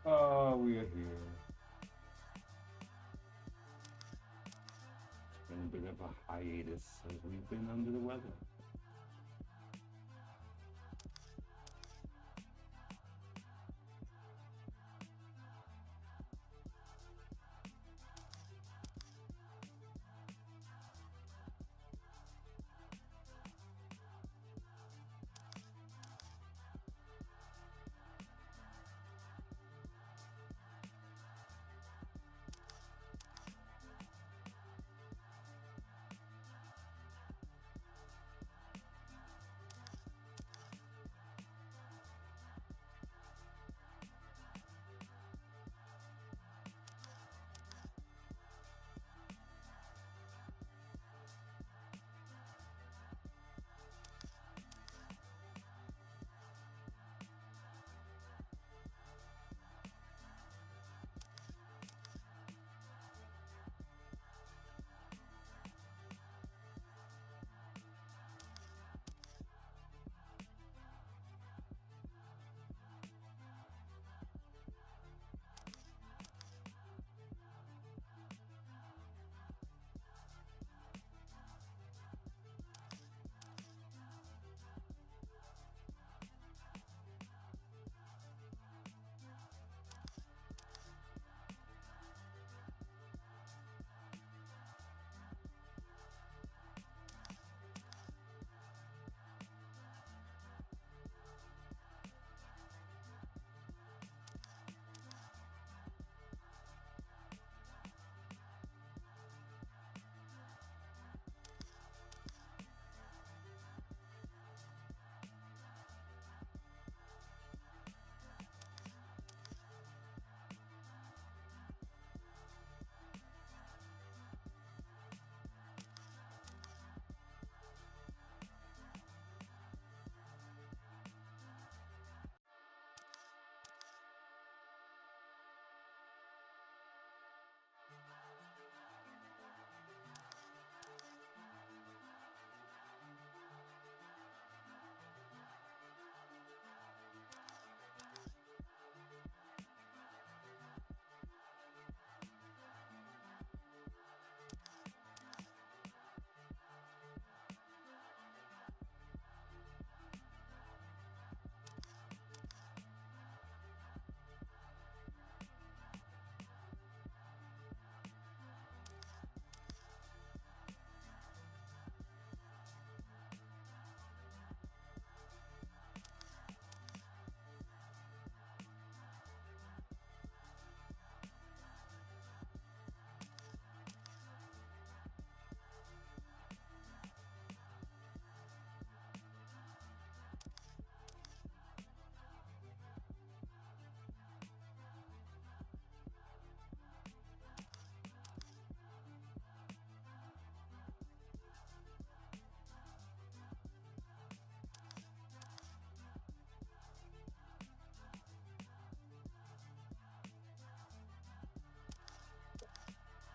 We are here. It's been a bit of a hiatus as we've been under the weather.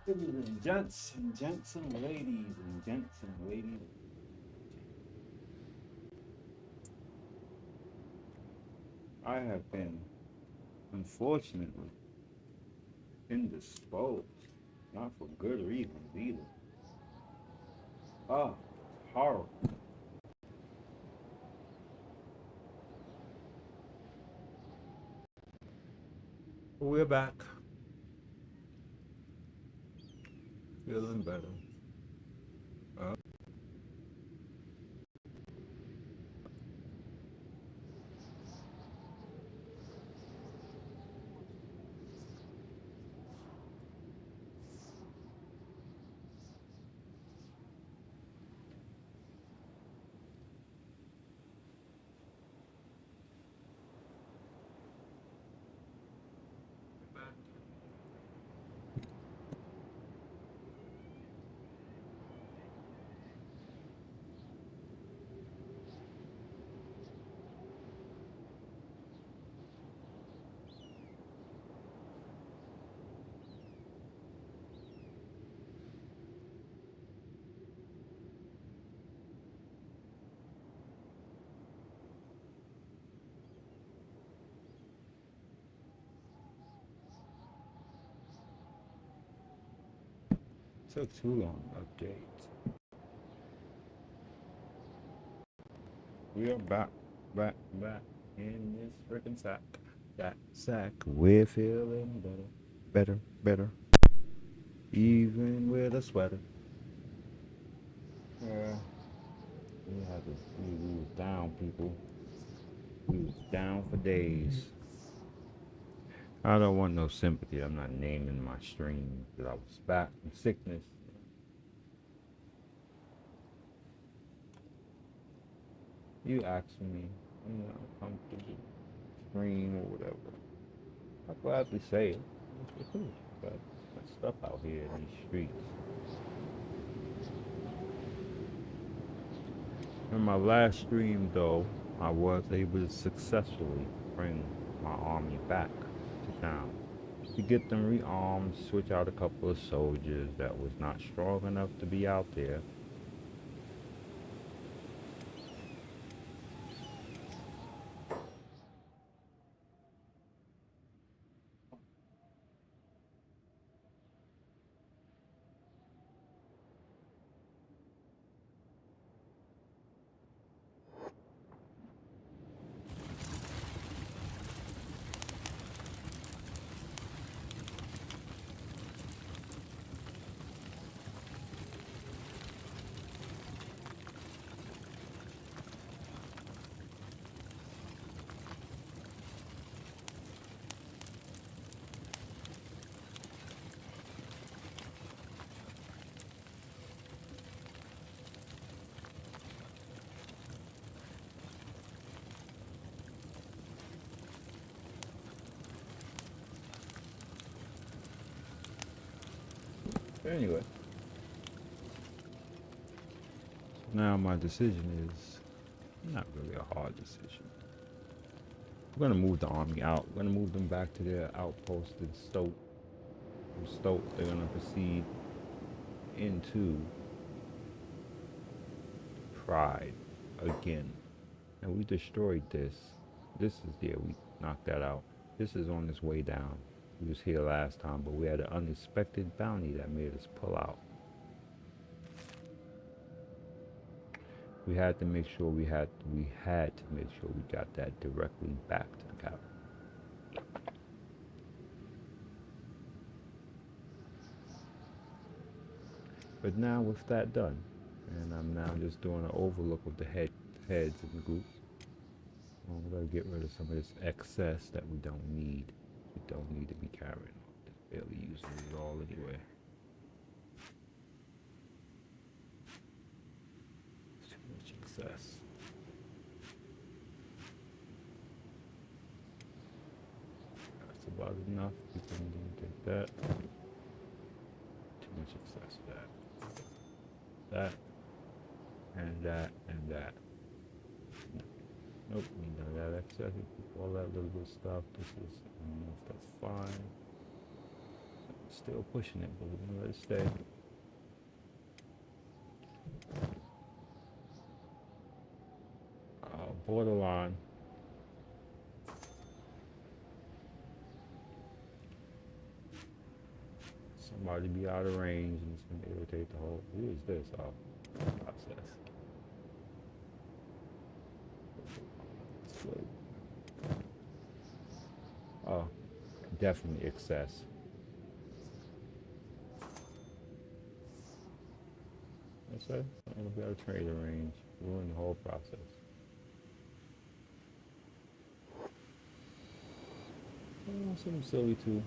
Ladies and gents and ladies. I have been, unfortunately, indisposed. Not for good reasons either. Ah, horrible. We're back. Feeling better. Uh, Took too long to update. We are back in this freaking sack. That sack. We're feeling better. Even with a sweater. Yeah, we was down, people. We was down for days. I don't want no sympathy. I'm not naming my stream that I was back from sickness. You ask me, comfortable stream or whatever. I'll gladly say it. But there's stuff out here in these streets. In my last stream, though, I was able to successfully bring my army back to town. To get them rearmed, switch out a couple of soldiers that was not strong enough to be out there. Anyway, now my decision is not really a hard decision. We're gonna move the army out. We're gonna move them back to their outpost in Stoke. From Stoke, they're gonna proceed into Pride again. And we destroyed this. This is we knocked that out. This is on its way down. We was here last time, but we had an unexpected bounty that made us pull out. We had to make sure we got that directly back to the capital. But now with that done, and I'm now just doing an overlook of the heads in the group. We're gonna get rid of some of this excess that we don't need. We don't need to be carrying. Just barely using it all anyway. Too much excess. That's about enough. We can take that. Too much excess of that. That and that and that. Nope, we done that excess. All that little bit of stuff. This is that's fine. Still pushing it, but we're gonna let it stay. Borderline. Somebody be out of range and it's gonna irritate the whole. Who is this? Process. Slow. Oh, definitely excess. That's it. I'm gonna be out of trader range. Ruin the whole process. Something silly too.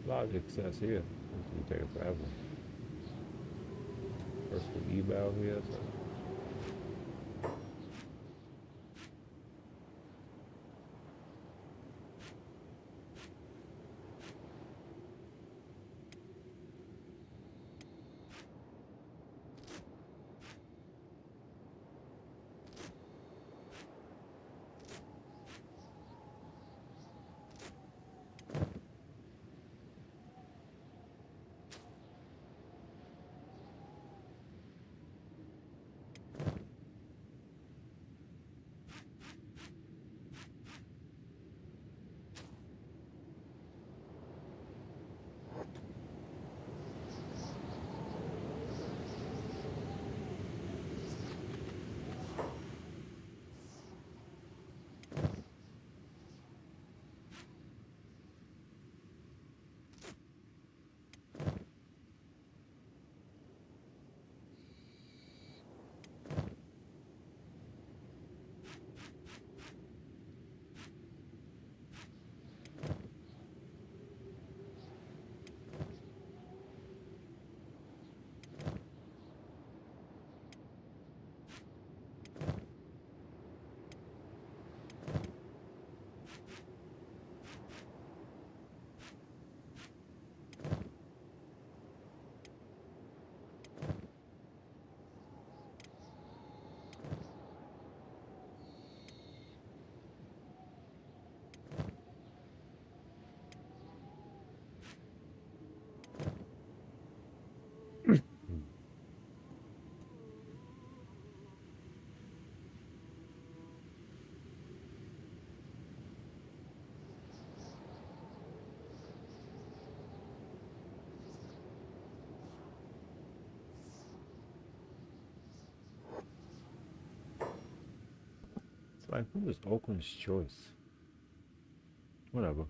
A lot of excess here. It's gonna take forever. First with eval here, so. It's like, who is Oakland's choice? Whatever.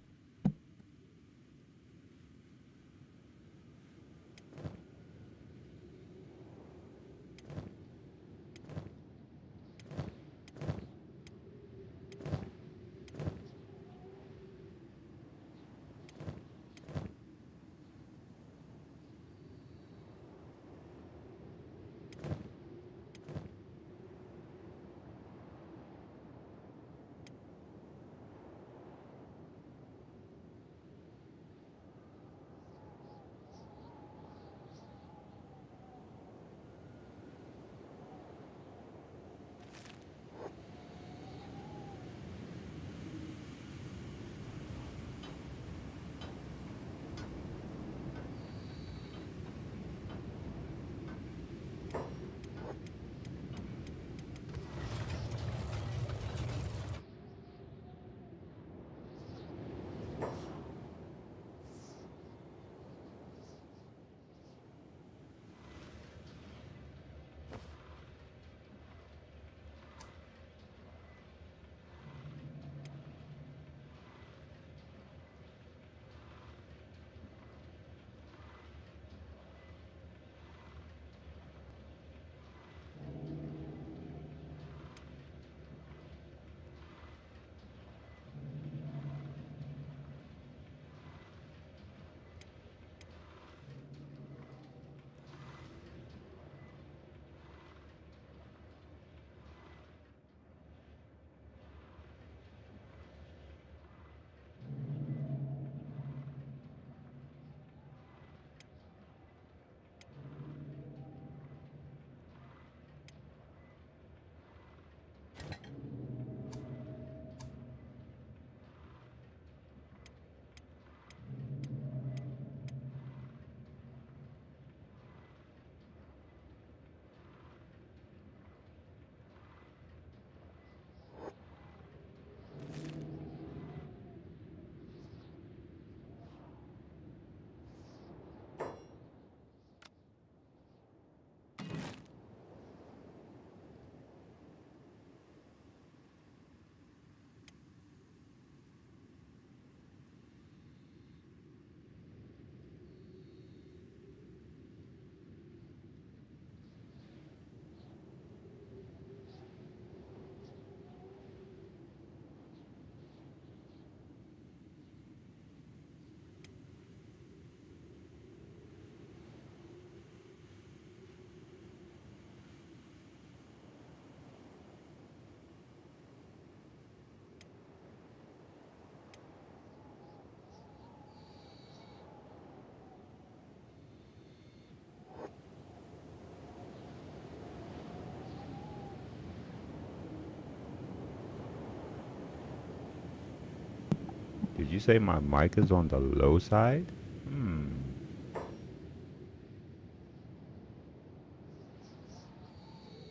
Did you say my mic is on the low side? Hmm.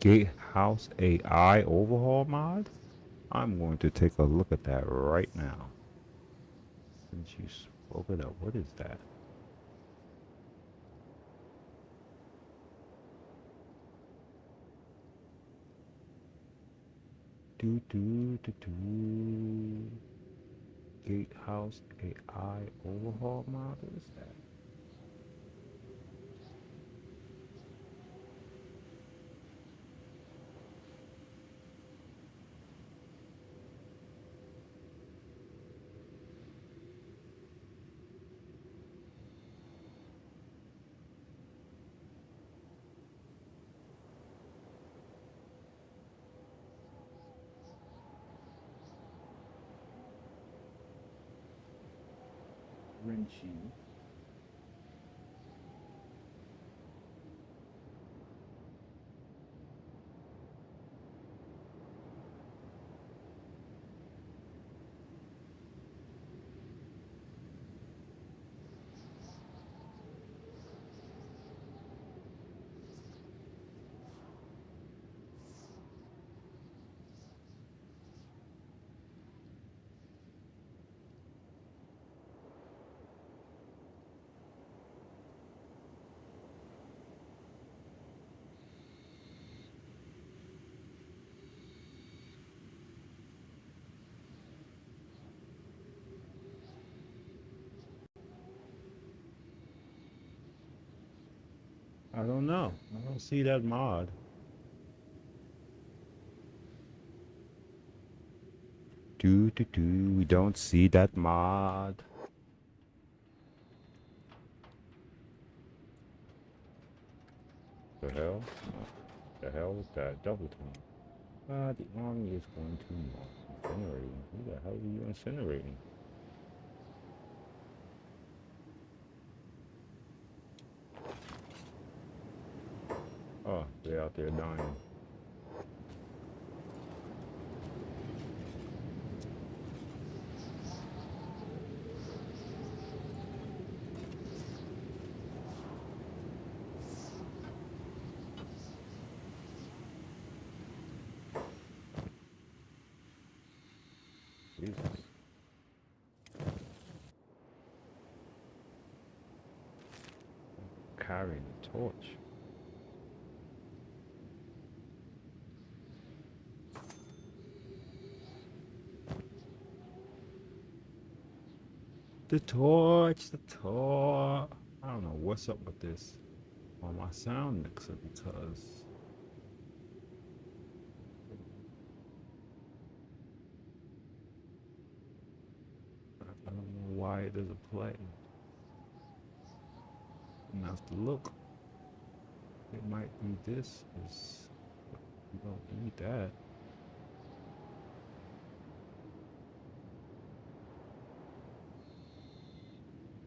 Gatehouse AI overhaul mod? I'm going to take a look at that right now. Since you spoke it up, what is that? Do do do do. Gatehouse AI overhaul mod? What is that? Wrenching. I don't know. I don't see that mod. We don't see that mod. The hell? The hell is that? Double team. The army is going too long. Incinerating. Who the hell are you incinerating? Oh, they're out there dying. Jesus. Carrying the torch. The torch, the torch. I don't know what's up with this on my sound mixer because I don't know why it doesn't play. I'm gonna have to look. It might be this. Is you don't need that.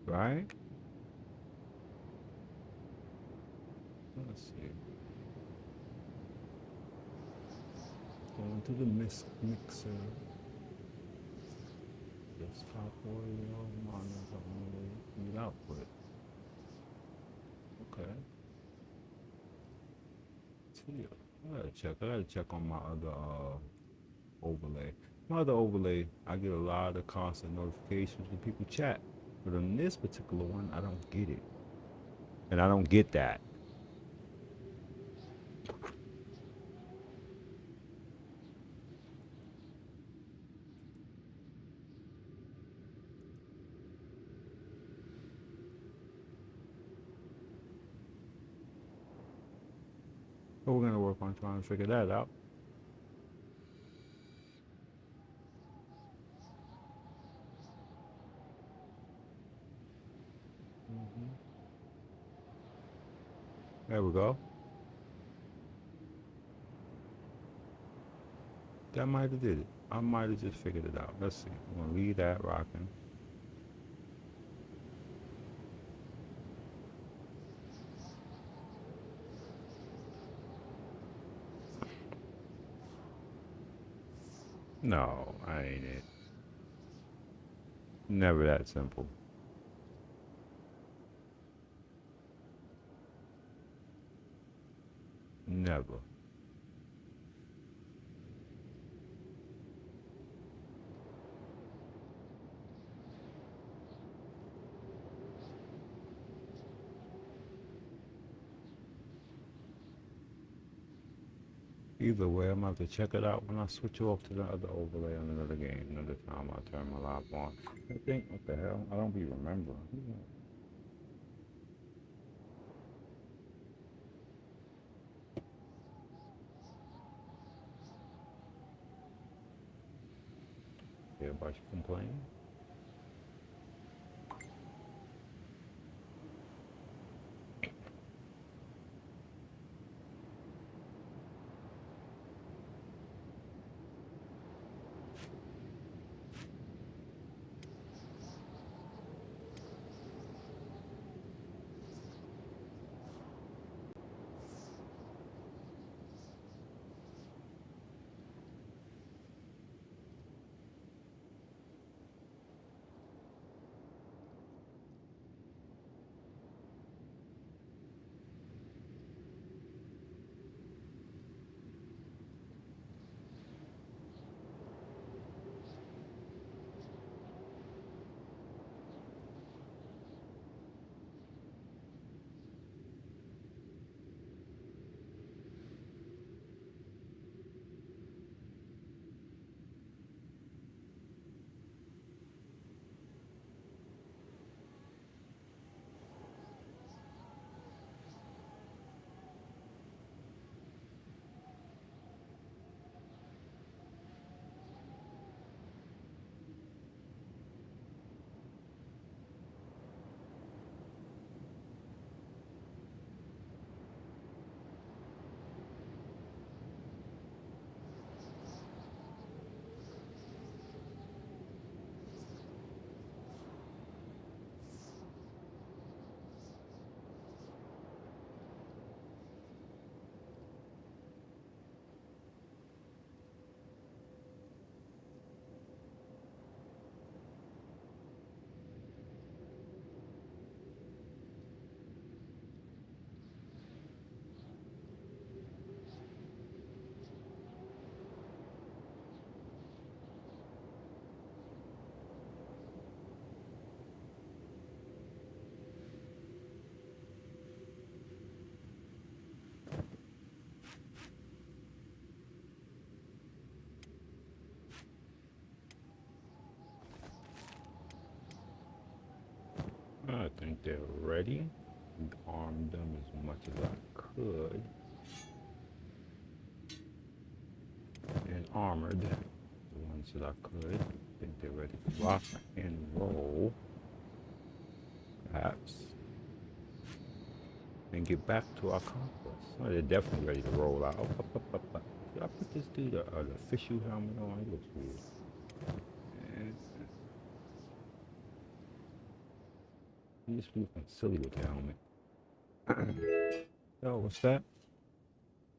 Right? Let's see. Going to the mixer. Desktop audio monitor only. Need output. Okay. See, I gotta check on my other overlay. My other overlay, I get a lot of constant notifications when people chat. But on this particular one, I don't get it. And I don't get that. But we're gonna work on trying to figure that out. There we go. That might have did it. I might have just figured it out. Let's see. I'm gonna leave that rocking. No, I ain't it. Never that simple. Never. Either way, I'm gonna have to check it out when I switch off to the other overlay on another game. Another time I'll turn my live on. I think, what the hell? I don't be remembering. Everybody complain. think they're ready. Armed them as much as I could. And armored the ones that I could. I think they're ready to rock and roll. Perhaps. And get back to our conquest. Oh, they're definitely ready to roll out. Did I put this dude an official helmet on? It looks weird. And he just looking silly with the helmet. Oh, what's that?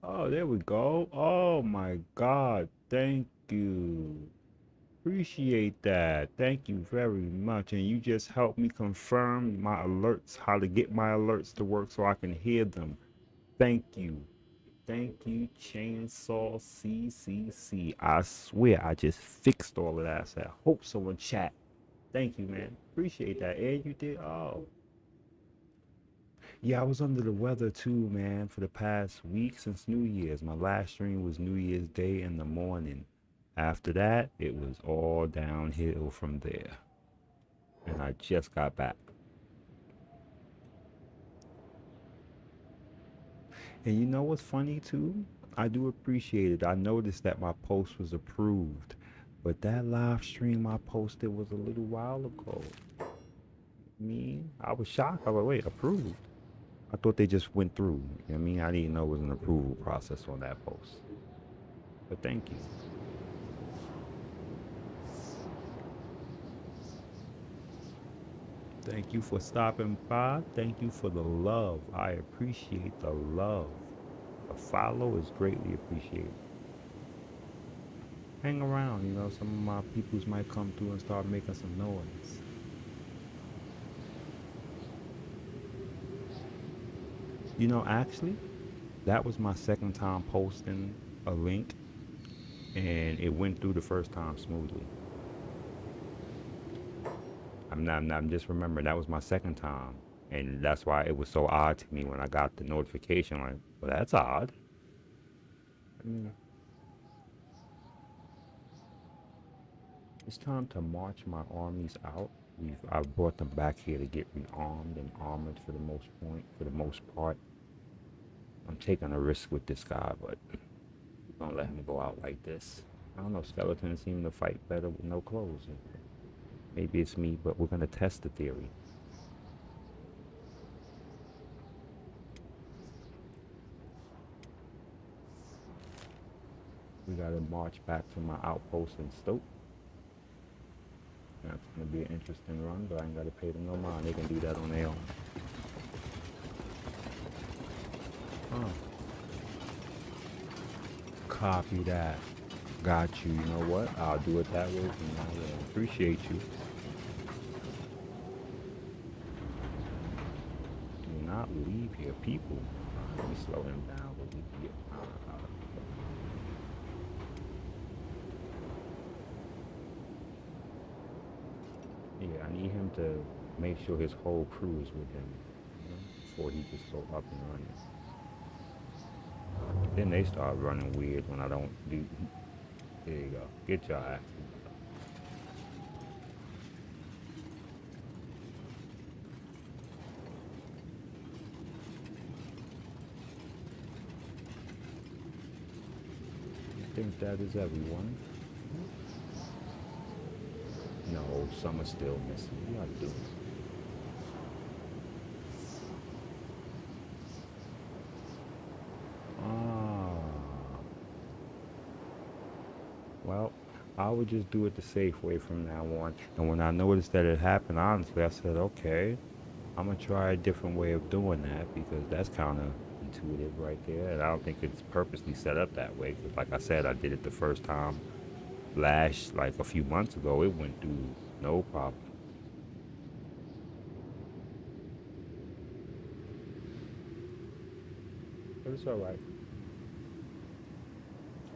Oh, there we go. Oh my God. Thank you. Appreciate that. Thank you very much. And you just helped me confirm my alerts, how to get my alerts to work so I can hear them. Thank you. Thank you, Chainsaw CCC. I swear I just fixed all of that. I said, hope someone chat. Thank you, man. Appreciate that. And you did. Oh. Yeah, I was under the weather too, man, for the past week since New Year's. My last stream was New Year's Day in the morning. After that, it was all downhill from there. And I just got back. And you know what's funny too? I do appreciate it. I noticed that my post was approved, but that live stream I posted was a little while ago. I was shocked. I was like, wait, approved? I thought they just went through. You know what I mean? I didn't know it was an approval process on that post. But thank you. Thank you for stopping by. Thank you for the love. I appreciate the love. A follow is greatly appreciated. Hang around, you know, some of my peoples might come through and start making some noise. You know, actually, that was my second time posting a link, and it went through the first time smoothly. I'm just remembering that was my second time, and that's why it was so odd to me when I got the notification. Like, well, that's odd. Mm. It's time to march my armies out. I've brought them back here to get rearmed and armored for the most point. For the most part, I'm taking a risk with this guy, but we're gonna let him go out like this. I don't know. Skeletons seem to fight better with no clothes. Maybe it's me, but we're gonna test the theory. We gotta march back to my outpost in Stoke. That's gonna be an interesting run, but I ain't gotta pay them no mind. They can do that on their own. Huh. Copy that. Got you. You know what? I'll do it that way from now on. Appreciate you. Do not leave here, people. Let me slow him down. Let me get Yeah, I need him to make sure his whole crew is with him, you know, before he just go up and running. Then they start running weird when I don't do. There you go. Get your ass. I think that is everyone. No, some are still missing. What are you doing? Ah. Well, I would just do it the safe way from now on. And when I noticed that it happened, honestly, I said, okay, I'm gonna try a different way of doing that because that's kind of intuitive right there. And I don't think it's purposely set up that way. 'Cause like I said, I did it the first time like a few months ago. It went through no problem. But it's all right.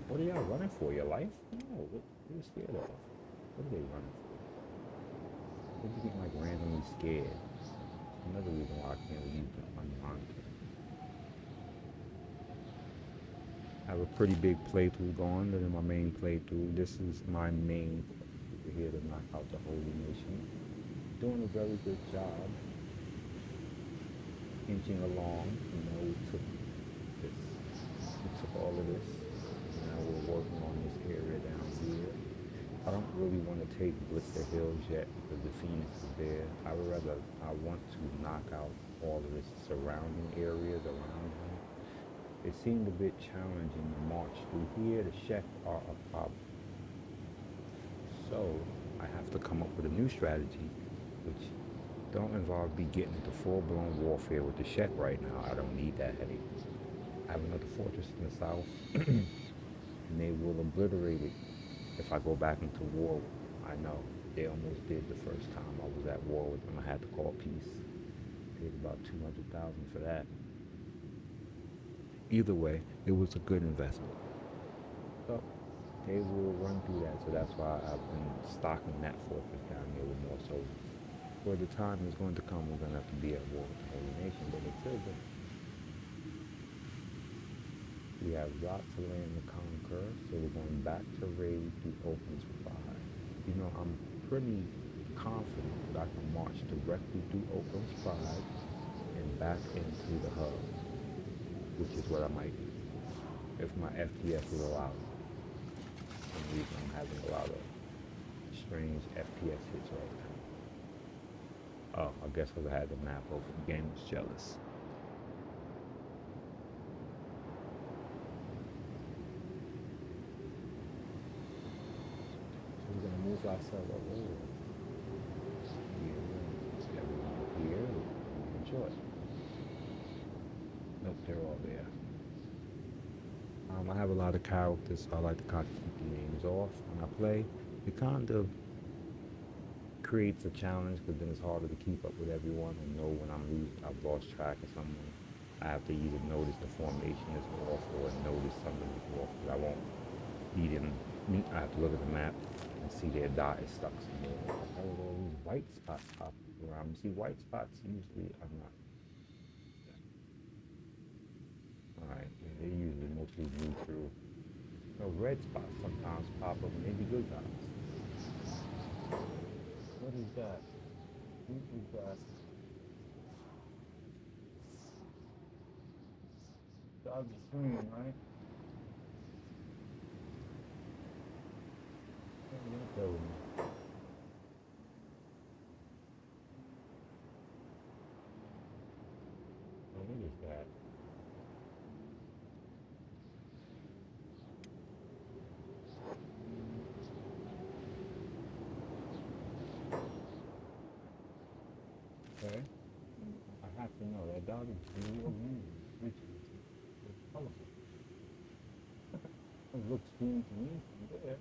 What are y'all running for? Your life? No. What are you scared of? What are they running for? They're just getting like randomly scared. Another reason why I can't leave them unmonitored. I have a pretty big playthrough going. This is my main playthrough. This is my main playthrough here to knock out the Holy Nation. Doing a very good job. inching along. We took this, we took all of this. Now we're working on this area down here. I don't really want to take Blister Hills yet because the Phoenix is there. I want to knock out all of the surrounding areas around him. It seemed a bit challenging to march through here. The chefs are a problem. So I have to come up with a new strategy, which don't involve me getting into full-blown warfare with the Czech right now. I don't need that headache. I have another fortress in the south, and they will obliterate it if I go back into war with them. I know they almost did the first time I was at war with them. I had to call peace. Paid about 200,000 for that. Either way, it was a good investment. So they will run through that. So that's why I've been stocking that fortress down there with more soldiers. For the time is going to come, we're going to have to be at war with the Holy Nation. But until then, we have lots of land to conquer. So we're going back to raid the Open Spy. I'm pretty confident that I can march directly through Open Spy and back into the hub, which is what I might do if my FPS will allow it. For some reason, I'm having a lot of strange FPS hits right now. Oh, I guess because I had the map open. The game was jealous. So we're gonna move ourselves up over here. Everyone here. Enjoy. Nope, they're all there. I have a lot of characters, so I like to kind of keep the names off when I play. It kind of creates a challenge because then it's harder to keep up with everyone and know when I've lost track of someone. I have to either notice the formation is off or notice something is off because I won't be them. I have to look at the map and see their dot is stuck somewhere. I have all these white spots pop around. You see white spots usually I'm not. Alright, they usually mostly move through. No, red spots sometimes pop up and they be good guys. What is that? What is that? Dodge the screen, right? What is that? Okay. I have to know that dog is blue or green. Which is colorful. It looks green to me from there.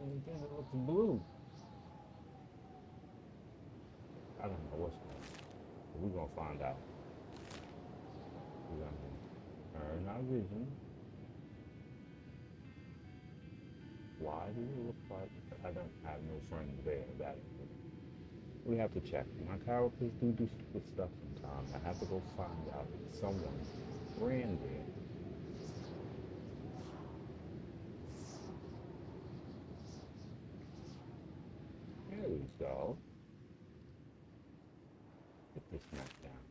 And again, it looks blue. I don't know what's going on. But we're gonna find out. We're gonna earn our vision. Why does it look like I don't have no friends there? That we have to check. My characters do stupid stuff sometimes. I have to go find out if someone ran there. There we go. Get this knocked down.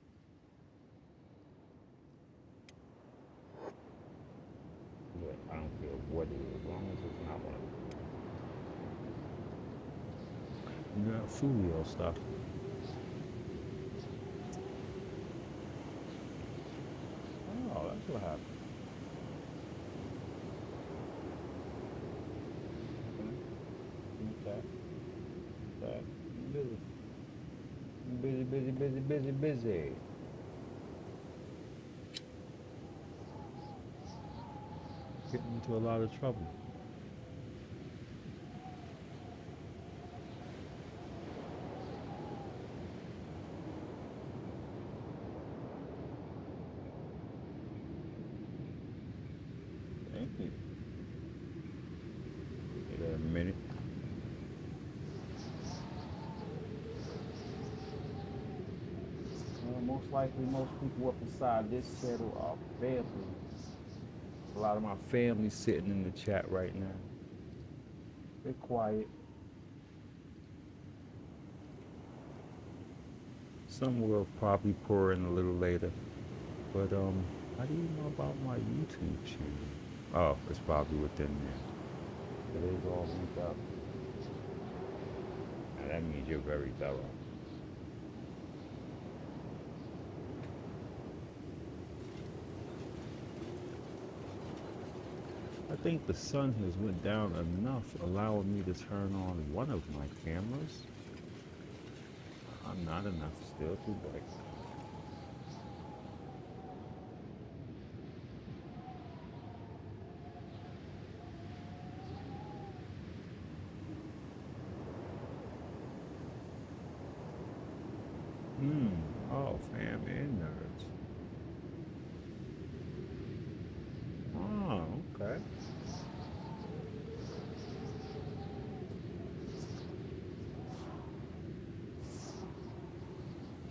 Yeah, I don't care what it is, as long as it's not one of them. You got Fulio stuff. Oh, that's what happened. Okay. Okay. Busy. Busy, busy, busy, busy, busy. Getting into a lot of trouble. Thank you. Wait a minute. Most likely, most people up inside this channel are family. A lot of my family sitting in the chat right now. They're quiet. some will probably pour in a little later. But how do you know about my YouTube channel? Oh, it's probably within there. It is all linked up. Now that means you're very thorough. I think the sun has went down enough, allowing me to turn on one of my cameras. Not enough, still too bright. Hmm. Oh, fam and nerds. Oh, okay.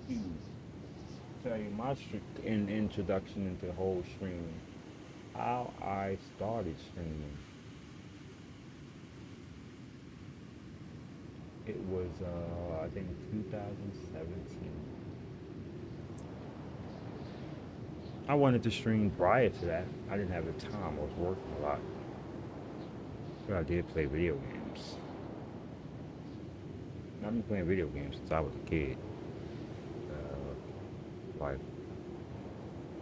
Hmm. Tell you my introduction into whole streaming. How I started streaming. It was I think 2017. I wanted to stream prior to that. I didn't have the time. I was working a lot. But I did play video games. I've been playing video games since I was a kid. Like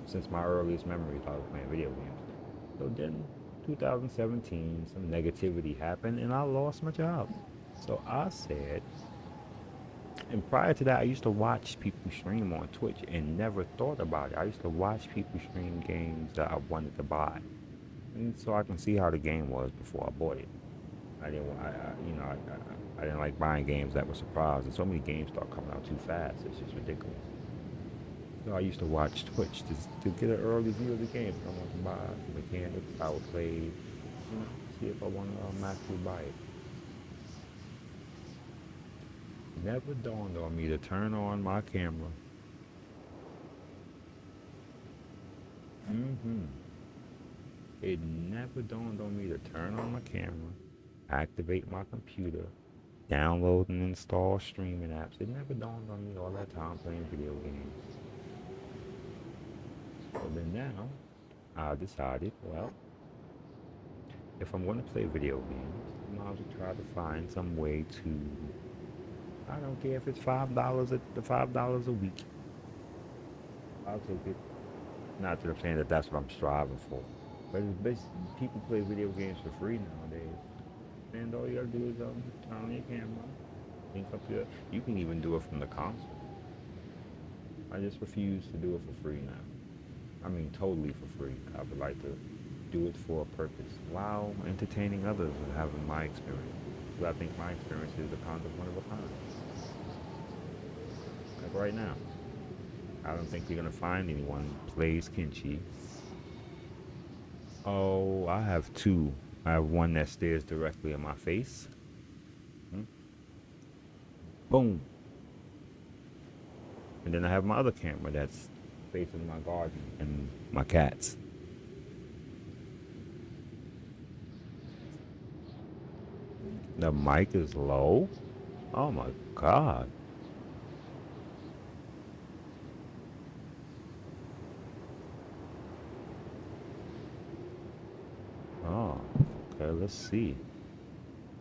since my earliest memories, I was playing video games. So then, 2017, some negativity happened, and I lost my job. So I said, and prior to that, I used to watch people stream on Twitch and never thought about it. I used to watch people stream games that I wanted to buy, and so I can see how the game was before I bought it. I didn't, I didn't like buying games that were surprised, and so many games start coming out too fast. It's just ridiculous. So I used to watch Twitch to get an early view of the game. I want to buy the mechanics, how it plays, see if I want to actually buy it. Never dawned on me to turn on my camera. hmm It never dawned on me to turn on my camera, activate my computer, download and install streaming apps. It never dawned on me all that time playing video games. So then now, I decided, well, if I'm going to play video games, I might as well try to find some way to. I don't care if it's $5 at the $5 a week. I'll take it. Not that I'm saying that that's what I'm striving for, but it's basically people play video games for free nowadays, and all you gotta do is turn on your camera, link up your. You can even do it from the console. I just refuse to do it for free now. I mean, totally for free. I would like to do it for a purpose while entertaining others and having my experience. Because I think my experience is a kind of one of a kind. Like right now, I don't think you're gonna find anyone who plays Kenchi. Oh, I have two. I have one that stares directly in my face. Hmm? Boom. And then I have my other camera that's facing my garden and my cats. The mic is low. Oh my god. Oh, okay, let's see.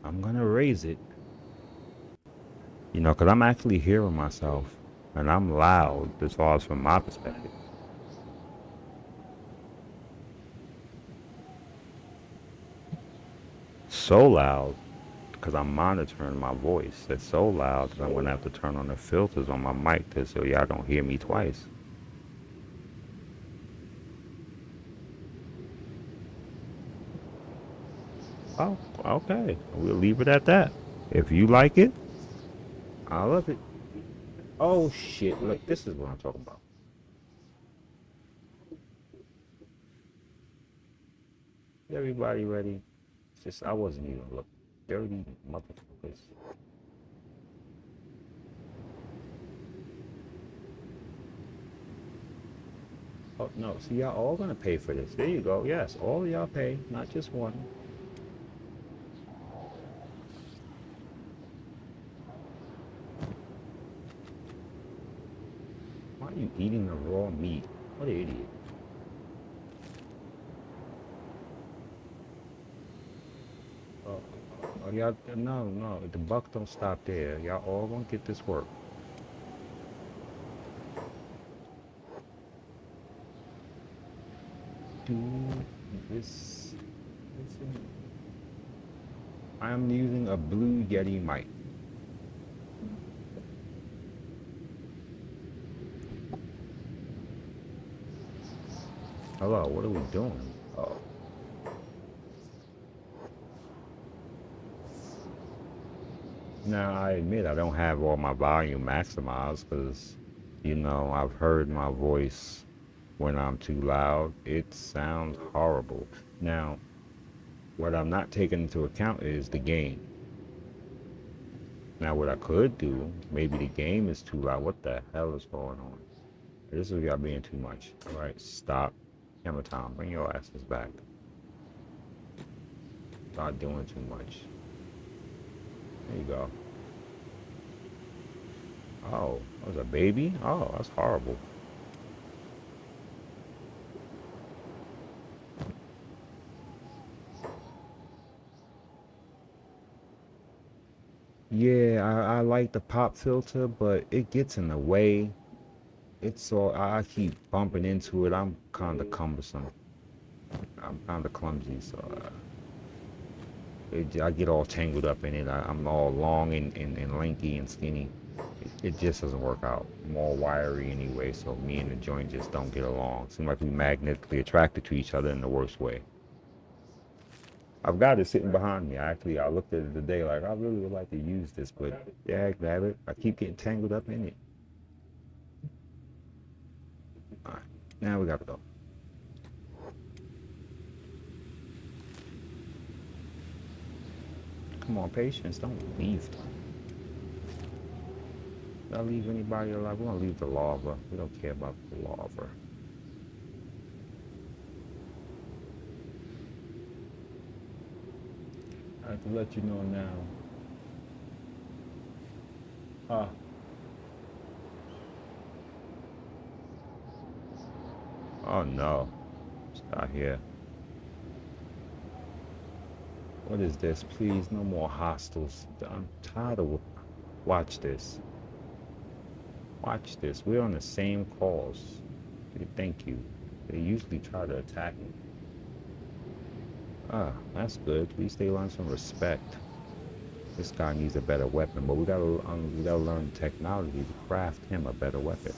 I'm gonna raise it. Because I'm actually hearing myself. And I'm loud as far as from my perspective. So loud because I'm monitoring my voice. It's so loud that I'm gonna have to turn on the filters on my mic so y'all don't hear me twice. Oh, okay. We'll leave it at that. If you like it, I love it. Oh shit! Look, this is what I'm talking about. Everybody ready? It's just I wasn't even looking. Dirty motherfuckers. Oh no! See, y'all all gonna pay for this. There you go. Yes, all of y'all pay, not just one. Eating the raw meat. What an idiot. Oh, y'all, no, the buck don't stop there. Y'all all gonna get this work. Dude, this I am using a Blue Yeti mic. Hello, what are we doing? Oh. Now, I admit I don't have all my volume maximized because, I've heard my voice when I'm too loud. It sounds horrible. Now, what I'm not taking into account is the game. Now, what I could do, maybe the game is too loud. What the hell is going on? This is y'all being too much. All right, stop. Hammer time, bring your asses back. Stop doing too much. There you go. Oh, that was a baby? Oh, that's horrible. Yeah, I like the pop filter, but it gets in the way. It's all, I keep bumping into it. I'm kind of cumbersome. I'm kind of clumsy, so I get all tangled up in it. I'm all long and lanky and skinny. It just doesn't work out. I'm all wiry anyway, so me and the joint just don't get along. Seem like we magnetically attracted to each other in the worst way. I've got it sitting behind me. I looked at it today like I really would like to use this, but yeah, grab it. I keep getting tangled up in it. All right, now we gotta go. Come on, patience. Don't leave. Did I leave anybody alive? We're gonna leave the lava. We don't care about the lava. I have to let you know now. Ah, oh no. It's not here. What is this? Please, no more hostels. I'm tired of. Watch this. Watch this. We're on the same calls. Thank you. They usually try to attack me. Ah, that's good. At least they learn some respect. This guy needs a better weapon, but we gotta learn technology to craft him a better weapon.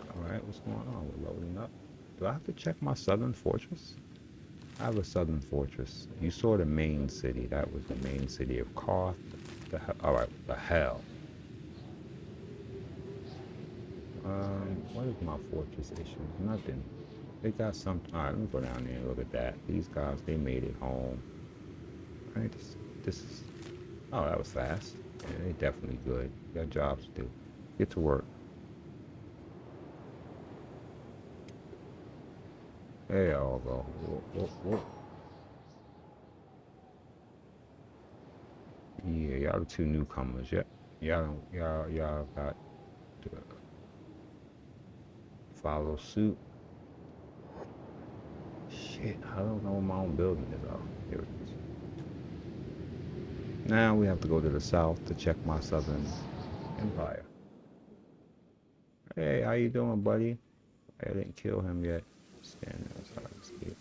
All right, what's going on? We're loading up. Do I have to check my southern fortress? I have a southern fortress. You saw the main city. That was the main city of Karth. All right, the hell. What is my fortress issues? Nothing. They got something. All right, let me go down there and look at that. These guys, they made it home. All right, this is. Oh, that was fast. Yeah, they definitely good. Got jobs to do. Get to work. There y'all go. Whoa, whoa, whoa. Yeah, y'all the two newcomers. Yep. Y'all got to follow suit. Shit, I don't know what my own building is. Oh, here it is. Now we have to go to the south to check my southern empire. Hey, how you doing, buddy? I didn't kill him yet. Standing outside this gate.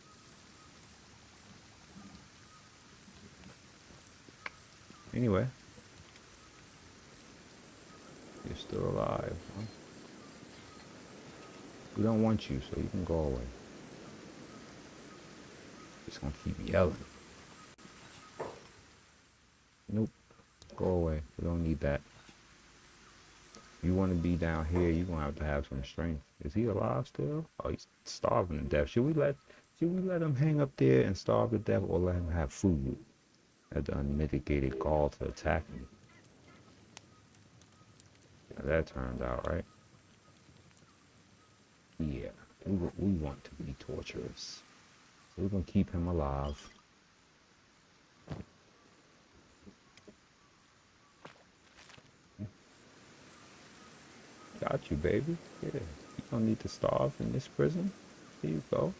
Anyway, you're still alive, huh? We don't want you, so you can go away. Just gonna keep yelling. Nope. Go away. We don't need that. You want to be down here, you're gonna have some strength. Is he alive still? Oh, he's starving to death. Should we let him hang up there and starve to death, or let him have food as the unmitigated gall to attack me? Yeah, that turned out right. Yeah, we want to be torturous. So we're gonna keep him alive. Got you, baby. Yeah. You don't need to starve in this prison. Here you go.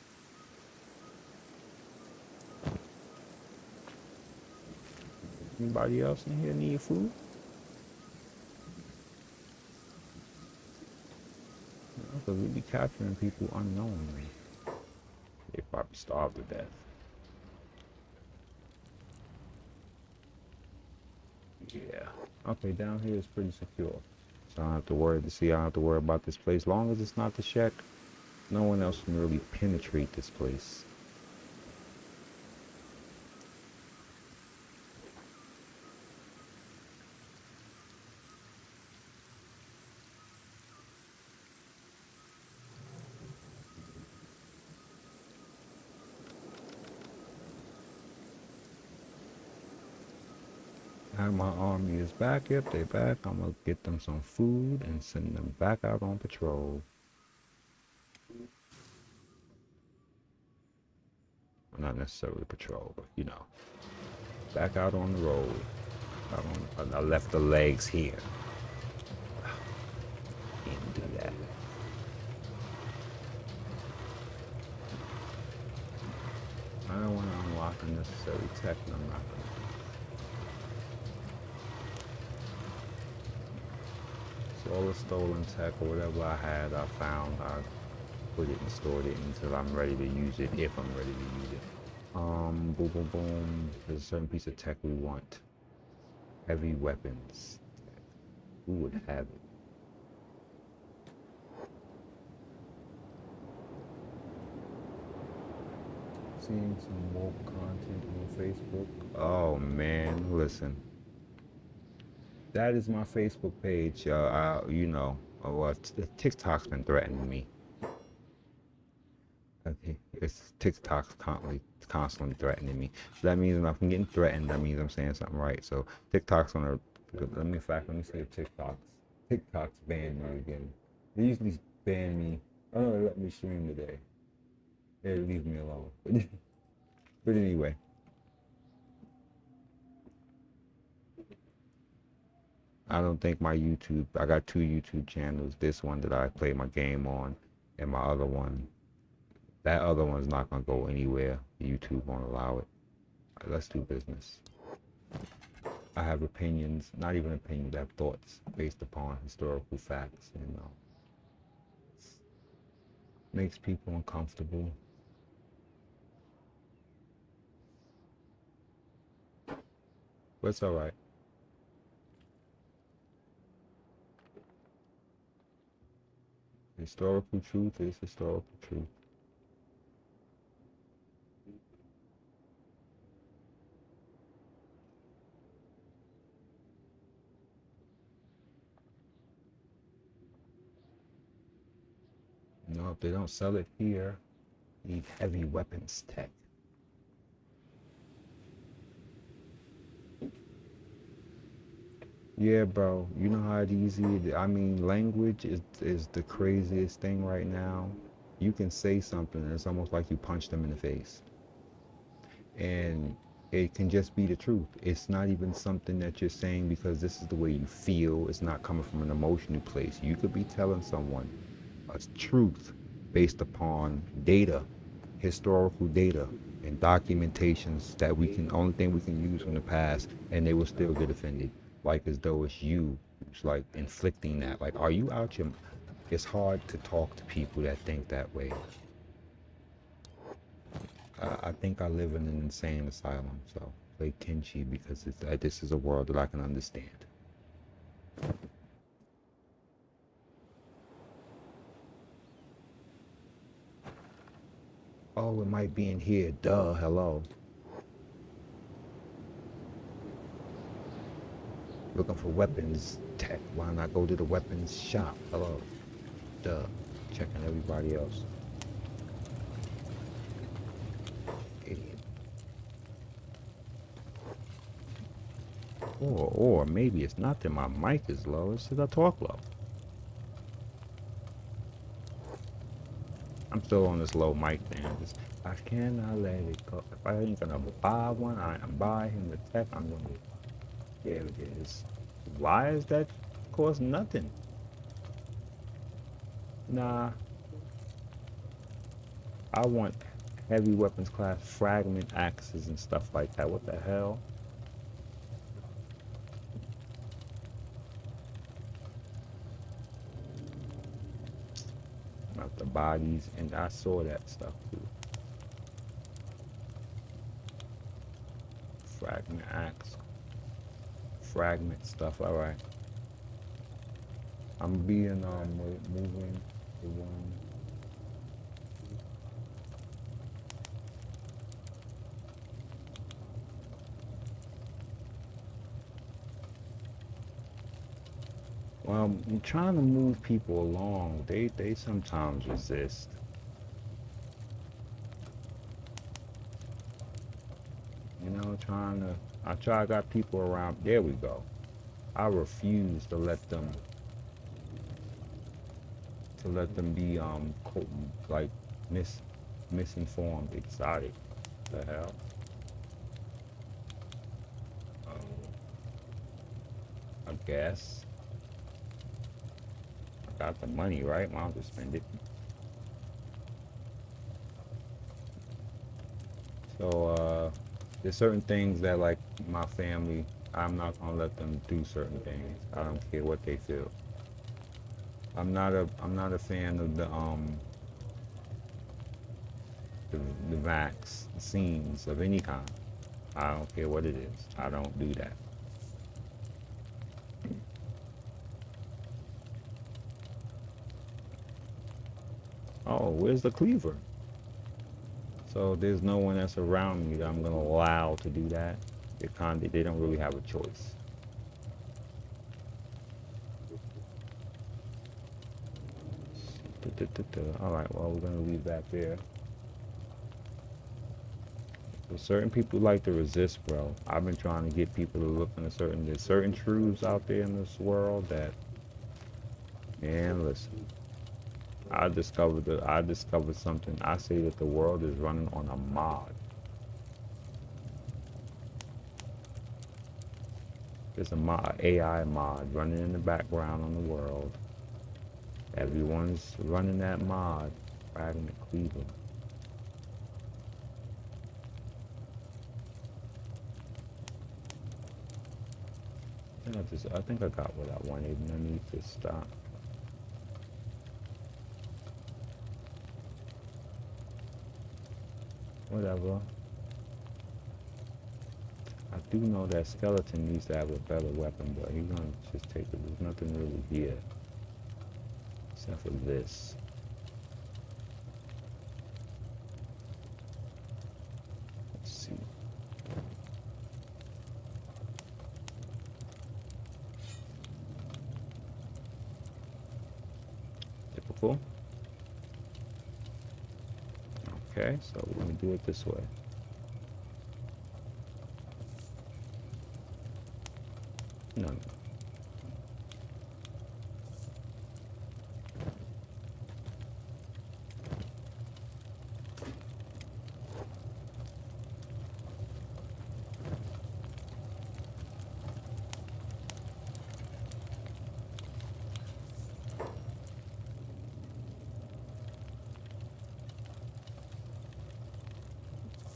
Anybody else in here need food? Because we be capturing people unknowingly. They probably starved to death. Yeah. Okay, down here is pretty secure. So I don't have to worry I don't have to worry about this place. As long as it's not the shack, no one else can really penetrate this place. And my army is back. Yep, they back. I'm gonna get them some food and send them back out on patrol. Well, not necessarily patrol, but you know, back out on the road. I left the legs here. Can't do that. I don't want to unlock unnecessary tech, and I'm not gonna. So all the stolen tech or whatever I had, I found, I put it and stored it until I'm ready to use it, if I'm ready to use it. Boom, boom, boom. There's a certain piece of tech we want. Heavy weapons. Who would have it? Seeing some woke content on Facebook. Oh man, listen. That is my Facebook page. You know, TikTok's been threatening me. Okay, it's TikTok's constantly threatening me. So that means if I'm getting threatened, that means I'm saying something right. So TikTok's gonna let me see if TikTok's banned me again. They usually ban me. Oh no, they let me stream today. They leave me alone. But anyway, I don't think my YouTube. I got two YouTube channels. This one that I play my game on, and my other one. That other one's not gonna go anywhere. YouTube won't allow it. Let's do business. I have opinions, not even opinions, I have thoughts based upon historical facts, you know. Makes people uncomfortable. But it's alright. Historical truth is historical truth. You know, if they don't sell it here, need heavy weapons tech. Yeah, bro. You know how easy. I mean, language is the craziest thing right now. You can say something, and it's almost like you punch them in the face. And it can just be the truth. It's not even something that you're saying because this is the way you feel. It's not coming from an emotional place. You could be telling someone a truth based upon data, historical data, and documentations that we can only thing we can use from the past, and they will still get offended, like as though it's you. It's like inflicting that. Like, are you out your? It's hard to talk to people that think that way. I think I live in an insane asylum, so play Kenshi because this is a world that I can understand. Oh, it might be in here. Duh, hello. Looking for weapons tech. Why not go to the weapons shop? Hello. Duh. Checking everybody else. Idiot. Or maybe it's not that my mic is low, it's that I talk low. I'm still on this low mic thing. I cannot let it go. If I ain't gonna buy one, I am buying the tech. I'm gonna. There it is. Why is that cost nothing? Nah, I want heavy weapons class fragment axes and stuff like that. What the hell? Not the bodies, and I saw that stuff too. Fragment axe, fragment stuff. All right, I'm being moving to one. Well, I'm trying to move people along. They sometimes resist. You know, trying to. I got people around. There we go. I refuse to let them be like mis misinformed, exotic. The hell. I guess I got the money, right? Might as well spend it. So there's certain things that like my family. I'm not gonna let them do certain things. I don't care what they feel. I'm not a fan of the, the vaccines of any kind. I don't care what it is. I don't do that. Oh, where's the cleaver? So there's no one that's around me that I'm gonna allow to do that. They don't really have a choice. All right, well we're gonna leave that there. But certain people like to resist, bro. I've been trying to get people to look into there's certain truths out there in this world that, man, listen. I discovered something. I say that the world is running on a mod. There's a mod, AI mod running in the background on the world. Everyone's running that mod, Fragment Cleaver. I think I got what I wanted and I need to stop. Whatever. I do know that skeleton needs to have a better weapon, but he's gonna just take it. There's nothing really here. Except for this. Let's see. Typical. Okay, so we're gonna do it this way. No, no.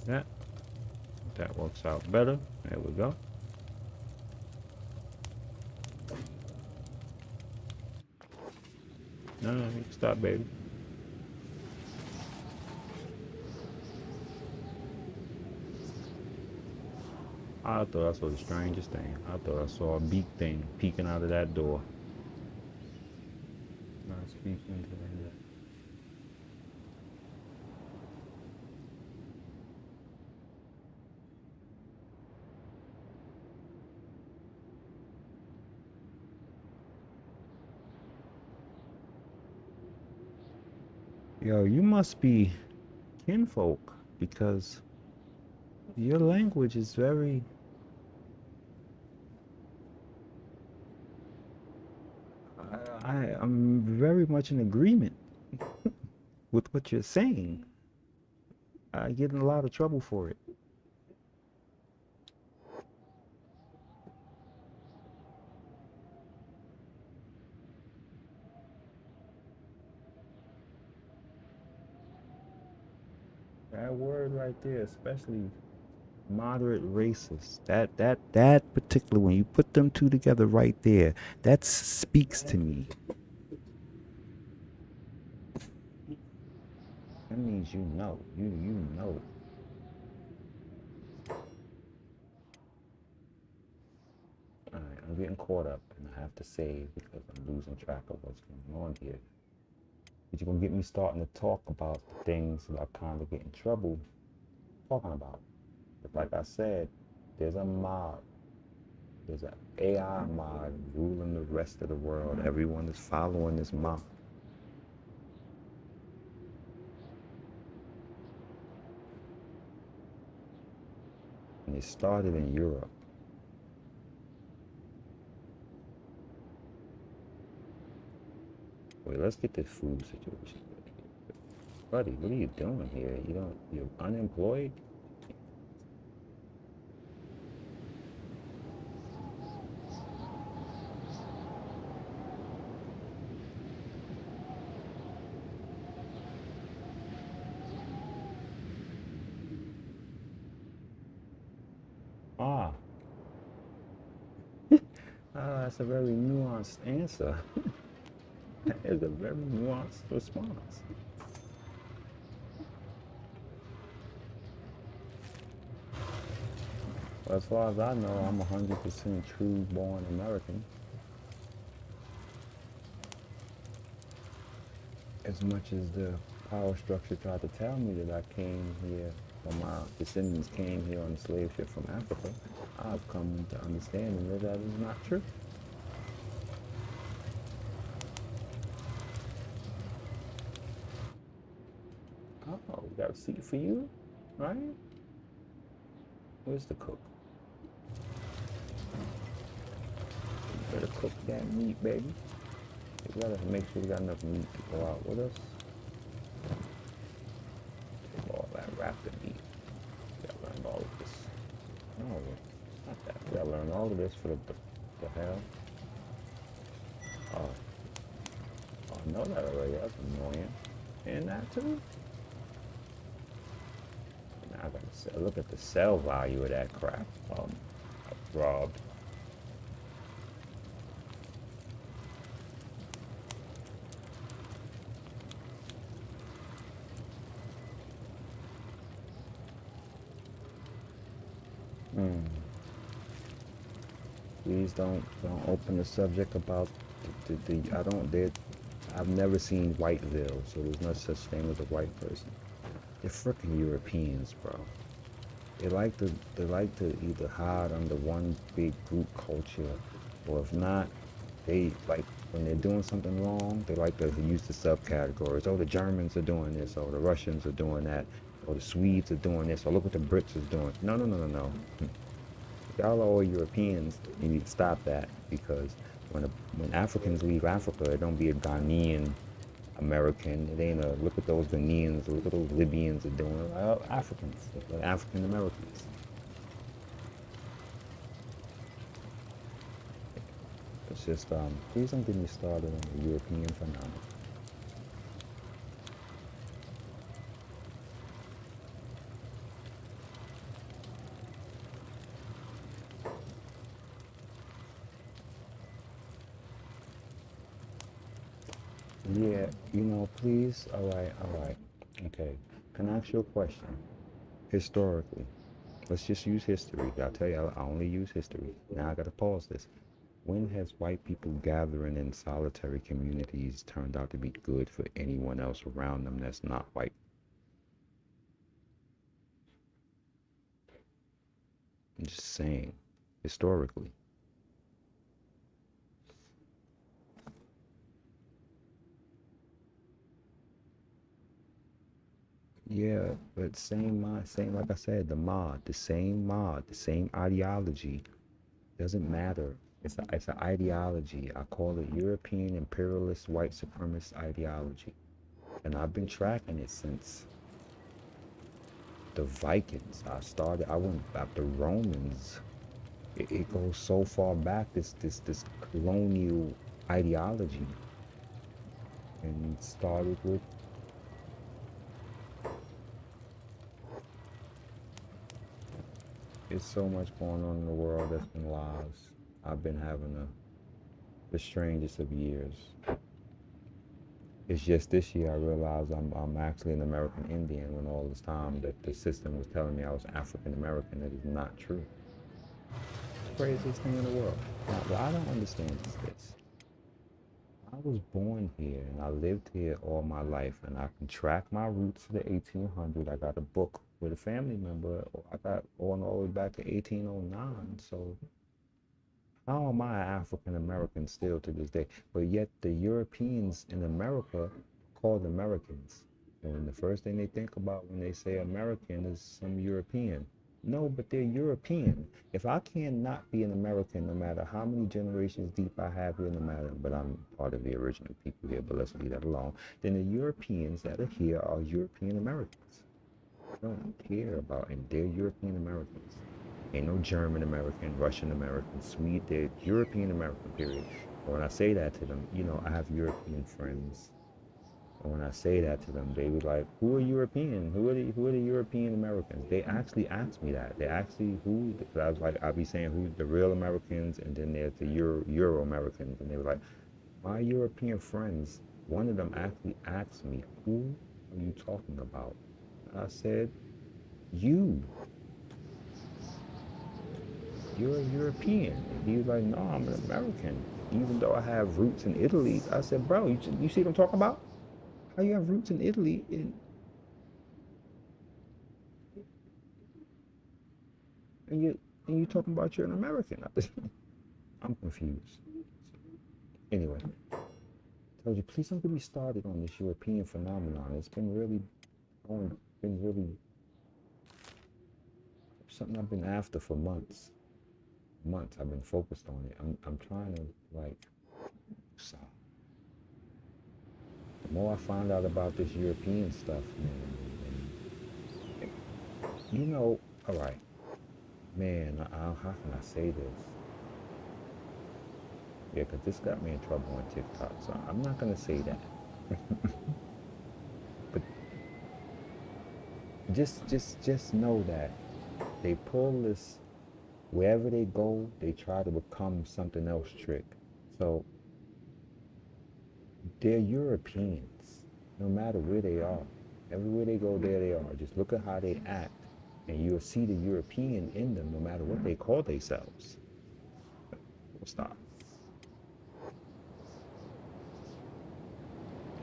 That that works out better. There we go. No, no, you can stop, baby. I thought I saw the strangest thing. I thought I saw a beak thing peeking out of that door. Not speaking to that. Yo, you must be kinfolk because your language is very. I'm very much in agreement with what you're saying. I get in a lot of trouble for it. That word right there, especially moderate racist. That particular when you put them two together right there, that speaks to me. That means you know. You know. Alright, I'm getting caught up and I have to save because I'm losing track of what's going on here. But you're gonna get me starting to talk about the things that I kind of get in trouble talking about. But like I said, there's a mob. There's an AI mob ruling the rest of the world. Everyone is following this mob. And it started in Europe. Wait, let's get this food situation. Buddy, what are you doing here? You're unemployed? Ah, that's a very nuanced answer. That is a very nuanced response. Well, as far as I know, I'm 100% true born American. As much as the power structure tried to tell me that I came here, or my descendants came here on a slave ship from Africa, I've come to understanding that that is not true. Oh, we got a seat for you, right? Where's the cook? You better cook that meat, baby. We gotta make sure we got enough meat to go out with us. Take all that raptor meat. We gotta learn all of this. No, not that. We gotta learn all of this for the hell. Oh, I know that already. That's annoying. And that too? Now I gotta look at the sell value of that crap. I robbed. Hmm. Please don't open the subject about the I don't did I've never seen Whiteville, so there's no such thing as a white person. They're freaking Europeans, bro. They like to either hide under one big group culture, or if not, they like when they're doing something wrong, they like to use the subcategories. Oh, the Germans are doing this, or the Russians are doing that, or the Swedes are doing this, or look what the Brits is doing. No, no, no, no, no. Y'all are all Europeans. You need to stop that because when Africans leave Africa, it don't be a Ghanaian American. It ain't a look at those Ghanaians, look at those Libyans are doing. Well, Africans, like African Americans. It's just please don't get me started on the European phenomenon. Yeah, please. All right. Okay. Can I ask you a question? Historically, let's just use history. I'll tell you, I only use history. Now I gotta pause this. When has white people gathering in solitary communities turned out to be good for anyone else around them that's not white? I'm just saying, historically. Yeah, but same mind, same like I said, the same ideology doesn't matter. It's an ideology. I call it European imperialist white supremacist ideology. And I've been tracking it since the Vikings. I went back to Romans. It goes so far back, this colonial ideology. And it started with It's so much going on in the world that's been lies. I've been having the strangest of years. It's just this year I realized I'm actually an American Indian when all this time that the system was telling me I was African American. That is not true. It's the craziest thing in the world. Now, what I don't understand is this. I was born here and I lived here all my life and I can track my roots to the 1800s. I got a book with a family member. I got going all the way back to 1809. So how am I African American still to this day? But yet the Europeans in America are called Americans. And the first thing they think about when they say American is some European. No, but they're European. If I cannot be an American, no matter how many generations deep I have here, no matter, but I'm part of the original people here, but let's leave that alone, then the Europeans that are here are European Americans. I don't care about, and they're European Americans. Ain't no German American, Russian American, Swede, they're European American, period. And when I say that to them, I have European friends. And when I say that to them, they be like, "Who are European? Who are the European Americans?" They actually asked me that. They actually who? Because I was like, I'd be saying who the real Americans, and then there's the Euro Americans, and they were like, my European friends. One of them actually asked me, "Who are you talking about?" And I said, "You. You're a European." And he was like, "No, I'm an American, even though I have roots in Italy." I said, "Bro, you see what I'm talking about? How you have roots in Italy and you talking about you're an American?" I'm confused. Anyway, I told you, please don't get me started on this European phenomenon. It's been really been really something I've been after for months. Months I've been focused on it. I'm trying to like stop. The more I find out about this European stuff, man, all right, man, how can I say this? Yeah, because this got me in trouble on TikTok, so I'm not gonna say that. But just know that they pull this wherever they go, they try to become something else trick. So they're Europeans, no matter where they are. Everywhere they go, there they are. Just look at how they act, and you'll see the European in them, no matter what they call themselves. We'll stop.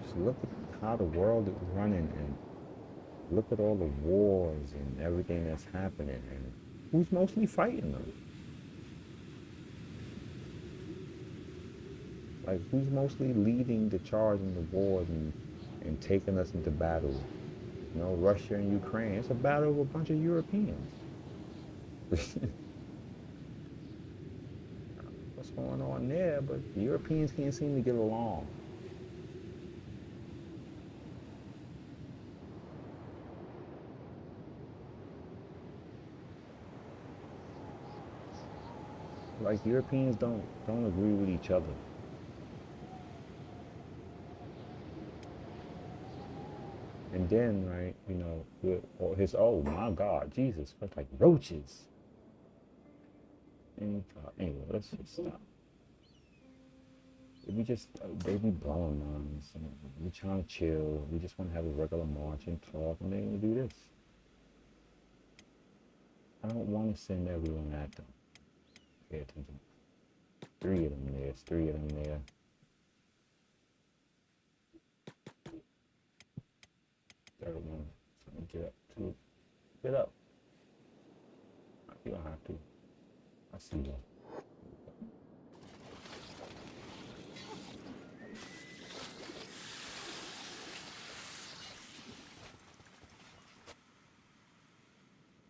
Just look at how the world is running, and look at all the wars and everything that's happening, and who's mostly fighting them? Like, who's mostly leading the charge in the wars and taking us into battle? Russia and Ukraine. It's a battle of a bunch of Europeans. What's going on there? But the Europeans can't seem to get along. Like, Europeans don't agree with each other. And then, right, oh my God, Jesus, it's like roaches. And anyway, let's just stop. We just, they be blowing on us. And we trying to chill. We just want to have a regular march and talk, and they gonna do this. I don't want to send everyone at them. Pay attention. Three of them there. It's three of them there. Third one. So get up. Two. Get up. You don't have to. I see you.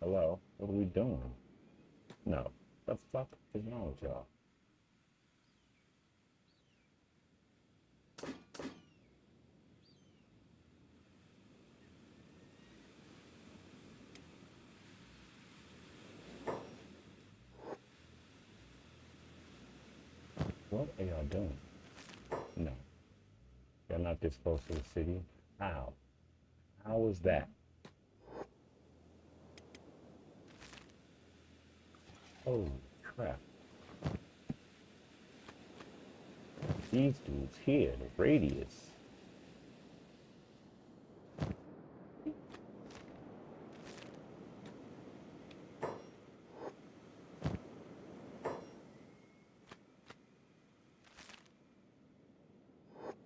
Hello? What are we doing? No. The fuck is wrong with y'all? What are y'all doing? No. Y'all not this close to the city? How? How is that? Holy crap. These dudes here, the radius.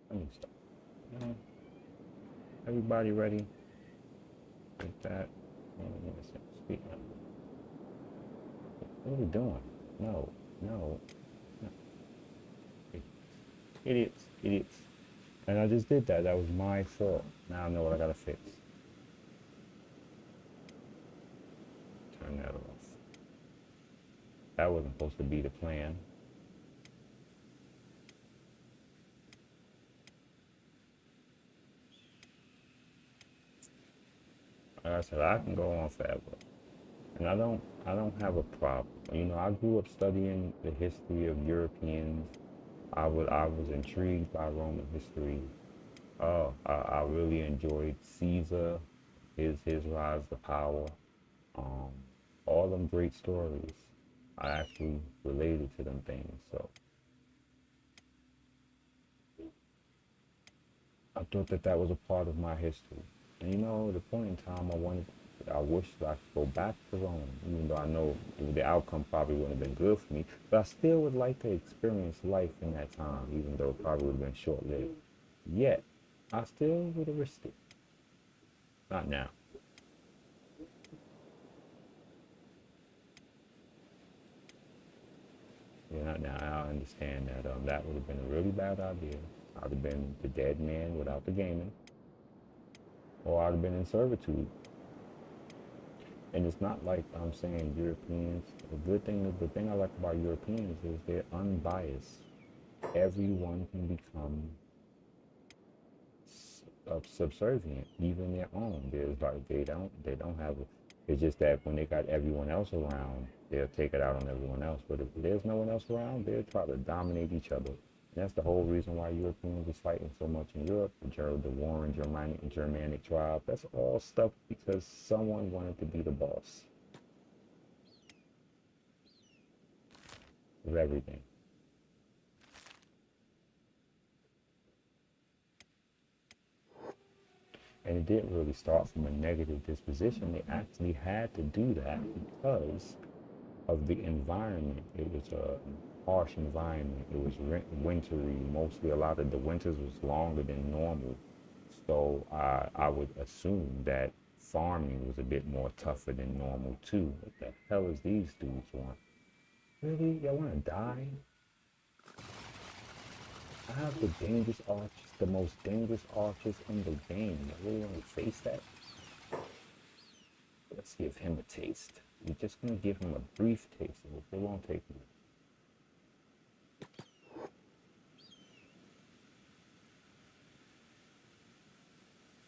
Let me stop. No. Everybody ready? Like that. Speak now. What are we doing? No, no, no. Idiots, idiots. And I just did that. That was my fault. Now I know what I gotta fix. Turn that off. That wasn't supposed to be the plan. Like I said, I can go on forever. And I don't have a problem. You know, I grew up studying the history of Europeans. I was intrigued by Roman history. I really enjoyed Caesar, his rise to power. Um, all them great stories. I actually related to them things. So I thought that that was a part of my history. And you know, at the point in time, I wish that I could go back to Rome, even though I know the outcome probably wouldn't have been good for me. But I still would like to experience life in that time, even though it probably would have been short-lived. Yet, I still would have risked it. Not now. Yeah, not now. I understand that that would have been a really bad idea. I'd have been the dead man without the gaming, or I'd have been in servitude. And it's not like I'm saying Europeans. The thing I like about Europeans is they're unbiased. Everyone can become subservient, even their own. There's like they don't have. It's just that when they got everyone else around, they'll take it out on everyone else. But if there's no one else around, they'll try to dominate each other. And that's the whole reason why Europeans was fighting so much in Europe. The war in Germanic tribe. That's all stuff because someone wanted to be the boss of everything. And it didn't really start from a negative disposition. They actually had to do that because of the environment. It was a harsh environment. It was wintry. Mostly a lot of the winters was longer than normal. So I would assume that farming was a bit more tougher than normal too. What the hell is these dudes want? Really? Y'all want to die? I have the dangerous archers, the most dangerous archers in the game. I really want to face that? Let's give him a taste. We're just going to give him a brief taste of it. It won't take me.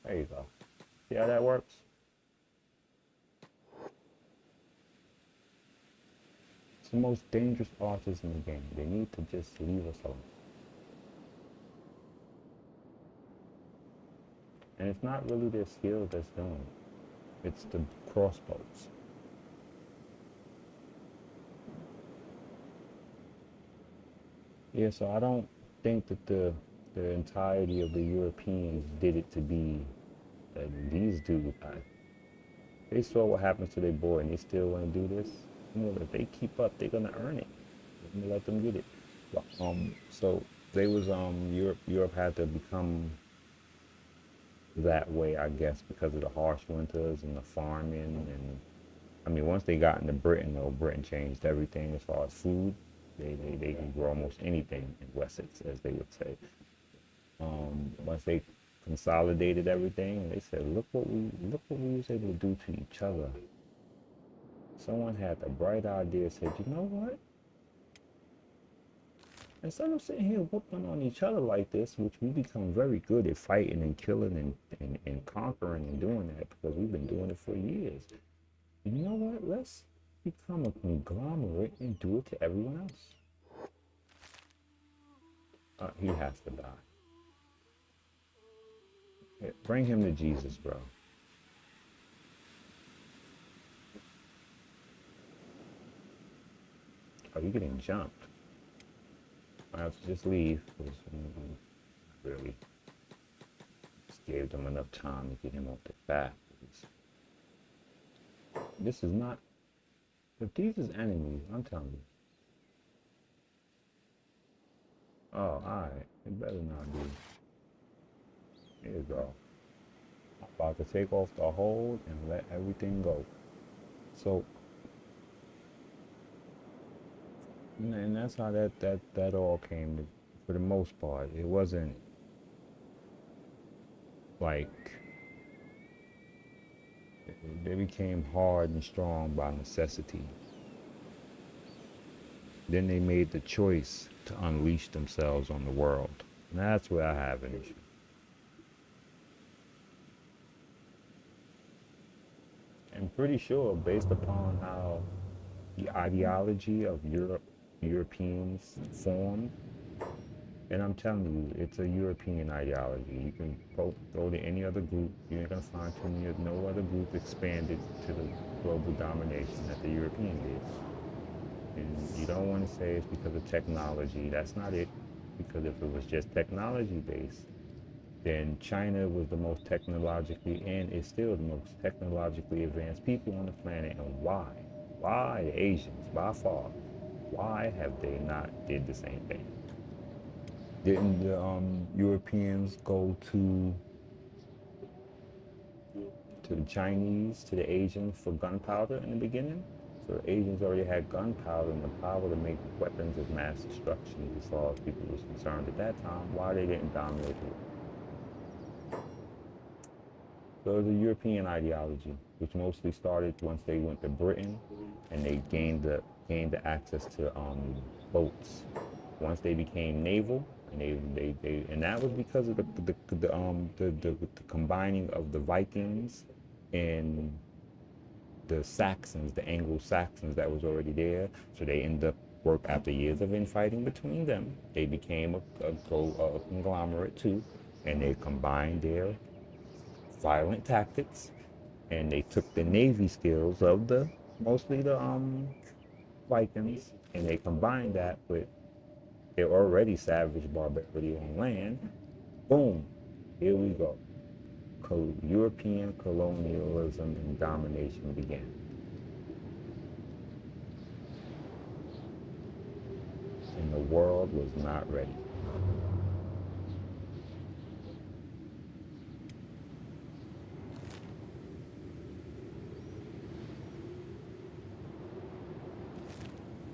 There you go. See how that works? It's the most dangerous archers in the game. They need to just leave us alone. And it's not really their skill that's doing it. It's the crossbows. Yeah, so I don't think that the entirety of the Europeans did it to be that these dudes. They saw what happens to their boy, and they still want to do this. You know, if they keep up, they're gonna earn it. Let me let them get it. So they was Europe had to become that way, I guess, because of the harsh winters and the farming. And I mean, once they got into Britain, though, Britain changed everything as far as food. They can grow almost anything in Wessex, as they would say. Once they consolidated everything, they said, look what we was able to do to each other. Someone had the bright idea, said, you know what? Instead of sitting here whooping on each other like this, which we become very good at fighting and killing and conquering and doing that because we've been doing it for years. You know what? Let's become a conglomerate and do it to everyone else. He has to die. Yeah, bring him to Jesus, bro. Oh, you're getting jumped. I have to just leave. Because really just gave them enough time to get him off the back. This is not. If these is enemies, I'm telling you. Oh, alright. It better not be. Here you go. I'm about to take off the hold and let everything go. So, and that's how that all came to, for the most part. It wasn't like they became hard and strong by necessity. Then they made the choice to unleash themselves on the world. And that's where I have an issue. I'm pretty sure, based upon how the ideology of Europeans formed, and I'm telling you, it's a European ideology. You can go to any other group, you ain't gonna find too many, no other group expanded to the global domination that the European did. And you don't want to say it's because of technology. That's not it. Because if it was just technology based, then China was the most technologically and is still the most technologically advanced people on the planet. And why? Why the Asians, by far, why have they not did the same thing? Didn't the Europeans go to the Chinese, to the Asians for gunpowder in the beginning? So the Asians already had gunpowder and the power to make weapons of mass destruction as far as people was concerned at that time. Why they didn't dominate the world? So it was a European ideology, which mostly started once they went to Britain and they gained the access to boats. Once they became naval, and and that was because of the combining of the Vikings and the Saxons, the Anglo-Saxons that was already there. So they ended up after years of infighting between them, they became a conglomerate too, and they combined their violent tactics, and they took the navy skills of the mostly the Vikings, and they combined that with their already savage barbarity on land. Boom, here we go. European colonialism and domination began, and the world was not ready.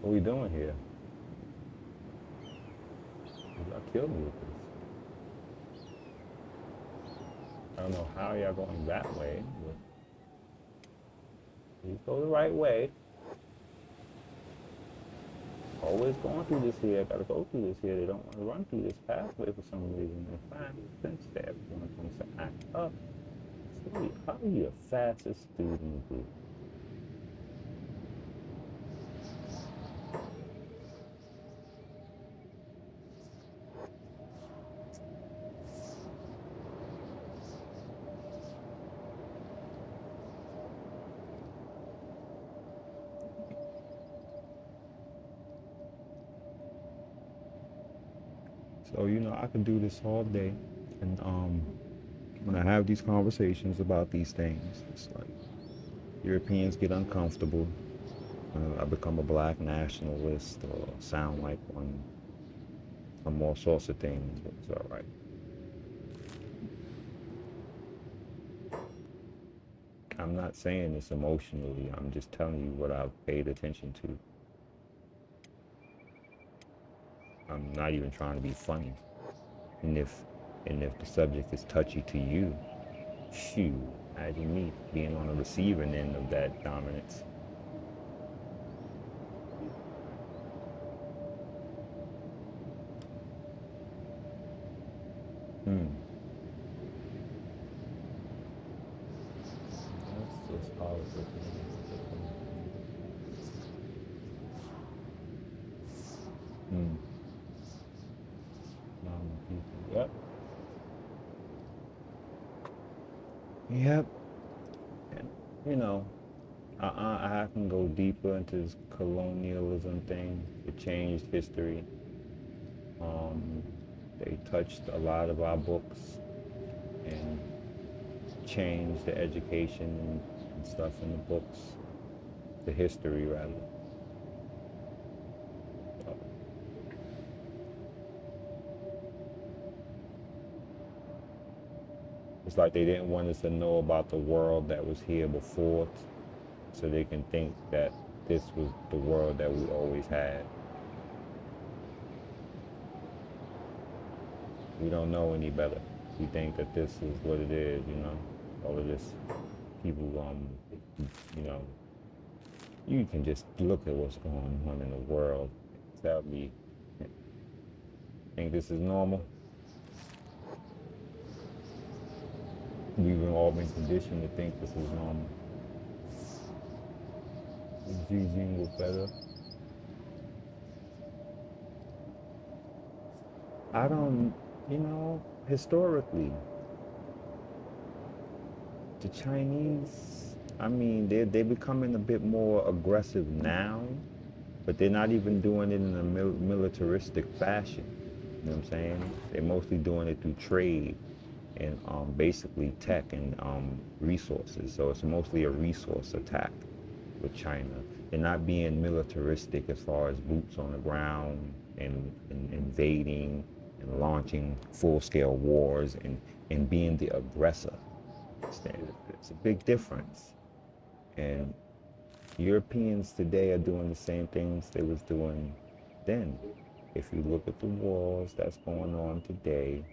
What are we doing here? Y'all killed me with this. I don't know how y'all going that way, but you go the right way. Always going through this here. I gotta go through this here. They don't want to run through this pathway for some reason. They find sense that everyone wants to act up. So how are you the fastest dude in the group? So I could do this all day, and when I have these conversations about these things, it's like Europeans get uncomfortable. I become a black nationalist or sound like one from all sorts of things. But it's all right. I'm not saying this emotionally. I'm just telling you what I've paid attention to. I'm not even trying to be funny. And if the subject is touchy to you, shoot, imagine me being on the receiving end of that dominance. Hmm. That's just politics. Hmm. Yep. Yep. And, you know, I can go deeper into this colonialism thing. It changed history. Um, they touched a lot of our books and changed the education and stuff in the books, the history rather. Uh, It's like they didn't want us to know about the world that was here before, so they can think that this was the world that we always had. We don't know any better. We think that this is what it is, you know. All of this people, you know, you can just look at what's going on in the world. Tell me, think this is normal? We've all been conditioned to think this is normal. Xi was better. I don't, you know, historically, the Chinese, I mean, they're becoming a bit more aggressive now, but they're not even doing it in a militaristic fashion. You know what I'm saying? They're mostly doing it through trade and basically tech and resources. So it's mostly a resource attack with China. They're not being militaristic as far as boots on the ground and invading and launching full-scale wars and being the aggressor. It's a big difference. And Europeans today are doing the same things they was doing then. If you look at the wars that's going on today,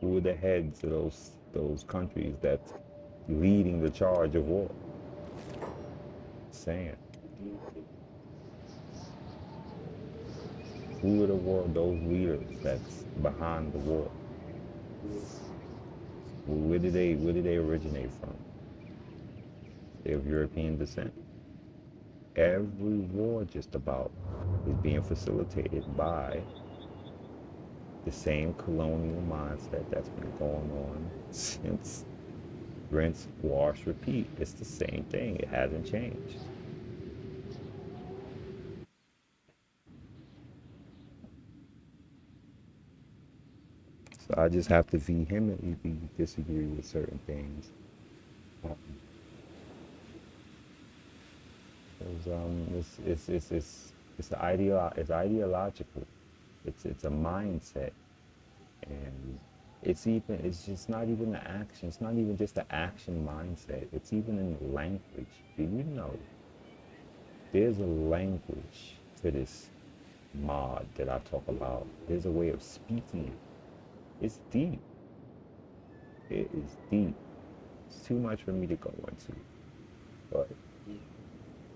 who are the heads of those countries that's leading the charge of war? Saying, who are the war those leaders that's behind the war? Where did they originate from? They're of European descent. Every war just about is being facilitated by the same colonial mindset that's been going on since rinse, wash, repeat. It's the same thing. It hasn't changed. So I just have to vehemently disagree with certain things. Um, 'Cause, it's ideological. It's a mindset, and it's just not even the action. It's not even just the action mindset. It's even in the language. Do you know there's a language to this mod that I talk about? There's a way of speaking it. It's deep. It is deep. It's too much for me to go into, but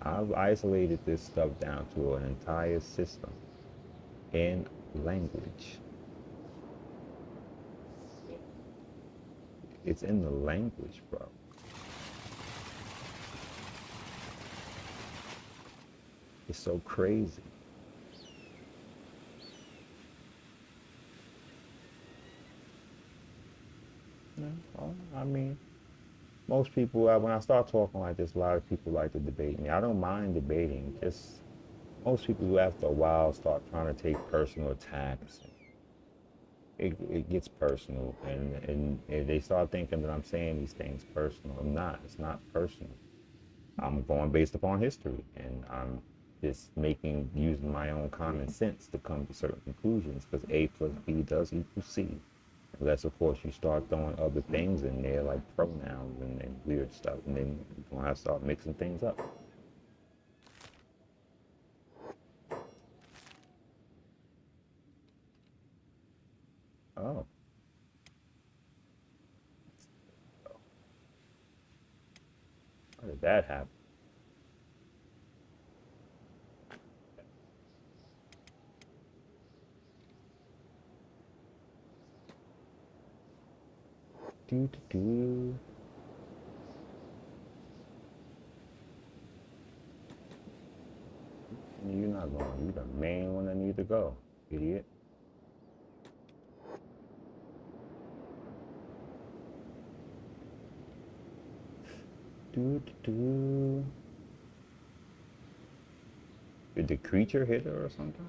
I've isolated this stuff down to an entire system in language. It's in the language, bro. It's so crazy. Yeah, well, I mean, most people, when I start talking like this, a lot of people like to debate me. I don't mind debating. Just most people who after a while start trying to take personal attacks. It gets personal, and they start thinking that I'm saying these things personal. I'm not. It's not personal. I'm going based upon history, and I'm just using my own common sense to come to certain conclusions, because A plus B does equal C. Unless, of course, you start throwing other things in there like pronouns and weird stuff, and then you're gonna have to start mixing things up. Oh, how did that happen? Do do do. You're not going. You're the main one that need to go, idiot. Do, do, do. Did the creature hit her or something?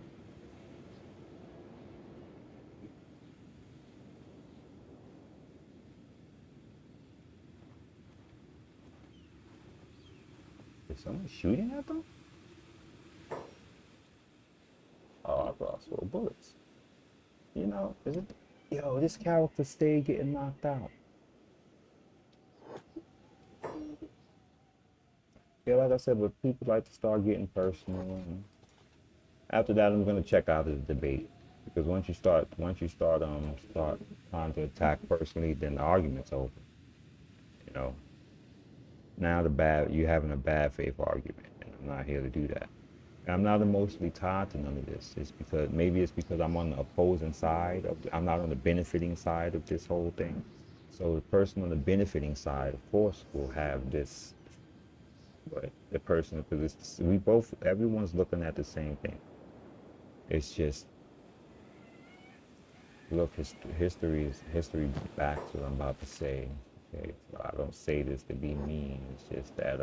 Is someone shooting at them? Oh, I brought 4 bullets. You know, is it? Yo, this character stay getting knocked out. Yeah, like I said, but people like to start getting personal. And after that, I'm gonna check out the debate because once you start trying to attack personally, then the argument's over. You know, now you're having a bad faith argument, and I'm not here to do that. And I'm not emotionally tied to none of this. Maybe it's because I'm on the opposing side I'm not on the benefiting side of this whole thing. So the person on the benefiting side, of course, will have this, but the person, because everyone's looking at the same thing. It's just, look, history backs what I'm about to say. Okay, so I don't say this to be mean. It's just that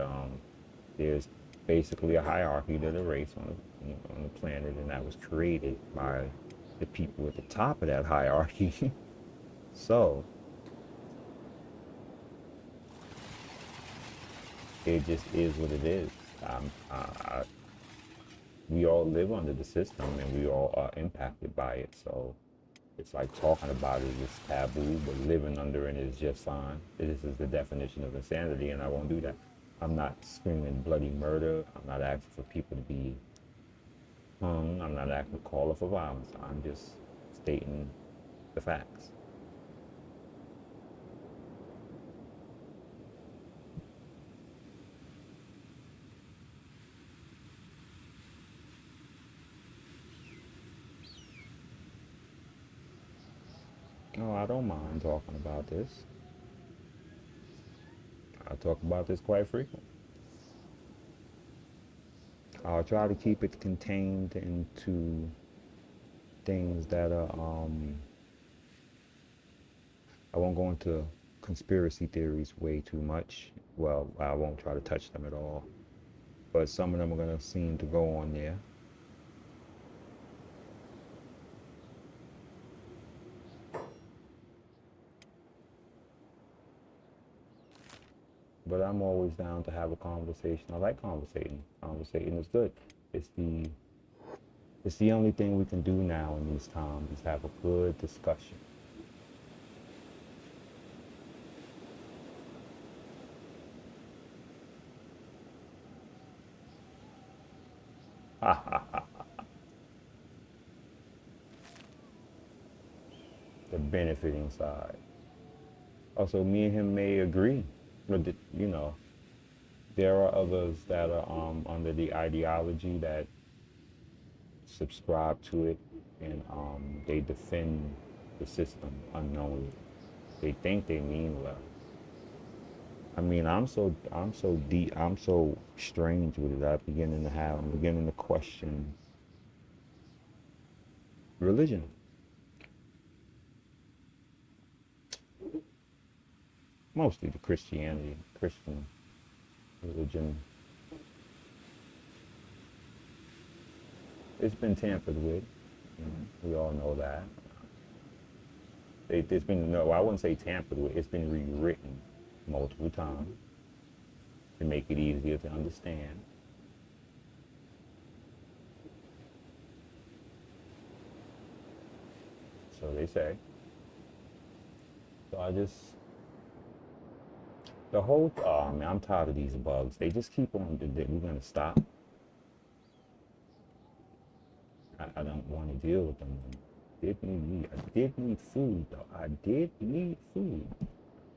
there's basically a hierarchy to the race on the planet, and that was created by the people at the top of that hierarchy. So it just is what it is. We all live under the system, and we all are impacted by it. So it's like talking about it is taboo, but living under it is just fine. This is the definition of insanity, and I won't do that. I'm not screaming bloody murder. I'm not asking for people to be hung. I'm not asking for call for violence. I'm just stating the facts. No, I don't mind talking about this. I talk about this quite frequently. I'll try to keep it contained into things that are, I won't go into conspiracy theories way too much. Well, I won't try to touch them at all. But some of them are going to seem to go on there. But I'm always down to have a conversation. I like conversating. Conversating is good. It's the it's the only thing we can do now in these times is have a good discussion. The benefiting side. Also, me and him may agree, but there are others that are under the ideology that subscribe to it, and they defend the system unknowingly. They think they mean well. I mean, I'm so deep, I'm so strange with it. I'm beginning to question religion. Mostly the Christian religion. It's been tampered with. We all know that. It's been, no, I wouldn't say tampered with. It's been rewritten multiple times to make it easier to understand. So they say. So I just the whole. Oh man, I'm tired of these bugs. They just keep on. We're gonna stop. I don't want to deal with them. I did need food though. I did need food.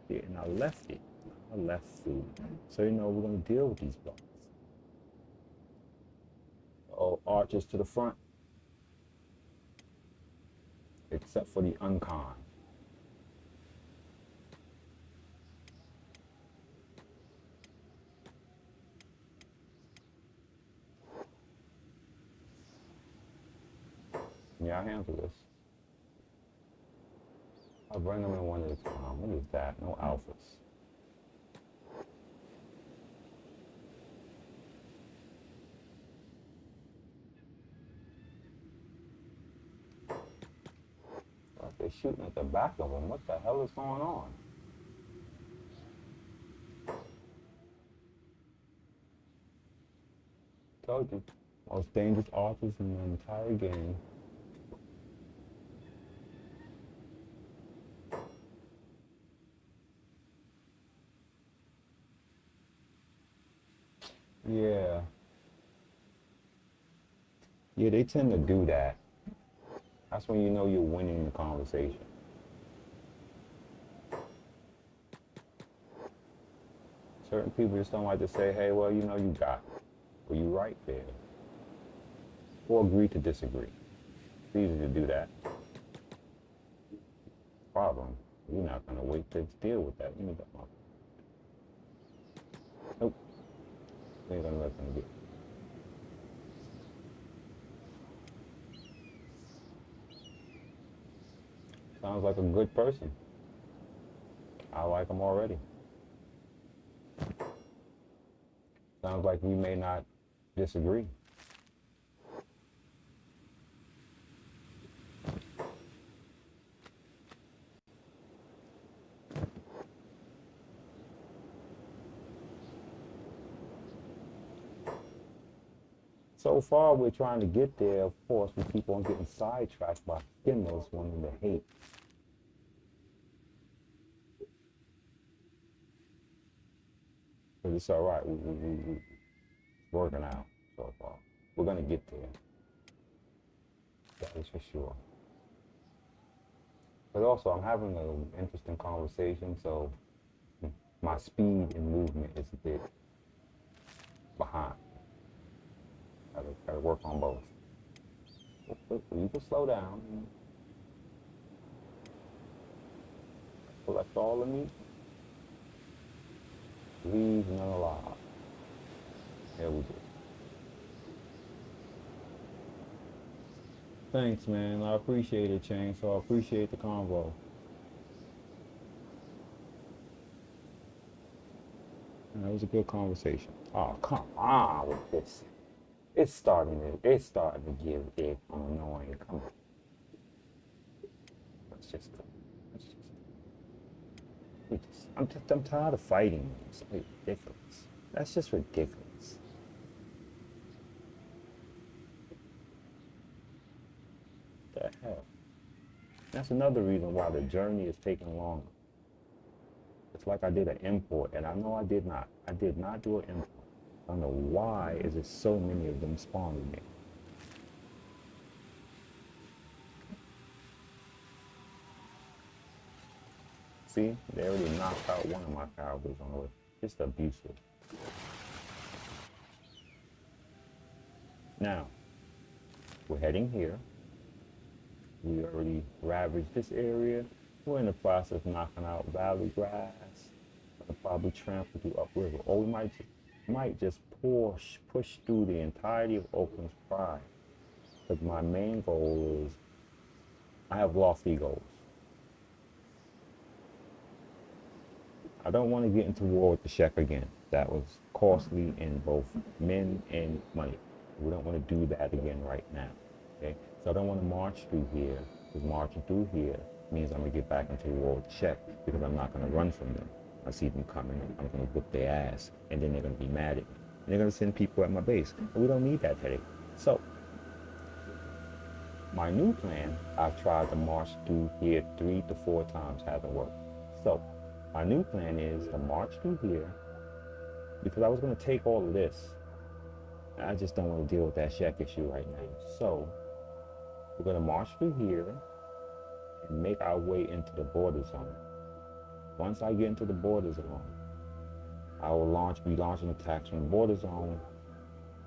Yeah, and I left it. I left food. So we're gonna deal with these bugs. Oh, arches to the front, except for the unkind. Yeah, I handle this. I'll bring them in one at a time. What is that? No alphas. somebody shooting at the back of them. What the hell is going on? Told you. Most dangerous authors in the entire game. Yeah. Yeah, they tend to do that. That's when you know you're winning the conversation. Certain people just don't like to say, hey, well, you know, you got it. Well, you right there. Or agree to disagree. It's easy to do that. Problem. You're not going to wait to deal with that. You need that one. Nope. We ain't going to let them get. Sounds like a good person. I like him already. Sounds like we may not disagree. So far, we're trying to get there. Of course, we keep on getting sidetracked by skimmers wanting to hate. But it's all right. It's working out so far. We're going to get there. That is for sure. But also, I'm having an interesting conversation, so my speed and movement is a bit behind. Gotta work on both. You can slow down. Collect all of me. Leave none alive. There we go. Thanks, man. I appreciate it, Chainsaw. I appreciate the convo. That was a good conversation. Oh, come on with this. It's starting to give it annoying. Come on. I'm tired of fighting. It's ridiculous. That's just ridiculous. What the hell? That's another reason why the journey is taking longer. It's like I did an import, and I know I did not. I did not do an import. I don't know why is there so many of them spawning me. See, they already knocked out one of my cowboys on the way. Just abusive. Now, we're heading here. We already ravaged this area. We're in the process of knocking out valley grass. I'll probably trample through upriver. Or we might just push through the entirety of Oakland's Pride. Because my main goal is, I have lofty goals. I don't want to get into war with the Sheik again. That was costly in both men and money. We don't want to do that again right now. Okay? So I don't want to march through here, because marching through here means I'm going to get back into war with the Sheik, because I'm not going to run from them. I see them coming, I'm going to whip their ass, and then they're going to be mad at me. And they're going to send people at my base. And we don't need that headache. So, my new plan, I've tried to march through here 3 to 4 times, hasn't worked. So, my new plan is to march through here, because I was going to take all of this. I just don't want to deal with that Sheik issue right now. So, we're going to march through here and make our way into the border zone. Once I get into the border zone, I will be launching attacks from the border zone.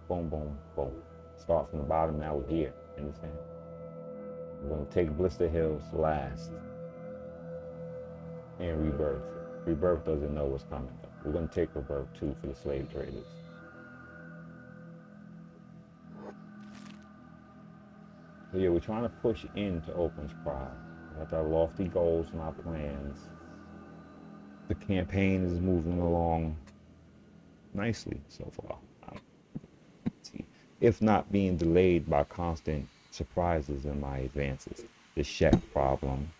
Boom, boom, boom. Start from the bottom, now we're here. Understand? We're going to take Blister Hills last. And Rebirth. Rebirth doesn't know what's coming. We're going to take Rebirth too for the slave traders. So yeah, we're trying to push into Oakland's Pride. We have our lofty goals and our plans. The campaign is moving along nicely so far. If not being delayed by constant surprises in my advances. The Sheik problem,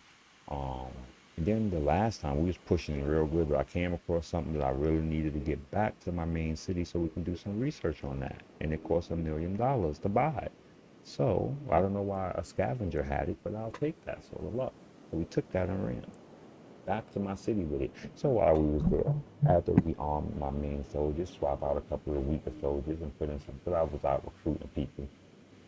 Um, and then the last time we was pushing it real good, but I came across something that I really needed to get back to my main city so we can do some research on that. And it cost $1 million to buy it. So I don't know why a scavenger had it, but I'll take that sort of luck. So we took that and ran back to my city with it. So while we was there, after we armed my main soldiers, swap out a couple of weaker soldiers and put in some, but I was out recruiting people.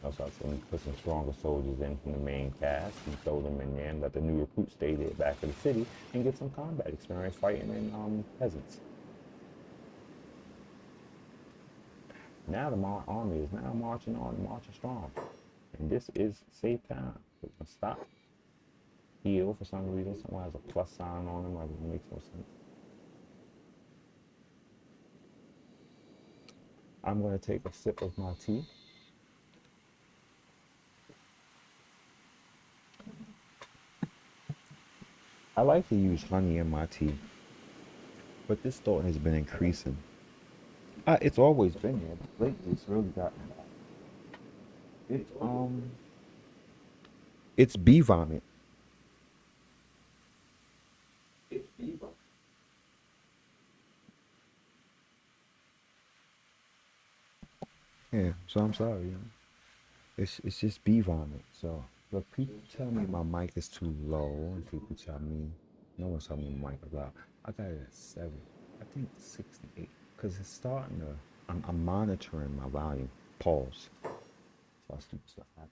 So I said, we put some stronger soldiers in from the main cast and throw them in there and let the new recruits stay there back in the city and get some combat experience fighting in peasants. Now the army is now marching on, marching strong. And this is safe time. We're gonna stop, heal for some reason. Someone has a plus sign on them, like it makes no sense. I'm gonna take a sip of my tea. I like to use honey in my tea, but this thought has been increasing. It's always been there, but lately it's really gotten bad. It's bee vomit. Yeah, so I'm sorry. It's just bee vomit. So, but people tell me my mic is too low, and people tell me no one's telling me my mic is loud. I got it at 7. I think 68, because it's starting to. I'm monitoring my volume. Pause. So stupid stuff happen.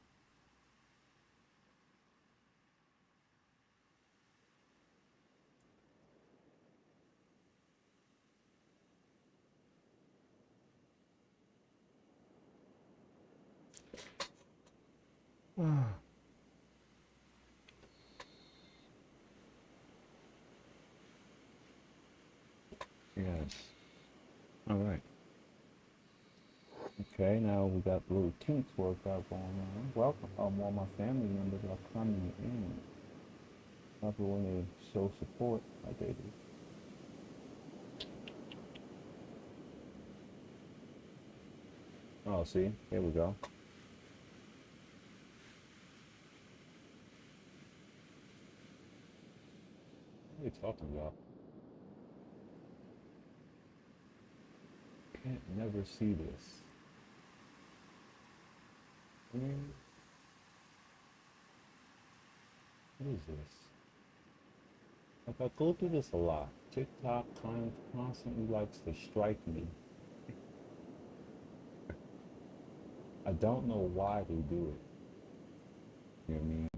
Yes. All right. Okay, now we got little kinks worked out going on. Welcome. All my family members are coming in. Probably when they show support like they do. Oh, see, here we go. What are you talking about? Can't never see this. Mm, what is this? Like I go through this a lot. TikTok constantly likes to strike me. I don't know why they do it. You know what I mean?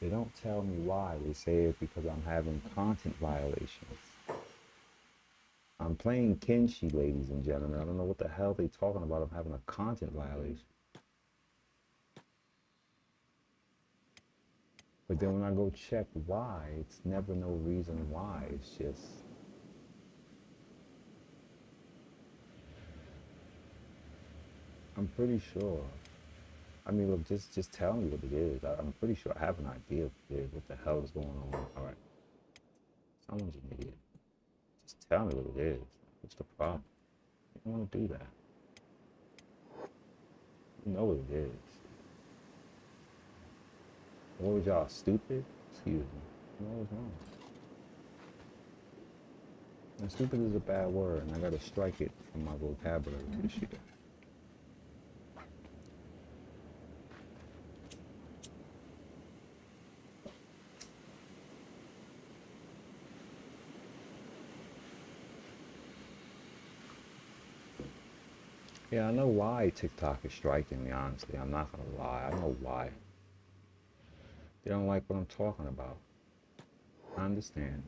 They don't tell me why. They say it's because I'm having content violations. I'm playing Kenshi, ladies and gentlemen. I don't know what the hell they talking about. I'm having a content violation. But then when I go check why, it's never no reason why. It's just, I'm pretty sure. I mean, look, just tell me what it is. I'm pretty sure I have an idea of what the hell is going on. All right, someone's an idiot. Just tell me what it is. What's the problem? You don't want to do that. You know what it is. What was y'all stupid? Excuse me. What was wrong? And stupid is a bad word, and I gotta strike it from my vocabulary this year. Yeah, I know why TikTok is striking me, honestly. I'm not gonna lie. I know why. They don't like what I'm talking about. I understand.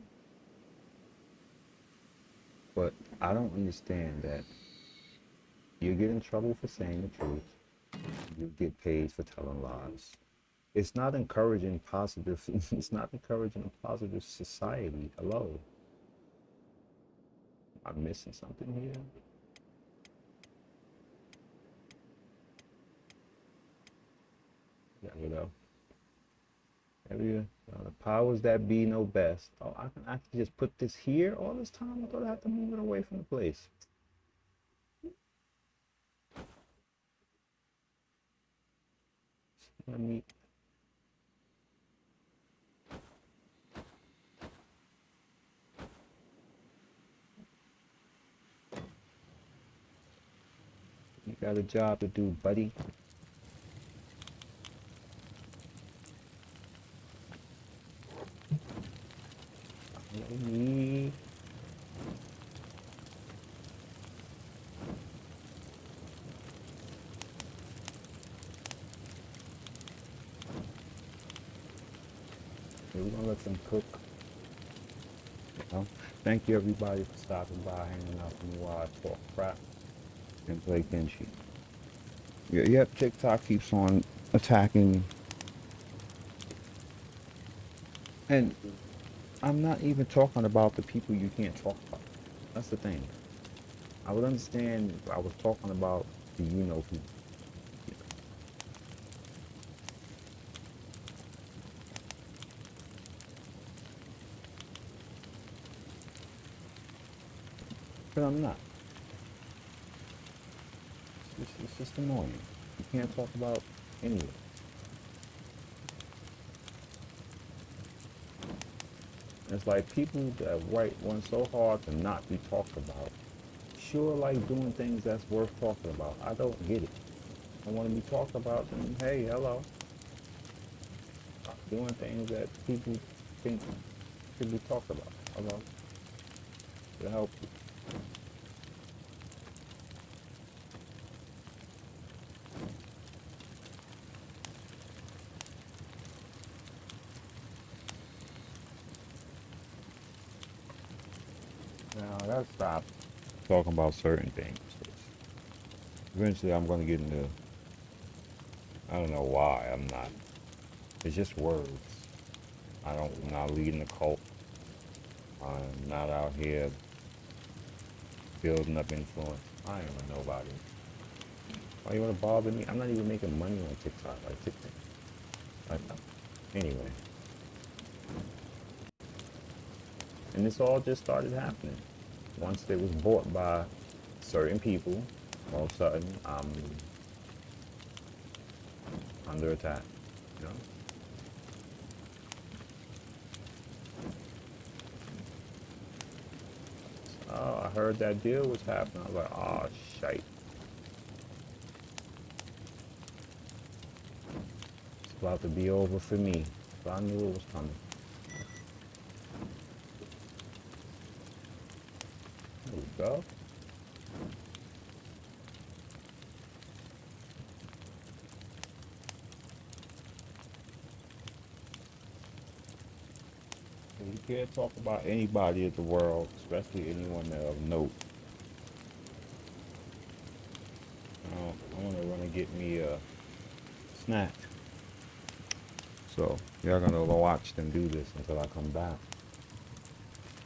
But I don't understand that you get in trouble for saying the truth. You get paid for telling lies. It's not encouraging positive, it's not encouraging a positive society. Hello. I'm missing something here. Yeah, you know. Maybe the powers that be know best. Oh, I can actually just put this here all this time. I thought I had to move it away from the place. Let me. Got a job to do, buddy. Follow me. We're gonna let them cook. You know? Thank you everybody for stopping by, hanging out with me while I talk crap and play Kenshi. Yeah, yep, TikTok keeps on attacking me. And I'm not even talking about the people you can't talk about. That's the thing. I would understand if I was talking about the people. But I'm not. It's just annoying. You can't talk about any of it. It's like people that write one so hard to not be talked about sure like doing things that's worth talking about. I don't get it. I want to be talked about, then hey, hello. Doing things that people think should be talked about. Hello. To help you. Now, let's stop talking about certain things. Eventually, I'm going to get into, I don't know why I'm not. It's just words. I'm not leading a cult. I'm not out here building up influence. I ain't with nobody. Why you want to bother me? I'm not even making money on TikTok. Like TikTok. Like, anyway. And this all just started happening. Once it was bought by certain people, all of a sudden I'm under attack. You know? Oh, I heard that deal was happening. I was like, oh shite. It's about to be over for me. So I knew it was coming. There we go. You can't talk about anybody in the world, especially anyone that of note. I want to run and get me a snack. So y'all gonna watch them do this until I come back.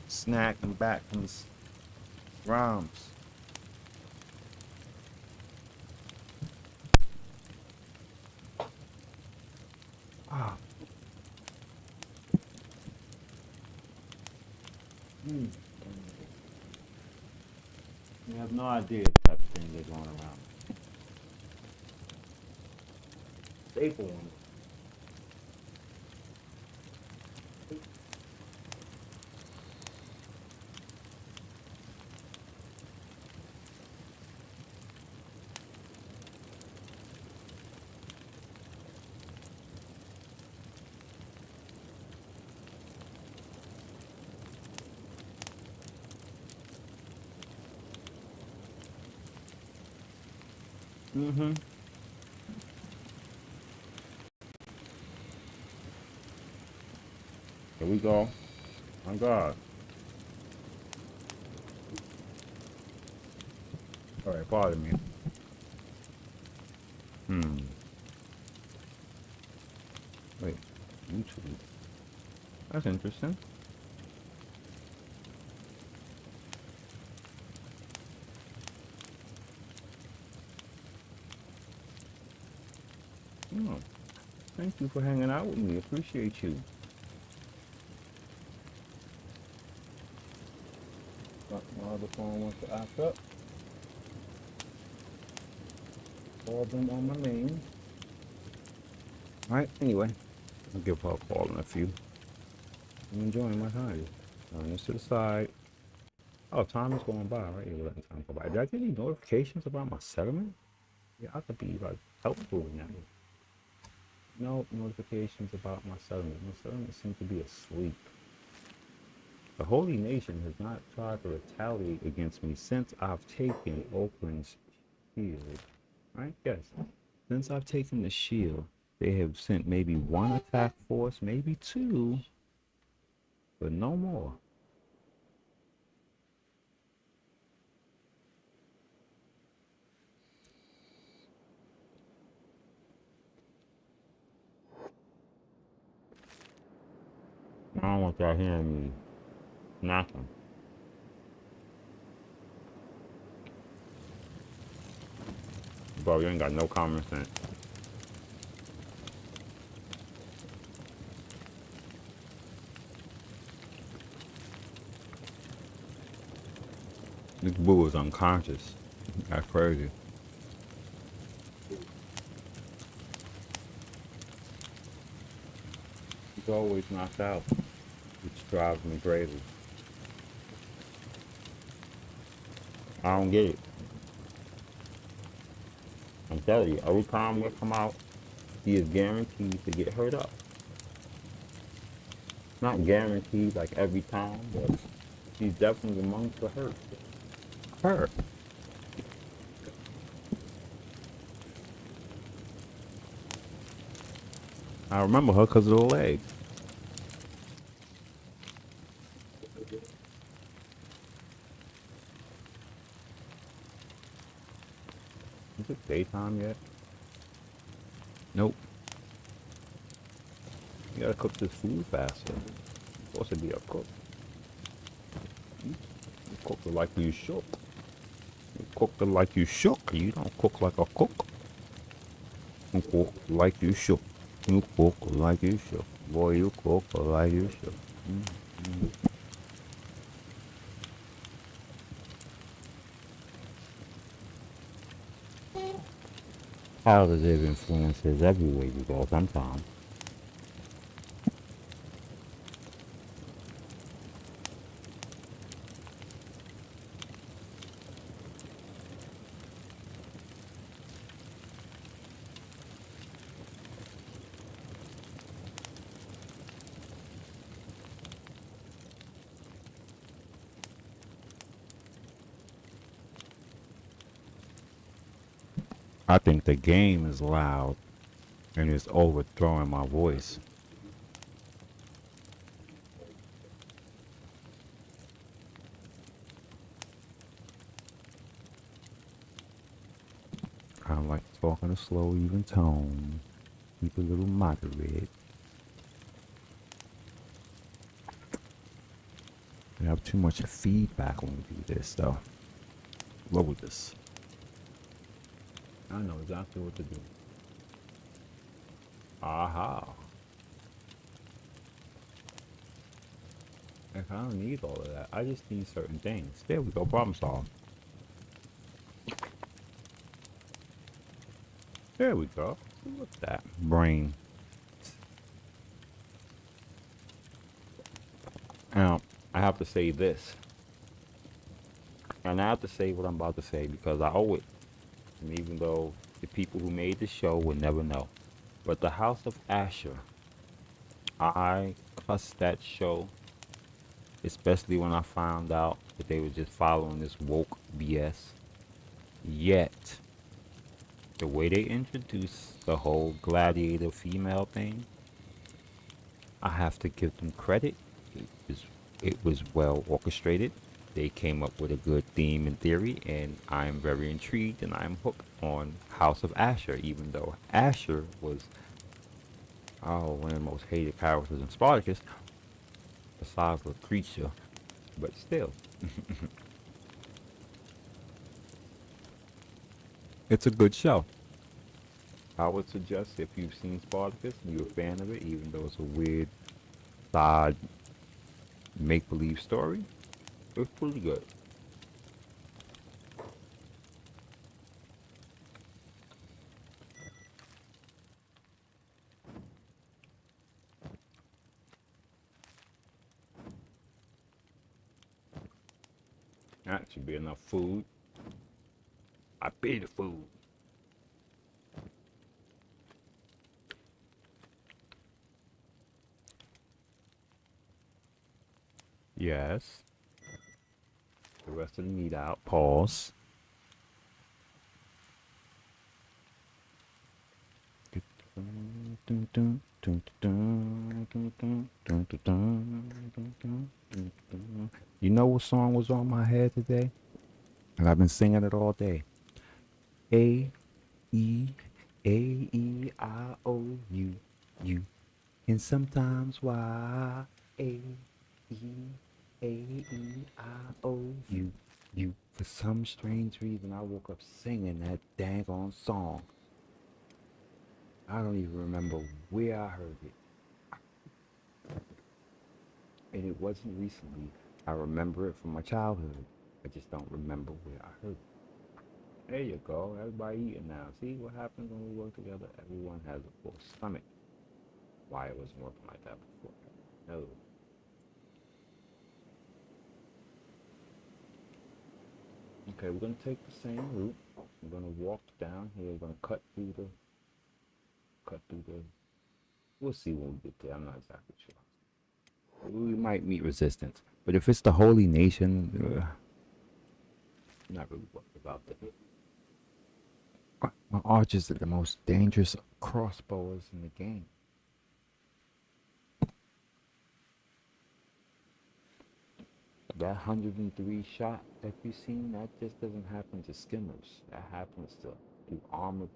Snack and back from the rhymes. Ah. Mm. You have no idea the type of things they're going around. Staple one. Mm-hmm. Here we go. My God. All right, pardon me. Hmm. Wait. YouTube. That's interesting. Oh, thank you for hanging out with me. Appreciate you. My other phone wants to act up. Call them on my name. All right. Anyway, I'll give her a call in a few. I'm enjoying my time. Turn this to the side. Oh, time is going by, right? You're letting time go by. Did I get any notifications about my settlement? Yeah, I could be like helpful in that way. No notifications about my settlement. My settlement seems to be asleep. The Holy Nation has not tried to retaliate against me since I've taken Oakland's shield. Right? Yes. Since I've taken the shield, they have sent maybe one attack force, maybe two, but no more. I don't want y'all hearing me knocking. Bro, you ain't got no common sense. This boo is unconscious. That's crazy. He's always knocked out, which drives me crazy. I don't get it. I'm telling you, every time we come out, he is guaranteed to get hurt up. Not guaranteed like every time, but he's definitely amongst the hurt. Hurt. I remember her because of the legs. Is it daytime yet? Nope. You gotta cook this food faster. You're supposed to be a cook. You cook it like you shook. You cook it like you shook. You don't cook like a cook. You cook like you shook. You cook like you shook. Boy, you cook like you shook. Mm-hmm. Positive influences everywhere you go sometimes. I think the game is loud and it's overthrowing my voice. I like to talk in a slow, even tone. Keep a little moderate. We have too much feedback when we do this, though. Lower this. I know exactly what to do. Aha. Like, I don't need all of that. I just need certain things. There we go. Problem solved. There we go. What's that? Brain. Now, I have to say this. And I have to say what I'm about to say because I owe it. And even though the people who made the show would never know. But the House of Asher, I cussed that show, especially when I found out that they were just following this woke BS. Yet, the way they introduced the whole gladiator female thing, I have to give them credit. It was, it was well orchestrated. They came up with a good theme and theory, and I'm very intrigued and I'm hooked on House of Asher, even though Asher was one of the most hated characters in Spartacus, besides Lucretia, but still, it's a good show. I would suggest if you've seen Spartacus and you're a fan of it, even though it's a weird side make believe story, it's pretty good. That should be enough food. I pay the food. Yes. The rest of the meat out. Pause. You know what song was on my head today? And I've been singing it all day. A E A E I O U U. And sometimes Y A E A E I O U U. For some strange reason, I woke up singing that dang on song. I don't even remember where I heard it. And it wasn't recently. I remember it from my childhood. I just don't remember where I heard it. There you go. Everybody eating now. See what happens when we work together? Everyone has a full stomach. Why it wasn't working like that before? No. Okay, we're gonna take the same route. We're gonna walk down here. We're gonna cut through the. We'll see when we get there. I'm not exactly sure. We might meet resistance, but if it's the holy nation, I'm not really worried about that. My archers are the most dangerous crossbowers in the game. That 103 shot that you seen, that just doesn't happen to skimmers. That happens to armored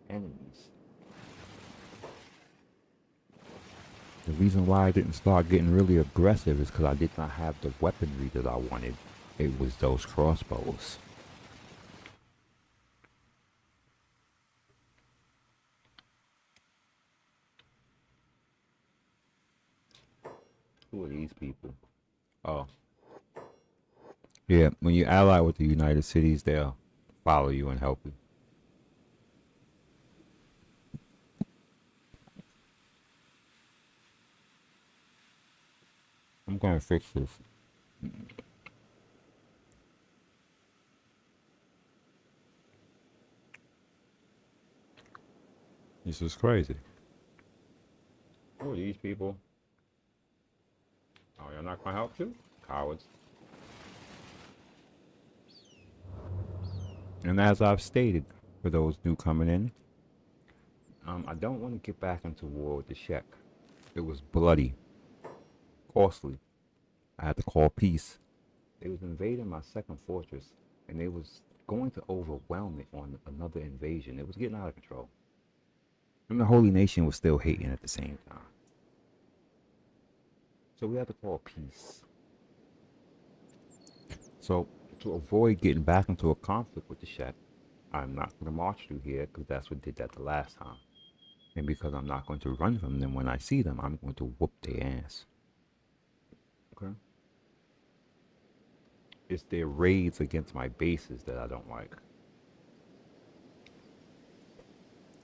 enemies. The reason why I didn't start getting really aggressive is because I did not have the weaponry that I wanted. It was those crossbows. Who are these people? Oh, yeah. When you ally with the United Cities, they'll follow you and help you. I'm gonna fix this. This is crazy. Who are these people? Oh, you're not gonna help you? Cowards. And as I've stated, for those new coming in, I don't want to get back into war with the Shek. It was bloody, costly. I had to call peace. They was invading my second fortress, and they was going to overwhelm it on another invasion. It was getting out of control. And the Holy Nation was still hating at the same time. So we had to call peace. So to avoid getting back into a conflict with the Shek, I'm not going to march through here because that's what did that the last time. And because I'm not going to run from them when I see them, I'm going to whoop their ass. Okay? It's their raids against my bases that I don't like.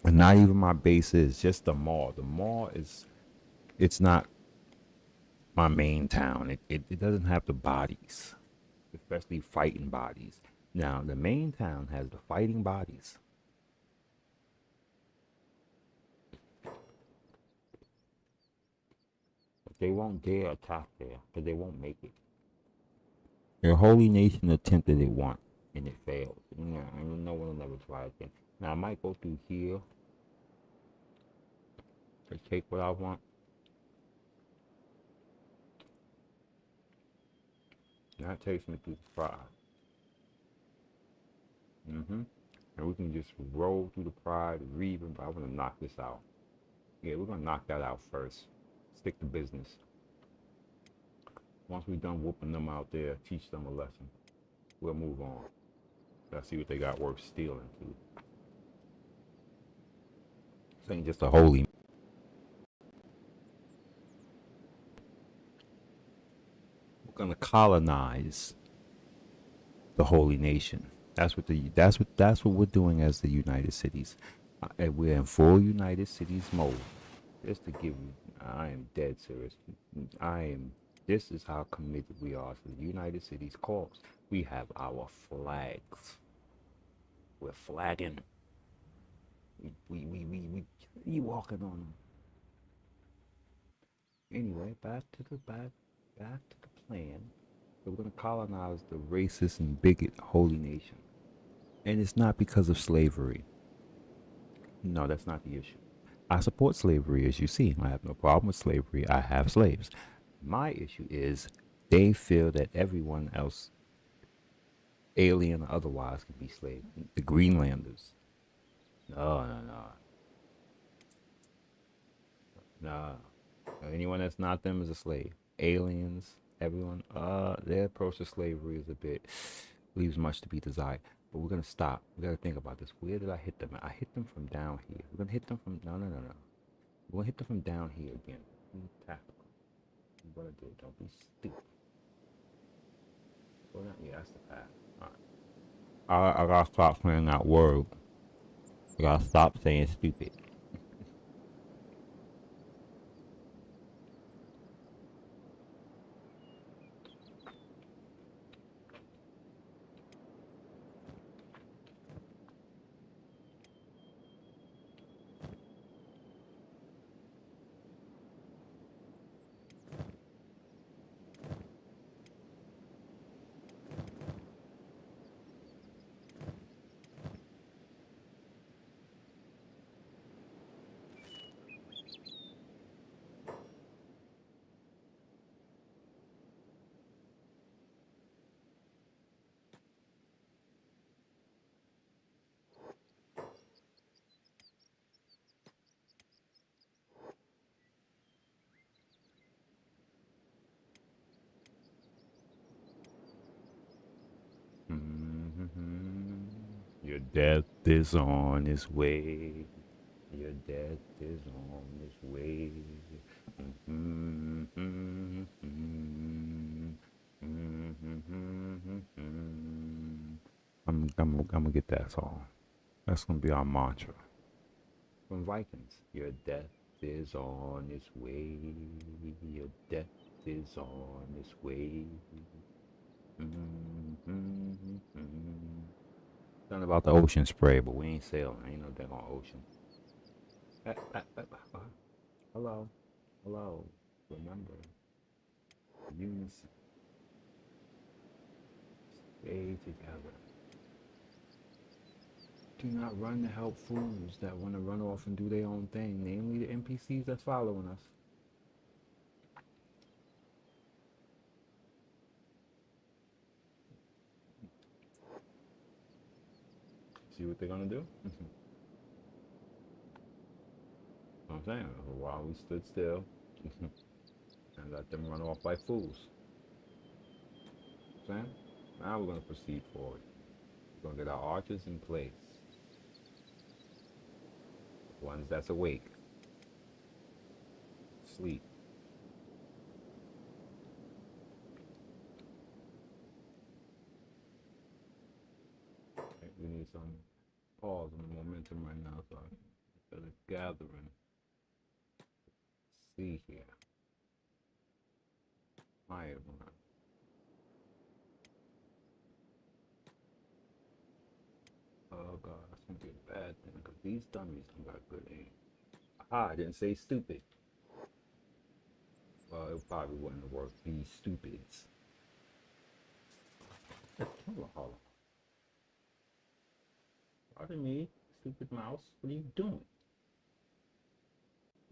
And not even my bases, just the mall. The mall is, it's not my main town. It doesn't have the bodies, especially fighting bodies. Now, the main town has the fighting bodies. But they won't dare attack there because they won't make it. Your holy nation attempted it once and it failed. And no one will never try again. Now, I might go through here to take what I want. And that takes me to the pride. And we can just roll through the pride, read, but I want to knock this out. Yeah, we're gonna knock that out first. Stick to business. Once we're done whooping them out there, teach them a lesson. We'll move on. Let's see what they got worth stealing too. This ain't just a holy. We're gonna colonize the holy nation. That's what we're doing as the United Cities. And we're in full United Cities mode. Just to give you, I am dead serious. I am. This is how committed we are to the United Cities cause. We have our flags. We're flagging. We walking on them. Anyway, back to the back. Back to the plan. We're going to colonize the racist and bigot holy nation. And it's not because of slavery. No, that's not the issue. I support slavery, as you see. I have no problem with slavery. I have slaves. My issue is they feel that everyone else, alien or otherwise, can be slaves. The Greenlanders. No, no, no. No. Anyone that's not them is a slave. Aliens, everyone, their approach to slavery is a bit, leaves much to be desired. But we're gonna stop. We gotta think about this. Where did I hit them? I hit them from down here. We're gonna hit them from no, no, no, no. We're gonna hit them from down here again. Tactical. What I do? Don't be stupid. Well, not, yeah, that's the path. All right. I gotta stop saying that word. I gotta stop saying stupid. Mm-hmm. Your death is on its way. Your death is on its way. Mm-hmm. Mm-hmm. Mm-hmm. I'm gonna get that song. That's gonna be our mantra from Vikings. Your death is on its way. Your death is on its way. Mm-hmm. Something about the ocean spray, but we ain't sailing. Ain't no damn ocean. Hello, hello. Remember, unison, stay together. Do not run to help fools that want to run off and do their own thing, namely the NPCs that's following us. See what they're gonna do? I'm saying, while we stood still and let them run off like fools. Saying? Now we're gonna proceed forward. We're gonna get our archers in place. Ones that's awake. Sleep. Okay, we need some pause on the momentum right now, so I better gathering. See here. My everyone. Oh god, that's gonna be a bad thing because these dummies don't got good aim. Ah, I didn't say stupid. Well, it probably wouldn't work. These stupids. Hold on, hold on. Pardon me, stupid mouse. What are you doing?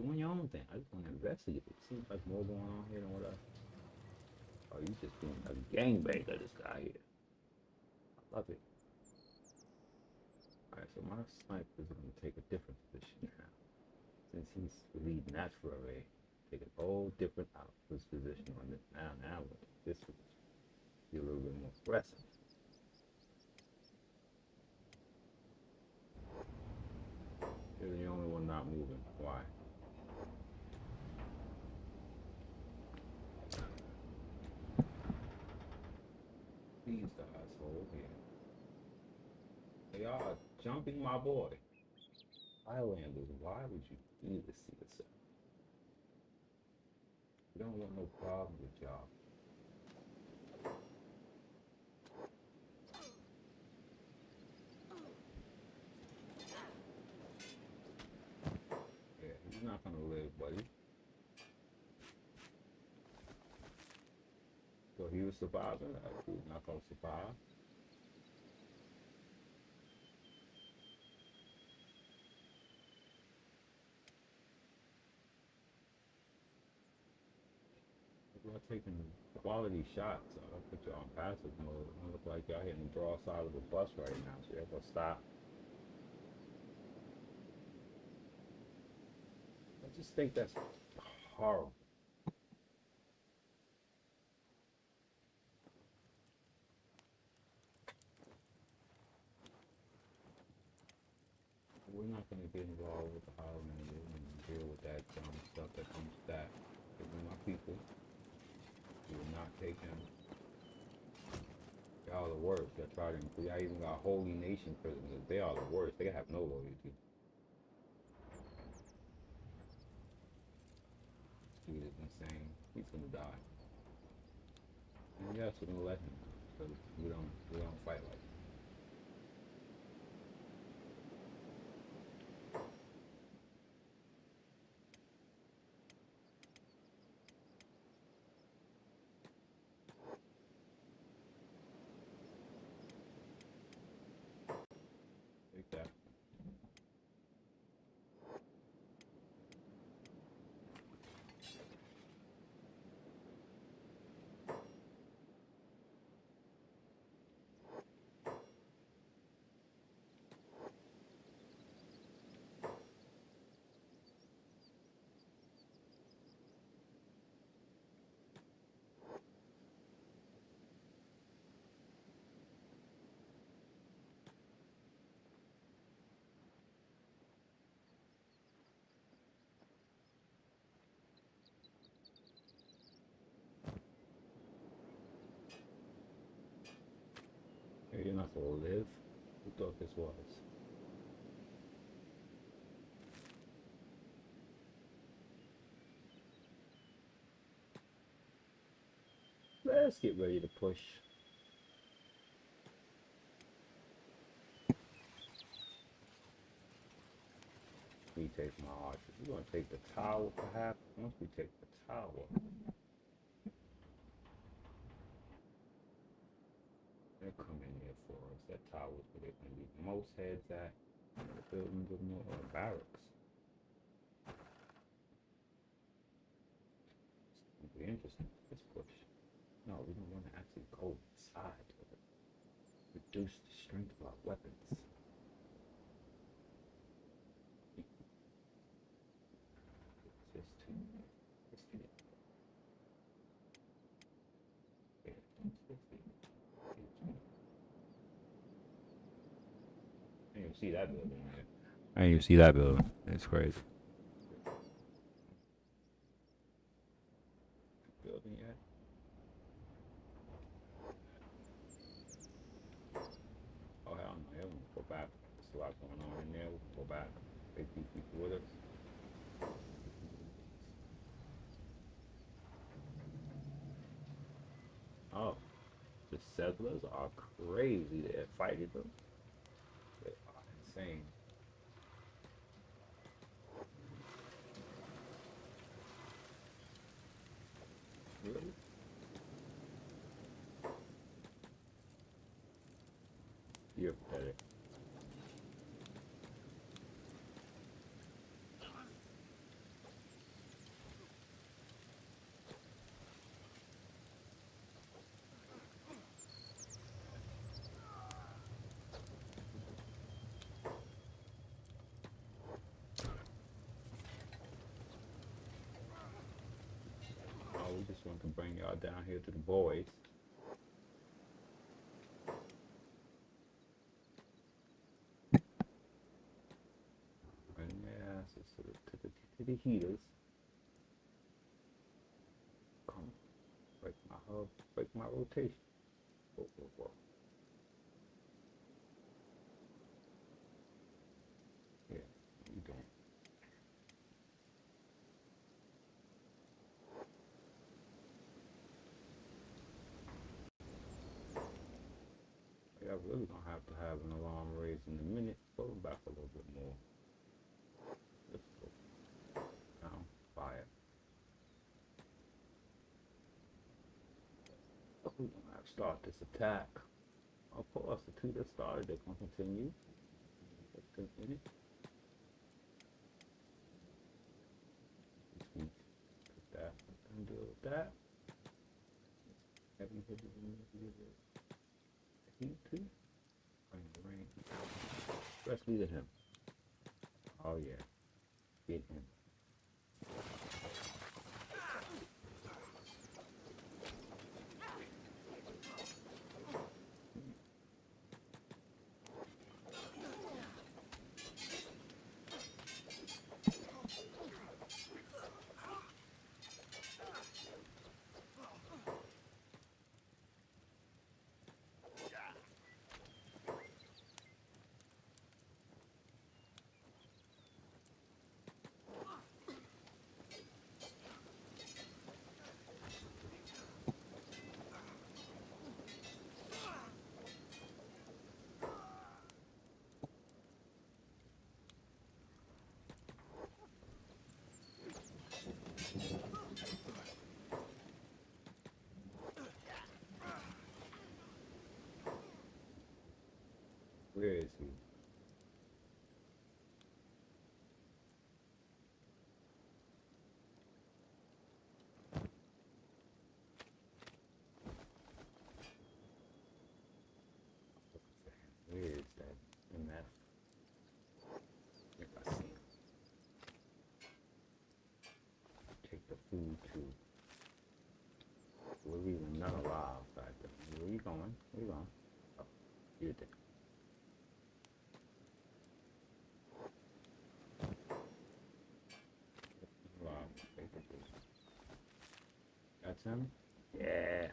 Doing your own thing. I just want to investigate. It seems like more going on here than what I. Oh, you just being a gangbanger, this guy here. I love it. Alright, so my sniper is going to take a different position now. Since he's leading that for array, take a whole different out of his position on this. Now, this will be a little bit more aggressive. You're the only one not moving. Why? These guys hold here. They are jumping my boy. Highlanders, why would you do this to yourself? We don't want no problem with y'all. Yeah, he's not gonna live, buddy. you were surviving. You're not gonna survive. Y'all taking quality shots. I'll put you on passive mode. It look like y'all hitting the broadside of the bus right now, so y'all gonna stop. I just think that's horrible. We're not gonna get involved with the Highlanders and deal with that dumb stuff that comes with that. Because we're my people. We will not take them. Y'all the worst. Y'all try to include. I even got holy nation prisoners. They are the worst. They have no loyalty. This dude is insane. He's gonna die. And yes, we're gonna let him. Because we don't fight like that. Take that. Hey, you're not gonna live. Who thought this was? Let's get ready to push. We take my archers. We're gonna take the tower perhaps. Once we take the tower, they'll come in here for us. That tower is where they're gonna be the most heads at. The buildings of more barracks. It's gonna be interesting. Let's push. No, we don't want to actually go inside. Reduce the strength of our weapons. Just to I didn't even see that building yet. I didn't even see that building. That's crazy. Building yet? Oh hell no, yeah, we'll go back. There's a lot going on in there. We'll go back. Take these people with us. Oh, the settlers are crazy. They're fighting them. They are insane. Really? You're pathetic. Oh, we just want to bring y'all down here to the boys. And yeah, so to the heaters. Come, break my hub, break my rotation. Whoa, whoa, whoa. Yeah, you doing? Yeah, really gonna have to have an alarm raised in a minute. Go back a little bit more. Let's go down. Fire. We're gonna have to start this attack. Of course, the two that started, they're gonna continue. Let's continue. Just need to put that and deal with that. Heavy hitters in the heat too. Bring the rain. Especially to him. Oh yeah. Get him. Where is he? Where is that? In that? If I see him. Take the food too. We're even not alive back there. Where you going? Where you going? Oh, you're there. Alive. Take the food. That's him? Yeah.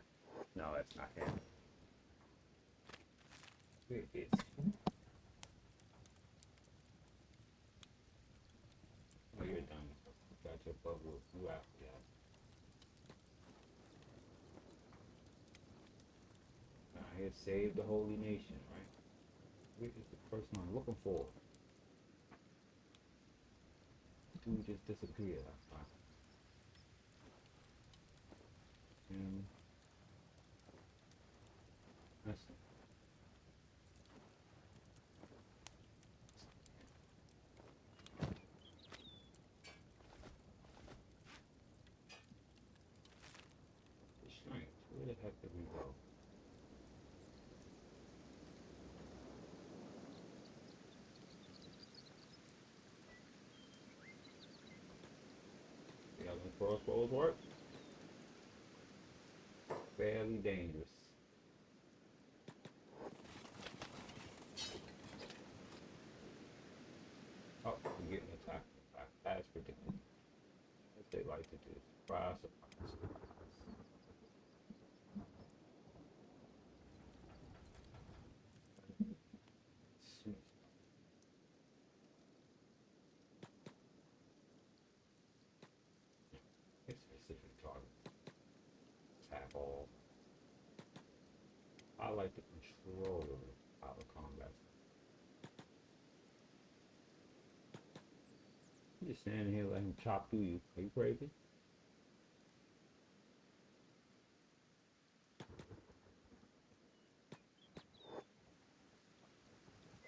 No, that's not him. Where is he? Oh, you're done. Got your bubble. You out. Yeah. Now here, save the holy nation, right? Where is the person I'm looking for? Dude just disappeared. And that's the strength. Where the heck did we go? The other crossbows work? Fairly dangerous. Oh, we're getting attacked. As predicted. As they like to do. Surprise, surprise, surprise. Sweet. Hit specific target. Attack all. I like the control of how the combat. You just standing here letting him chop through you. Are you crazy?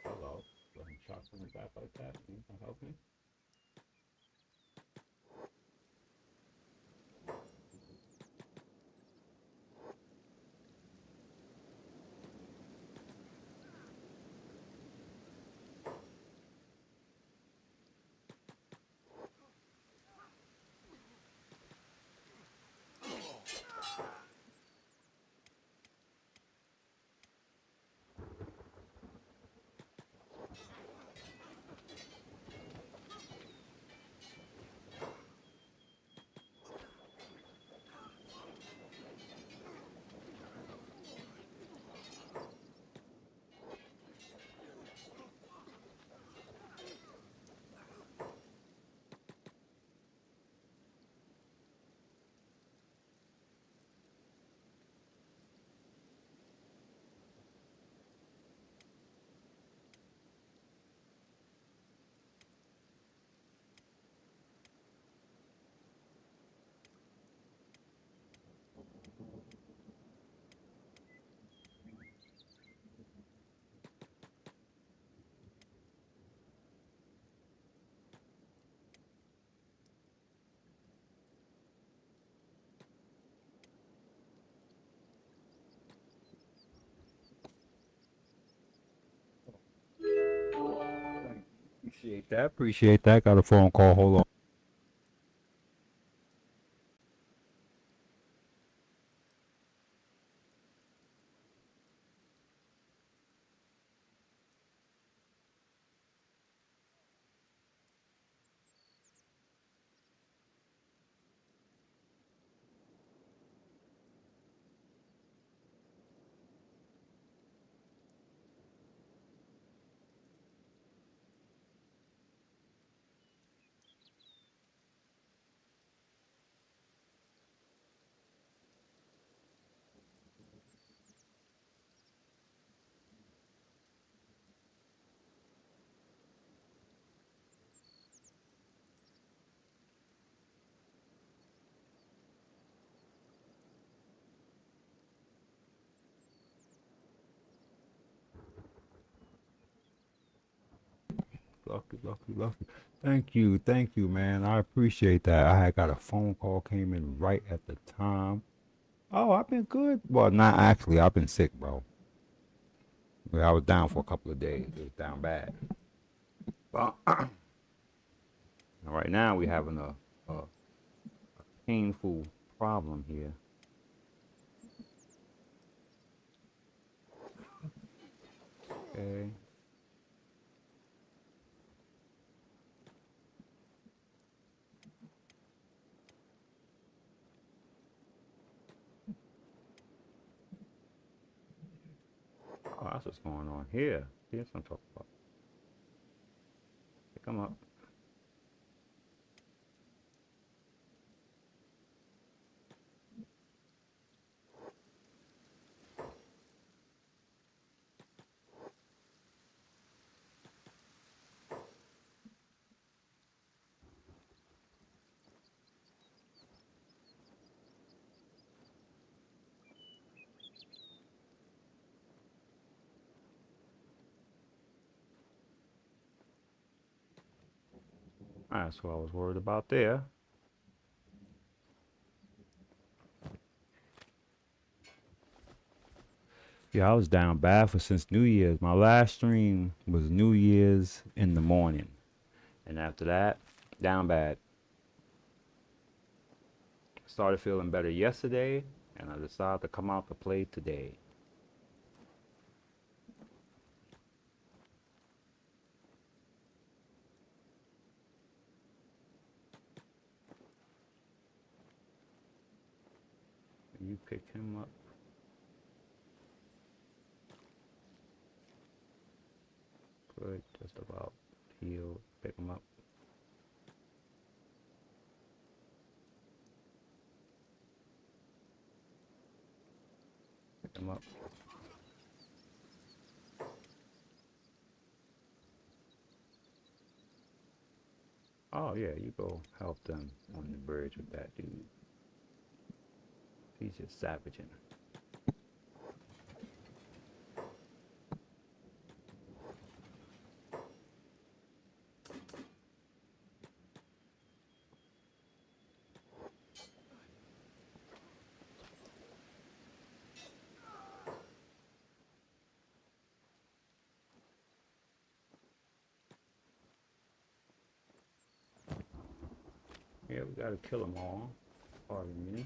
Hello. Let him chop from the back like that. You can help me? Appreciate that. Appreciate that. Got a phone call. Hold on. Lucky, lucky, lucky. Thank you, man. I appreciate that. I had got a phone call came in right at the time. Oh, I've been good. Well, not actually. I've been sick, bro. I was down for a couple of days. It was down bad. But right now we having a painful problem here. Okay. Oh, that's what's going on here. Here's what I'm talking about. Pick them up. That's what I was worried about there. Yeah, I was down bad for since New Year's. My last stream was New Year's in the morning. And after that, down bad. Started feeling better yesterday, and I decided to come out to play today. You pick him up. Good, just about healed. Pick him up. Pick him up. Oh yeah, you go help them on the bridge with that dude. He's just savaging. Yeah, we gotta kill them all. Pardon me.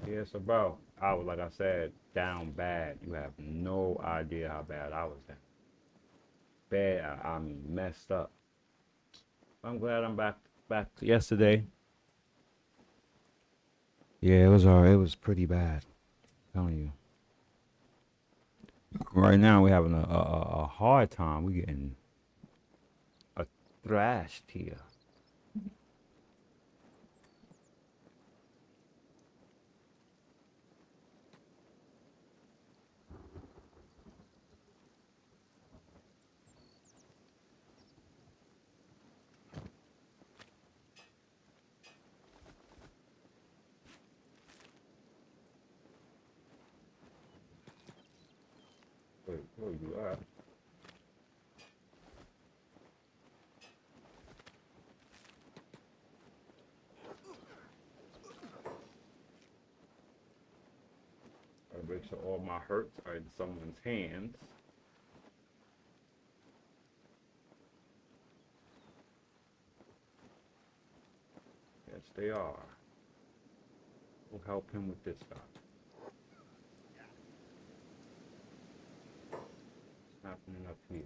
Yeah, so bro, I was like I said, down bad. You have no idea how bad I was down. Bad, I mean messed up. I'm glad I'm back to yesterday. Yeah, it was pretty bad. I'm telling you. Right now we're having a hard time. We're getting a thrashed here. Where you at? I make sure all my hurts are in someone's hands. Yes, they are. We'll help him with this guy. It's happening up here.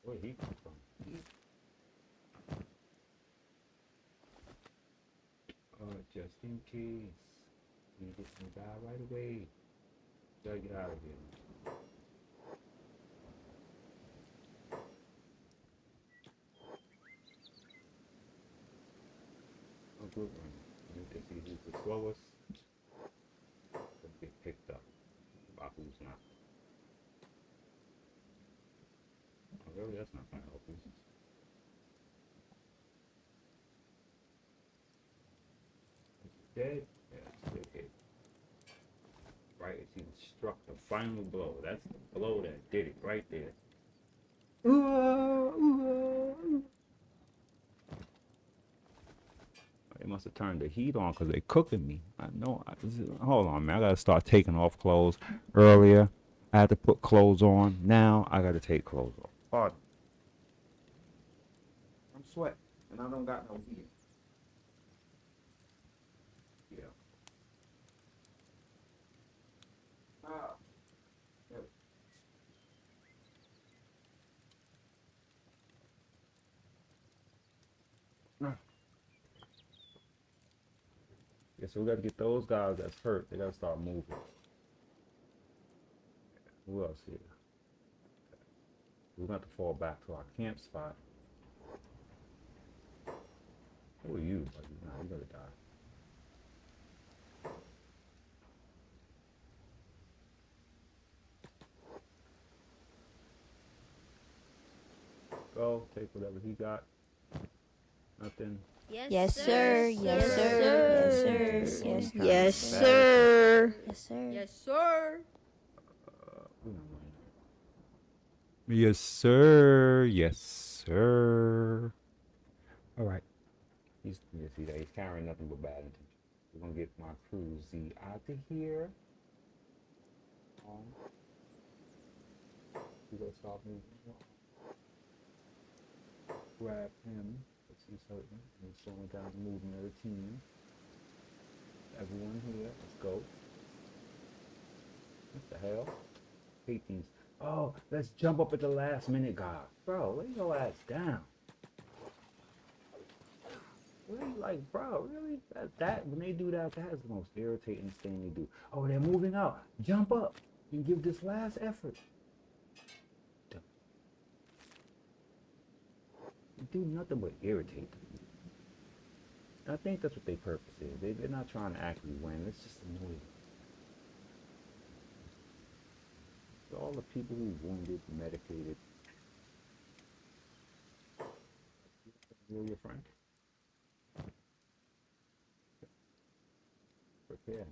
Where he come from? Just in case. We get some guy right away. Gotta get out of here. A good one. We need to see who's the slowest. Get picked up by who's not. Oh, really? That's not gonna help us. Dead? Yeah, still dead. Right, he struck the final blow. That's the blow that did it right there. They must have turned the heat on because they cooking me. I know. Hold on, man. I gotta start taking off clothes. Earlier, I had to put clothes on. Now I gotta take clothes off. Pardon. I'm sweating, and I don't got no heat. Yeah. Ah. Yeah. Yeah, so we gotta get those guys that's hurt. They gotta start moving. Who else here? We're gonna have to fall back to our camp spot. Who are you, buddy? Nah, you gotta die. Go, take whatever he got. Nothing. Yes, sir. Yes, sir. Yes, sir. Yes, Yes, sir. Yes, sir. Yes, sir. Yes, sir. Yes, sir. All right. You see that he's carrying nothing but bad intentions. We're gonna get my crew Z out of here. We gonna stop moving. Grab him. Let's see something. And slowing down the movement of the team. Everyone here, let's go. What the hell? Hate these. Oh, let's jump up at the last minute, guy. Bro, lay your ass down. Really, like, bro, really? That when they do that, that is the most irritating thing they do. Oh, they're moving out. Jump up and give this last effort. They do nothing but irritate them. I think that's what their purpose is. They're not trying to actually win. It's just annoying. So all the people who wounded, medicated. You're your friend. Prepare.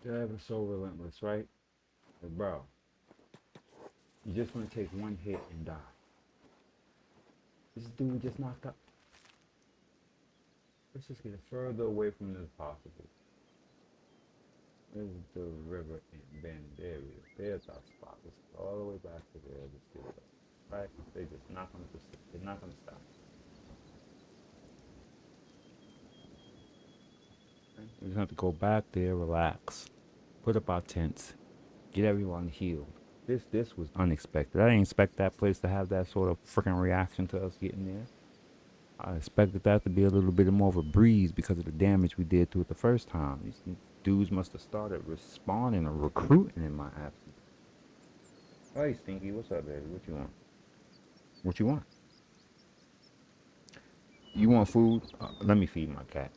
They're ever so relentless, right? But bro, you're just gonna take one hit and die. This dude just knocked up. Let's just get it further away from this as possible. There's the river and bend. There we go. There's our spot. Let's go all the way back to there. Let's get it up. Right? They're just not gonna they're not gonna stop. Okay? We just have to go back there, relax, put up our tents, get everyone healed. This was unexpected. I didn't expect that place to have that sort of freaking reaction to us getting there. I expected that to be a little bit more of a breeze because of the damage we did to it the first time. These dudes must have started responding or recruiting in my absence. Hey, Stinky, what's up, baby? What you want? What you want? You want food? Let me feed my cat.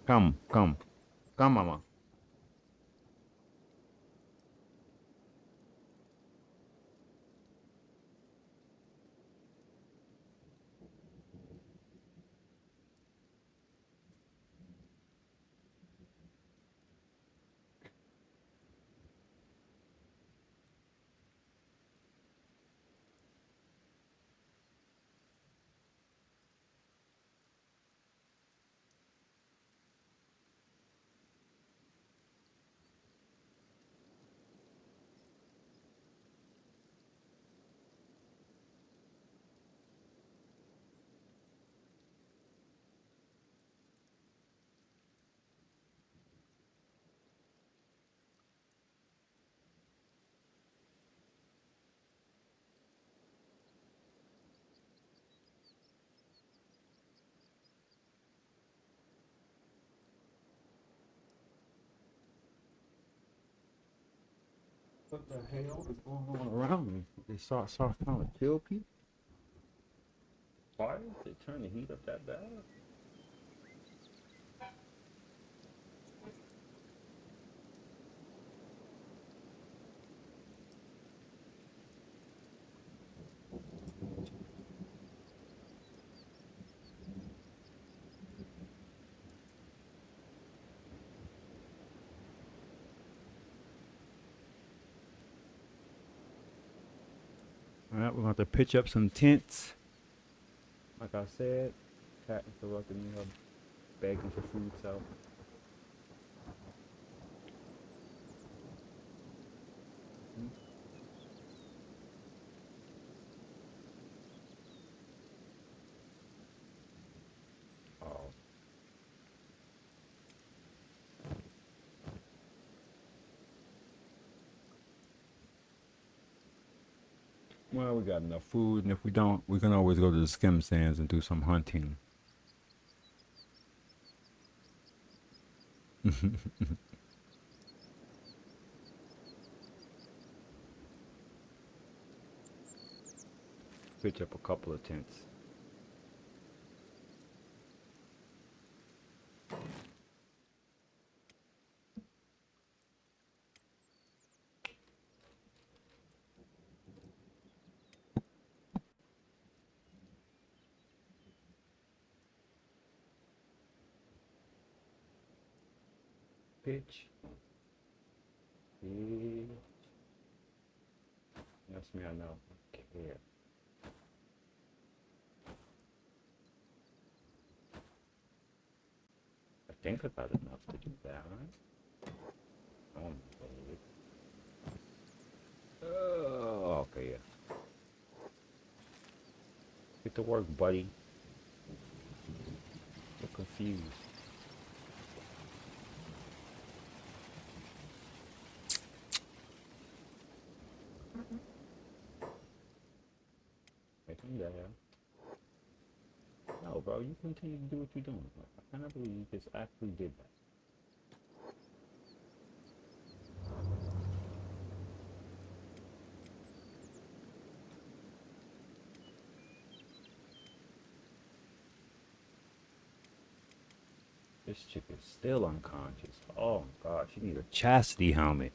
Come, come, come, mama. What the hell is going on around me? They start trying to kill people? Why? They turn the heat up that bad? All right, we're going to have to pitch up some tents. Like I said, cat interrupted me, her begging for food, so. Oh. Well, we got enough food, and if we don't, we can always go to the skim sands and do some hunting. Pitch up a couple of tents. Pitch. Yeah. That's me, I know. Care. I think I got enough to do that, right? Oh, okay, yeah. Get to work, buddy. You're confused. Make him there. No, bro, you continue to do what you're doing. I cannot believe you just actually did that. This chick is still unconscious. Oh my god, she needs a chastity helmet.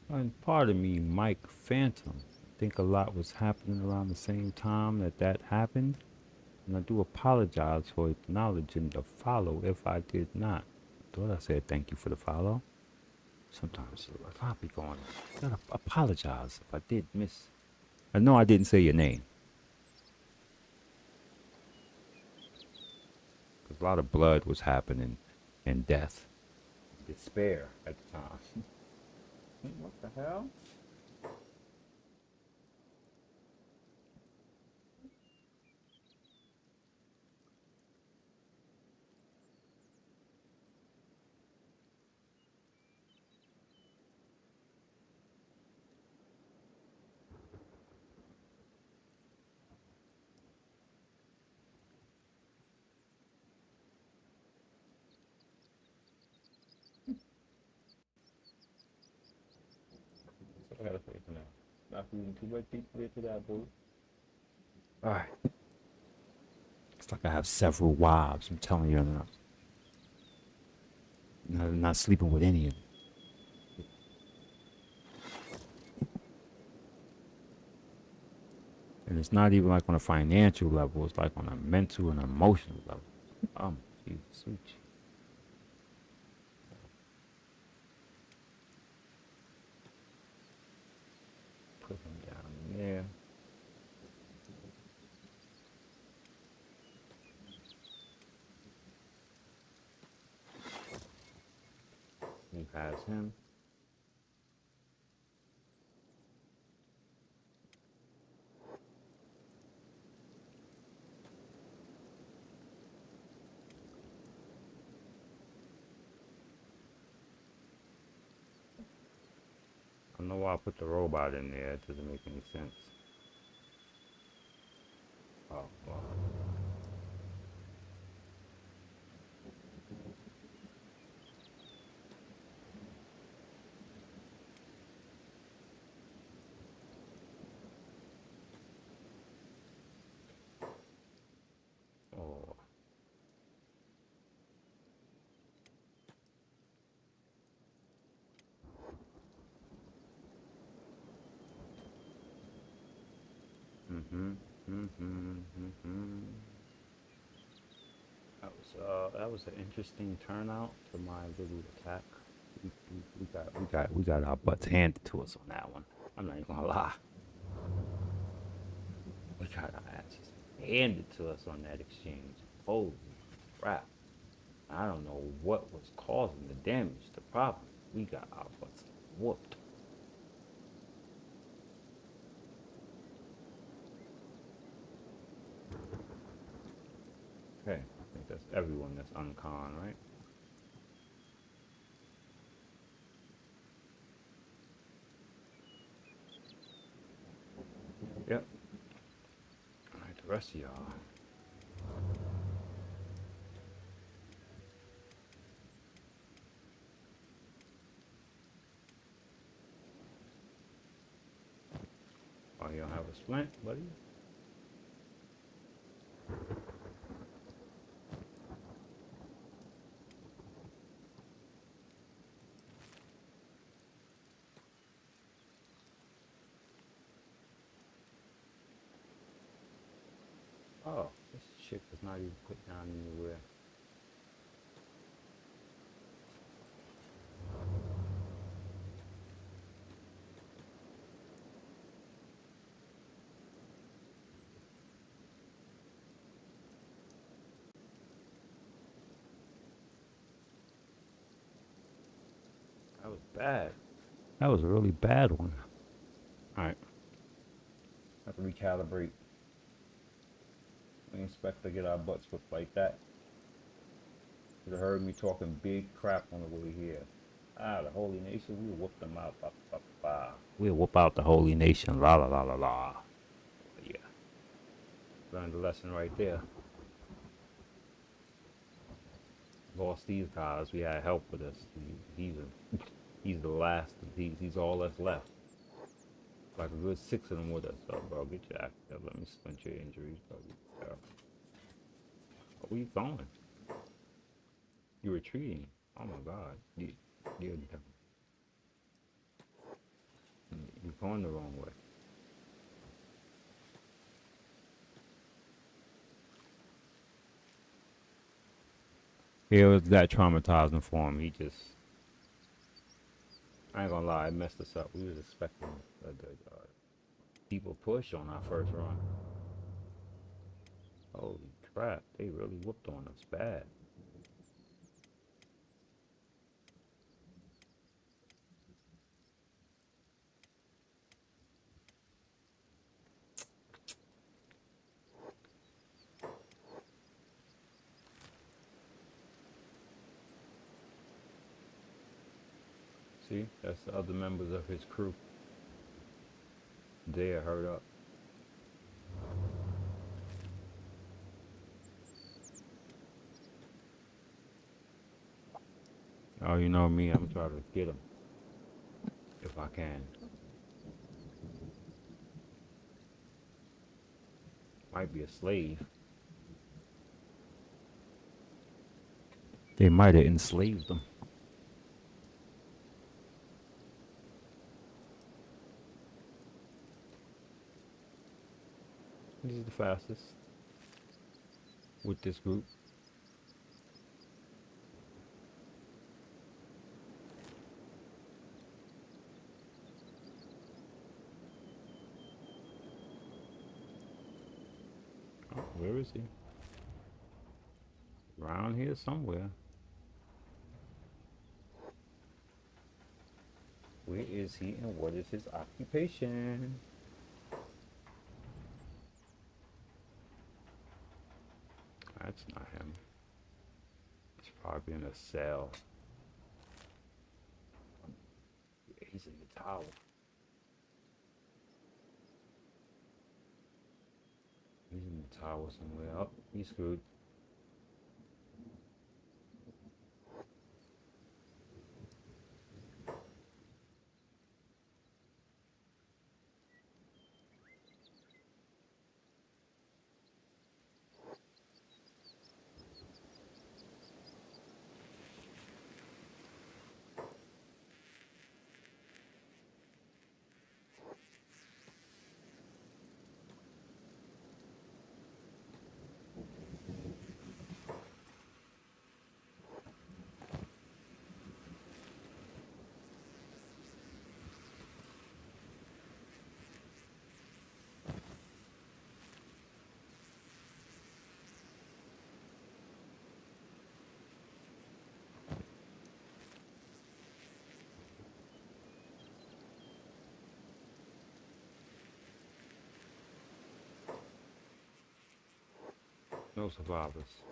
And pardon me, Mike Phantom. I think a lot was happening around the same time that happened. And I do apologize for acknowledging the follow if I did not. Thought I said thank you for the follow. Sometimes a lot be going. I gotta apologize if I did miss. I know I didn't say your name. Because a lot of blood was happening and death. Despair at the time. What the hell? feeding too much people to that boo. Alright. It's like I have several wives, I'm telling you, and I'm not sleeping with any of them. And it's not even like on a financial level, it's like on a mental and emotional level. Jesus, sweet. Put him down there. He has him. I don't know why I put the robot in there. It doesn't make any sense. Oh, well. Oh. That was an interesting turnout to my little attack. We got our butts handed to us on that one. I'm not even gonna lie. We got our asses handed to us on that exchange. Holy crap. I don't know what was causing the damage. The problem, we got our butts whooped. Okay, I think that's everyone that's uncon, right? Yep. Alright, the rest of y'all. Oh, you don't have a splint, buddy? Oh, this shit was not even put down anywhere. That was bad. That was a really bad one. Alright. Have to recalibrate. We expect to get our butts whipped like that. You heard me talking big crap on the way here. The Holy Nation, we'll whoop them out. We'll whoop out the Holy Nation. La la la la la. Yeah. Learned the lesson right there. Lost these guys. We had help with us. He's the last. He's all that's left. Like a good 6 of them with us. So, bro, get your act up. Let me splint your injuries, bro. Yeah. Where you going? You retreating? Oh my God! You're going the wrong way. It was that traumatizing for him. I ain't gonna lie, it messed us up. We was expecting a people push on our first run. Holy crap, they really whooped on us bad. See, that's the other members of his crew. They're hurt up. Oh, you know me, I'm trying to get him if I can. Might be a slave. They might have enslaved them. This is the fastest with this group. Oh, where is he? Around here somewhere. Where is he and what is his occupation? That's not him. He's probably in a cell. He's in the tower. He's in the tower somewhere. Oh, he's screwed. No survivors.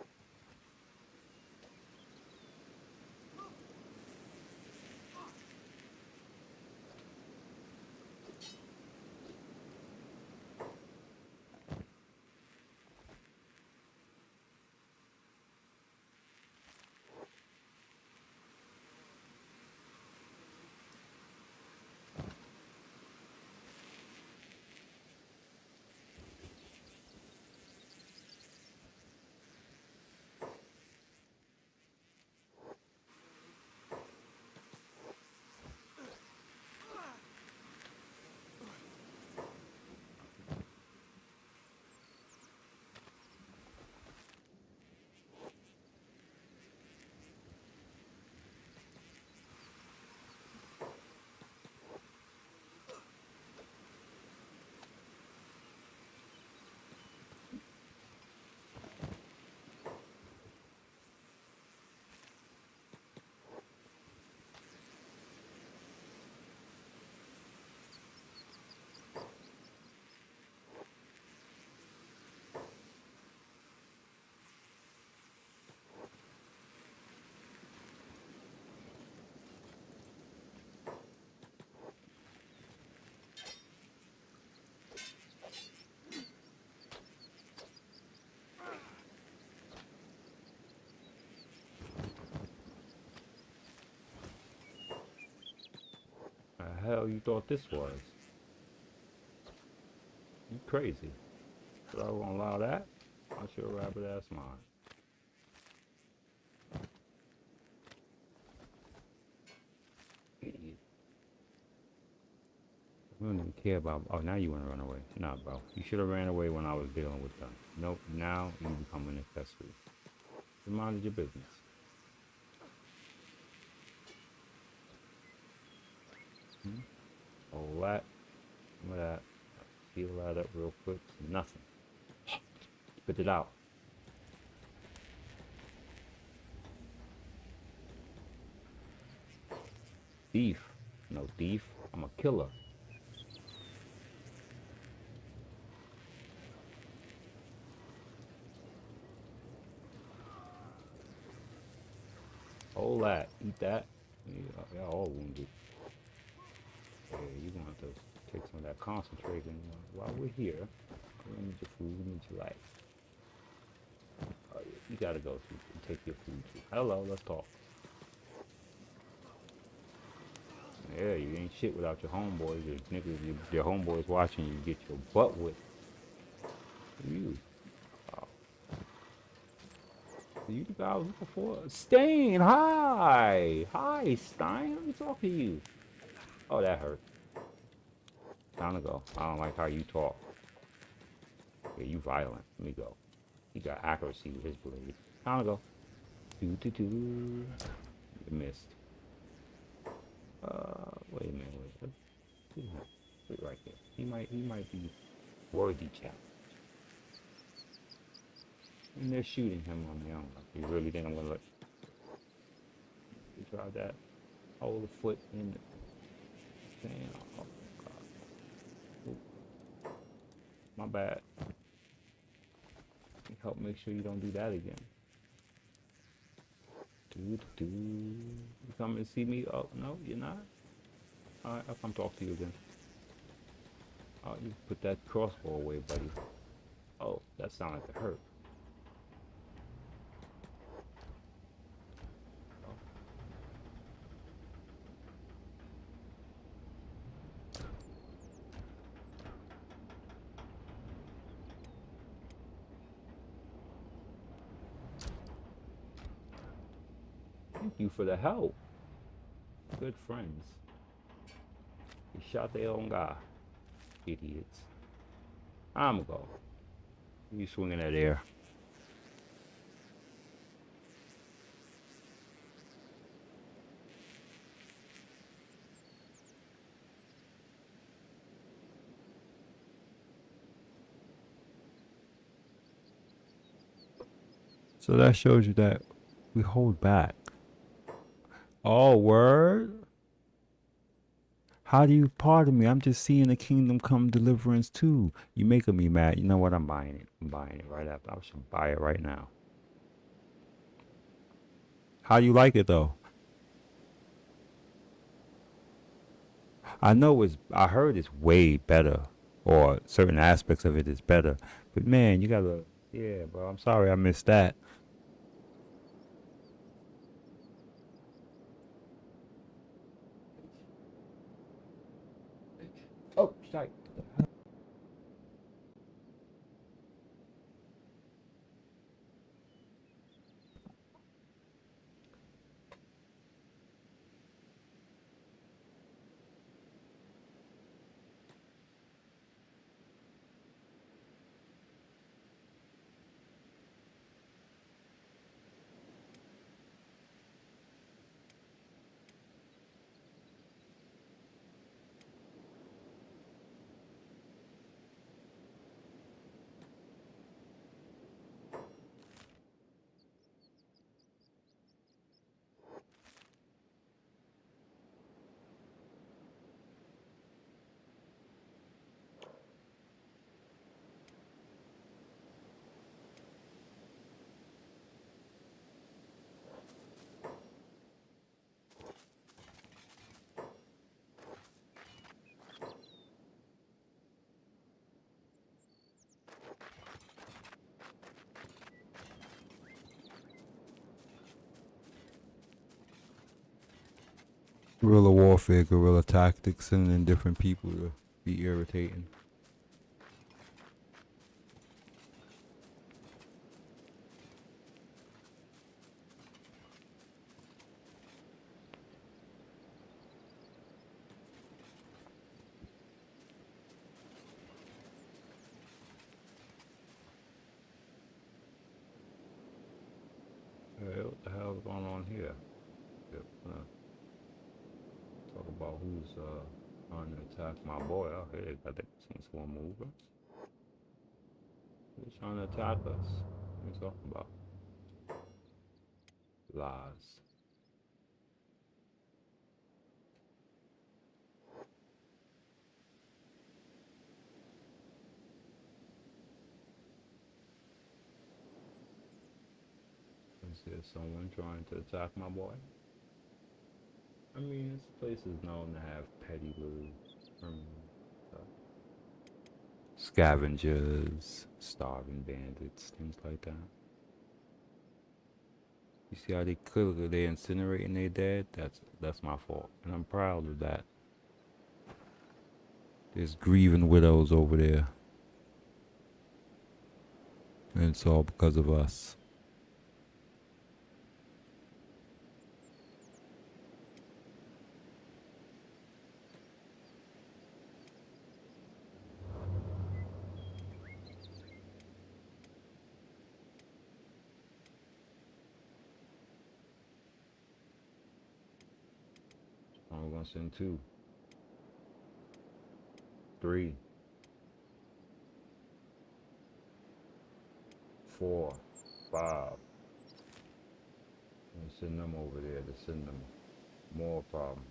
The hell you thought this was? You crazy. But I won't allow that. I'll show rabbit ass mine. Idiot. We don't even care about. Oh, now you want to run away. Nah, bro. You should have ran away when I was dealing with them. Nope. Now you become an accessory. You minded your business. All that. Some of that. Heal that up real quick. Nothing. Spit it out. Thief. No thief. I'm a killer. Hold that. Eat that. Y'all all wounded. Yeah, you're going to have to take some of that concentration while we're here. We need your food. We need your life. You gotta go to and take your food too. Hello, let's talk. Yeah, you ain't shit without your homeboys. Your niggas, your homeboys watching you get your butt whipped. You. You the guy I was looking for? Stain, hi! Hi, Stein. Let me talk to you. Oh, that hurt. Time to go. I don't like how you talk. Yeah, you violent. Let me go. He got accuracy with his blade. Time to go. Do. You missed. Wait a minute. Wait right there. He might be worthy challenge. And they're shooting him on the own. You really think I'm gonna let you try that? Hold the foot in the thing. Oh god. Ooh, my bad. Help make sure you don't do that again. Do. You come and see me? Oh no, you're not? Alright, I'll come talk to you again. Oh, you put that crossbow away, buddy. Oh, that sounded like it hurt. Thank you for the help. Good friends. They shot their own guy. Idiots. I'm gonna go. You swinging that air. So that shows you that we hold back. Oh, word? How do you pardon me? I'm just seeing the kingdom come deliverance too. You making me mad. You know what? I'm buying it. I'm buying it right after. I should buy it right now. How do you like it though? I know I heard it's way better, or certain aspects of it is better. But man, you gotta, yeah, bro. I'm sorry I missed that. Oh, sorry. Guerrilla warfare, guerrilla tactics, sending different people to be irritating. Hey, what the hell's going on here? Yep, talk about who's trying to attack my boy. Oh, hey, they got that sensible mover. Who's trying to attack us? What are you talking about? Lies. Is there someone trying to attack my boy? I mean, this place is known to have petty little scavengers, starving bandits, things like that. You see how they clearly they incinerating their dead? That's my fault, and I'm proud of that. There's grieving widows over there, and it's all because of us. send 2, 3, 4, 5. And send them over there to send them more problems.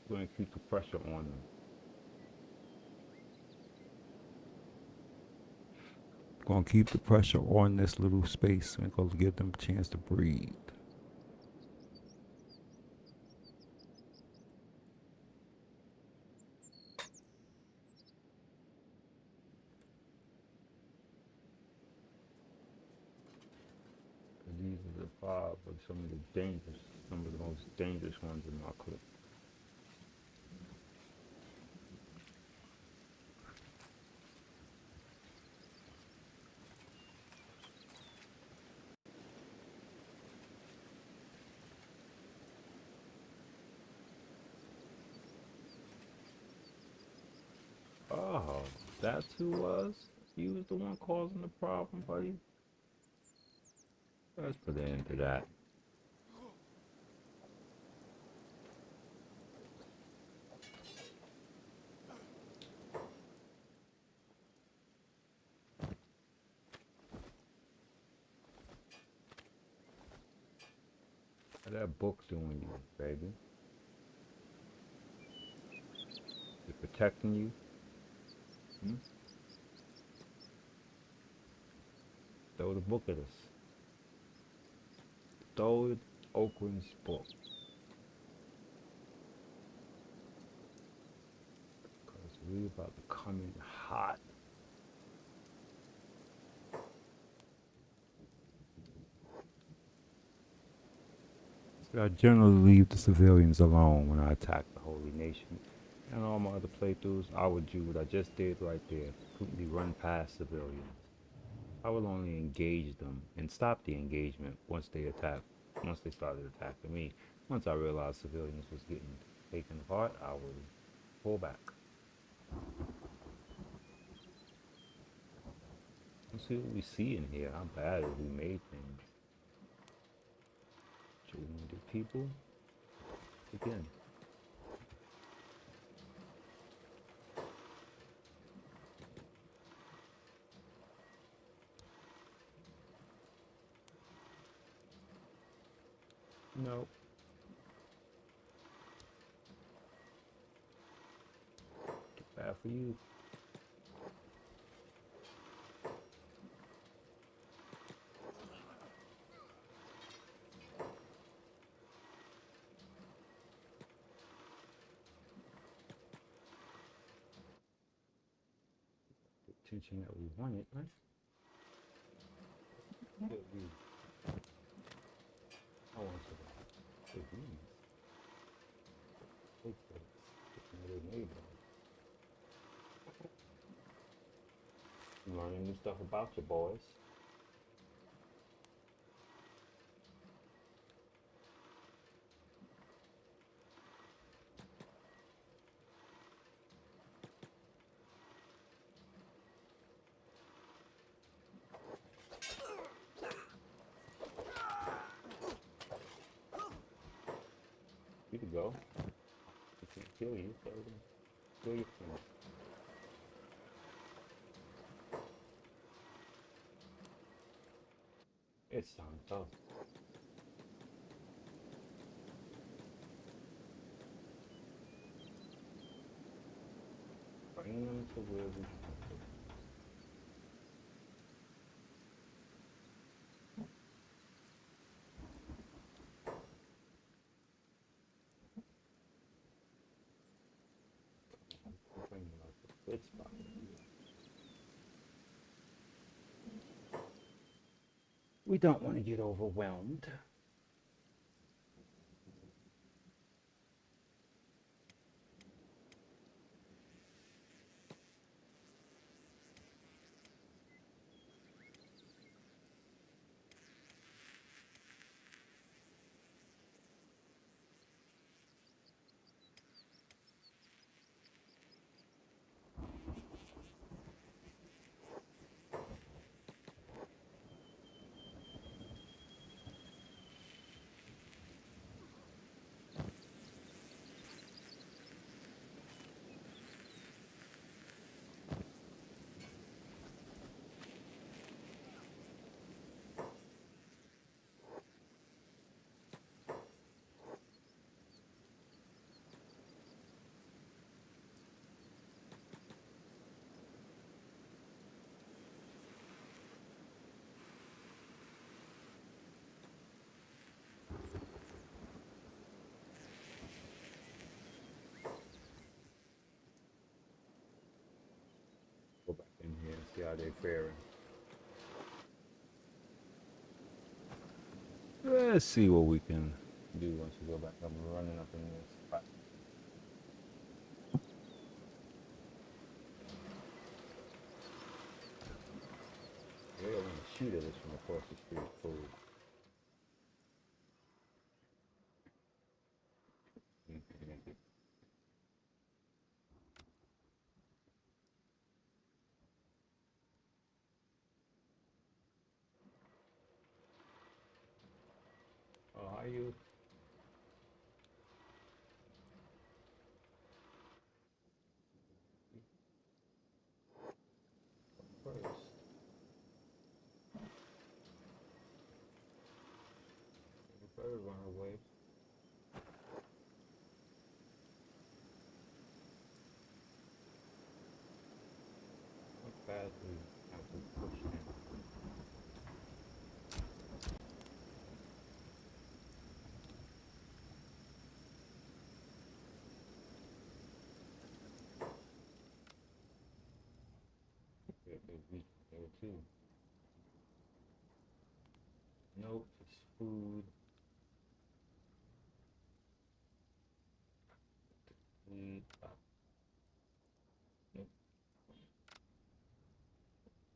We're going to keep the pressure on them. Going to keep the pressure on this little space. We're going to give them a chance to breathe. These are the 5 of some of the most dangerous ones in my clip. Oh, that's who was? You was the one causing the problem, buddy? Let's put an end to that. How that book doing you, baby? Is it protecting you? Hmm? Throw the book at us. Throw Oakland's book. Because we about to come in hot. So I generally leave the civilians alone when I attack the Holy Nation. And all my other playthroughs, I would do what I just did right there. Completely run past civilians. I will only engage them and stop the engagement once they started attacking me. Once I realized civilians was getting taken apart, I would pull back. Let's see what we see in here. How bad have we made things? 200 people? Again. No. Bad for you. The attention that we wanted, right? Good view. I want to take these. Take this. Get made learning new stuff about your boys. You can go. If you kill you, so kill your friend. It's time tough. Bring them to where we come from. Bring them out to a good spot. We don't want to get overwhelmed. See how they're faring. Let's see what we can do once we go back up and running up in this spot. They don't want to shoot at us from across the street. Forward. Oh, how you? First. The bird run away. How fast we have to push him? They're weak there too. Nope, it's food. Nope.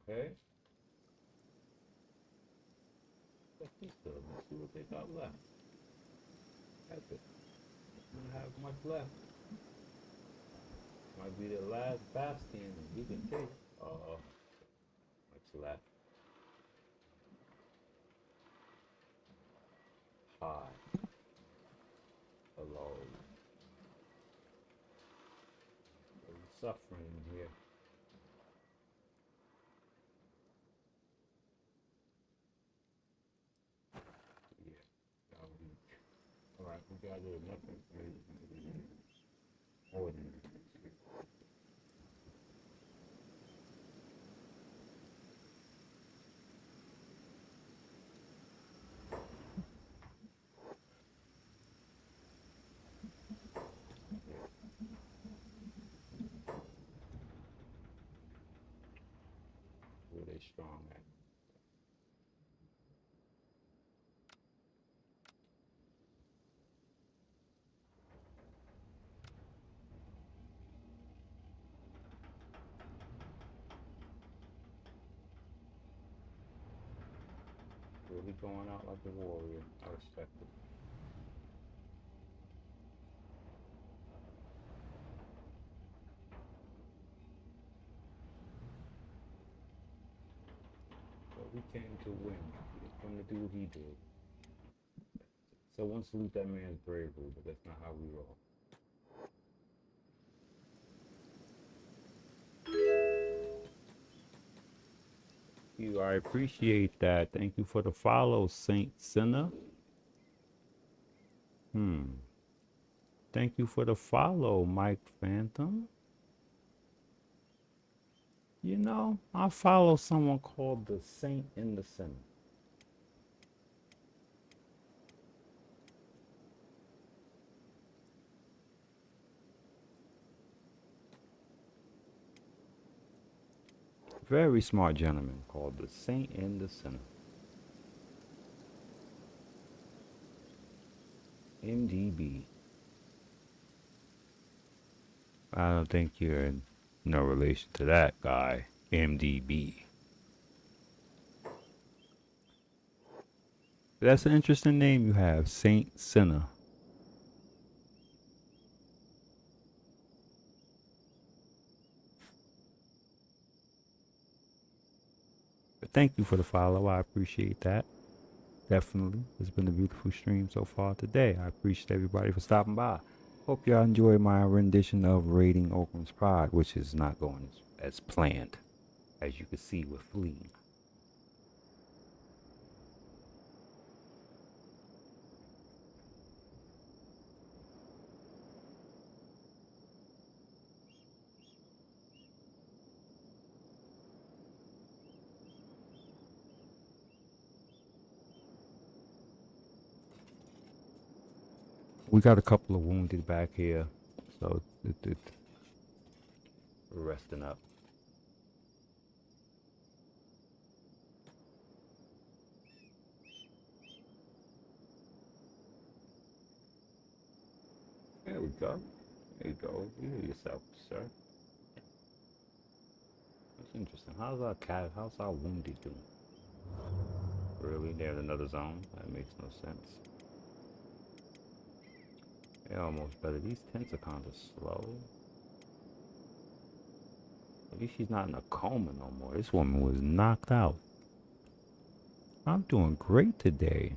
Okay. Let's see what they got left. That's it. Don't have much left. Might be the last bastion we can take. What's left? High. Hello. There's suffering here. Yeah. Alright, we got enough information. Ordinary. Where they strong at? Really going out like a warrior. I respect it. But we came to win. We came to do what he did. So one salute that man's bravery, but that's not how we roll. I appreciate that. Thank you for the follow, Saint Sinner. Thank you for the follow, Mike Phantom. You know, I follow someone called the Saint in the Sinner. Very smart gentleman called the Saint in the Sinner. MDB. I don't think you're in no relation to that guy, MDB. That's an interesting name you have, Saint Sinner. But thank you for the follow. I appreciate that. Definitely. It's been a beautiful stream so far today. I appreciate everybody for stopping by. Hope y'all enjoy my rendition of Raiding Oakland's Pride, which is not going as planned. As you can see, we're fleeing. We got a couple of wounded back here, so we're resting up. go. There you go. You hear yourself, sir. That's interesting. How's our cat? How's our wounded doing? Really? They're in another zone? That makes no sense. They're almost better. These tents are kind of slow. At least she's not in a coma no more. This woman was knocked out. I'm doing great today.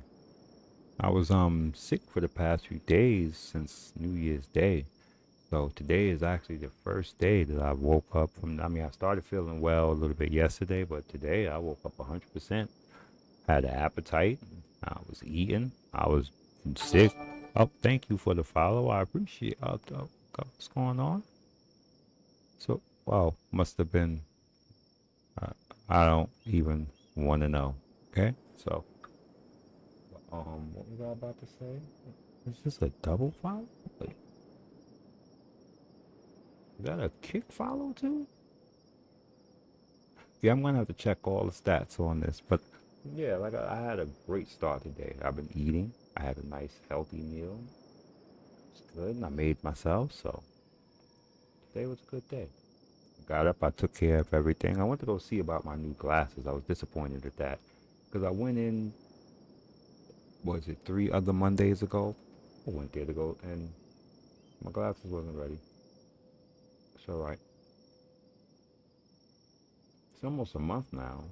I was sick for the past few days since New Year's Day. So today is actually the first day that I woke up from. I mean, I started feeling well a little bit yesterday, but today I woke up 100%. Had an appetite. I was eating. I was sick. Oh, thank you for the follow. I appreciate. What's going on? So, wow, must have been. Uh, I don't even want to know. Okay, so what was I about to say? Is this a double follow? Wait, is that a kick follow too? Yeah, I'm gonna have to check all the stats on this, but yeah, like I had a great start today. I've been eating. I had a nice healthy meal. It's good, and I made myself, so today was a good day. Got up, I took care of everything. I went to go see about my new glasses. I was disappointed at that because I went in, was it 3 other Mondays ago? I went there to go, and my glasses wasn't ready. It's all right. It's almost a month now.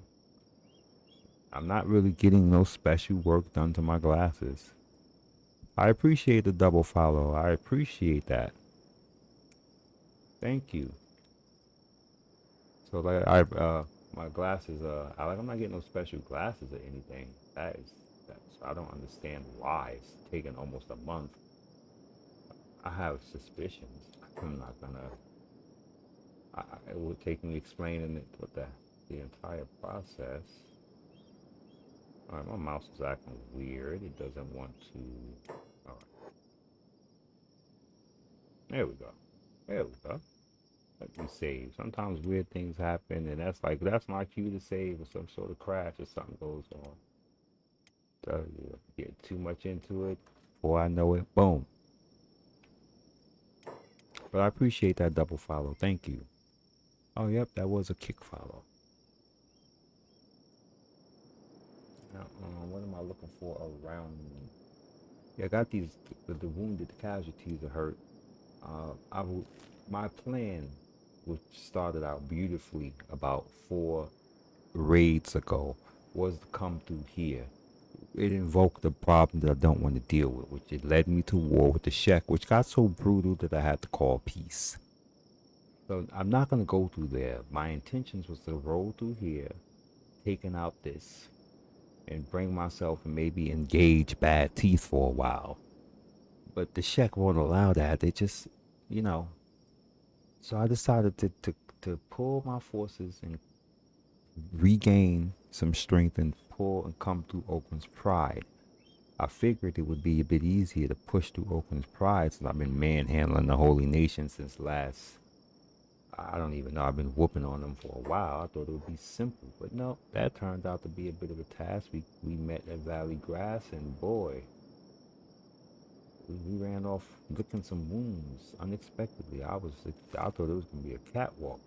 I'm not really getting no special work done to my glasses. I appreciate the double follow. I appreciate that. Thank you. So like my glasses I'm not getting no special glasses or anything. That's I don't understand why it's taken almost a month. I have suspicions. I'm not gonna. It would take me explaining it with the entire process. All right, my mouse is acting weird. It doesn't want to. All right, there we go. There we go. Let me save. Sometimes weird things happen, and that's my cue to save, or some sort of crash or something goes on. So you get too much into it, before I know it, boom. But I appreciate that double follow. Thank you. Oh, yep, that was a kick follow. Now, what am I looking for around me? Yeah, I got the wounded, the casualties are hurt. My plan, which started out beautifully about 4 raids ago, was to come through here. It invoked a problem that I don't want to deal with, which it led me to war with the Shek, which got so brutal that I had to call peace. So I'm not going to go through there. My intentions was to roll through here, taking out this, and bring myself and maybe engage Bad Teeth for a while. But the Shek won't allow that. They just, you know. So I decided to pull my forces and regain some strength and pull and come through Oakland's Pride. I figured it would be a bit easier to push through Oakland's Pride since I've been manhandling the Holy Nation since last. I don't even know. I've been whooping on them for a while. I thought it would be simple, but no, that turned out to be a bit of a task. We met at Valley Grass, and boy, we ran off licking some wounds unexpectedly. I thought it was gonna be a catwalk.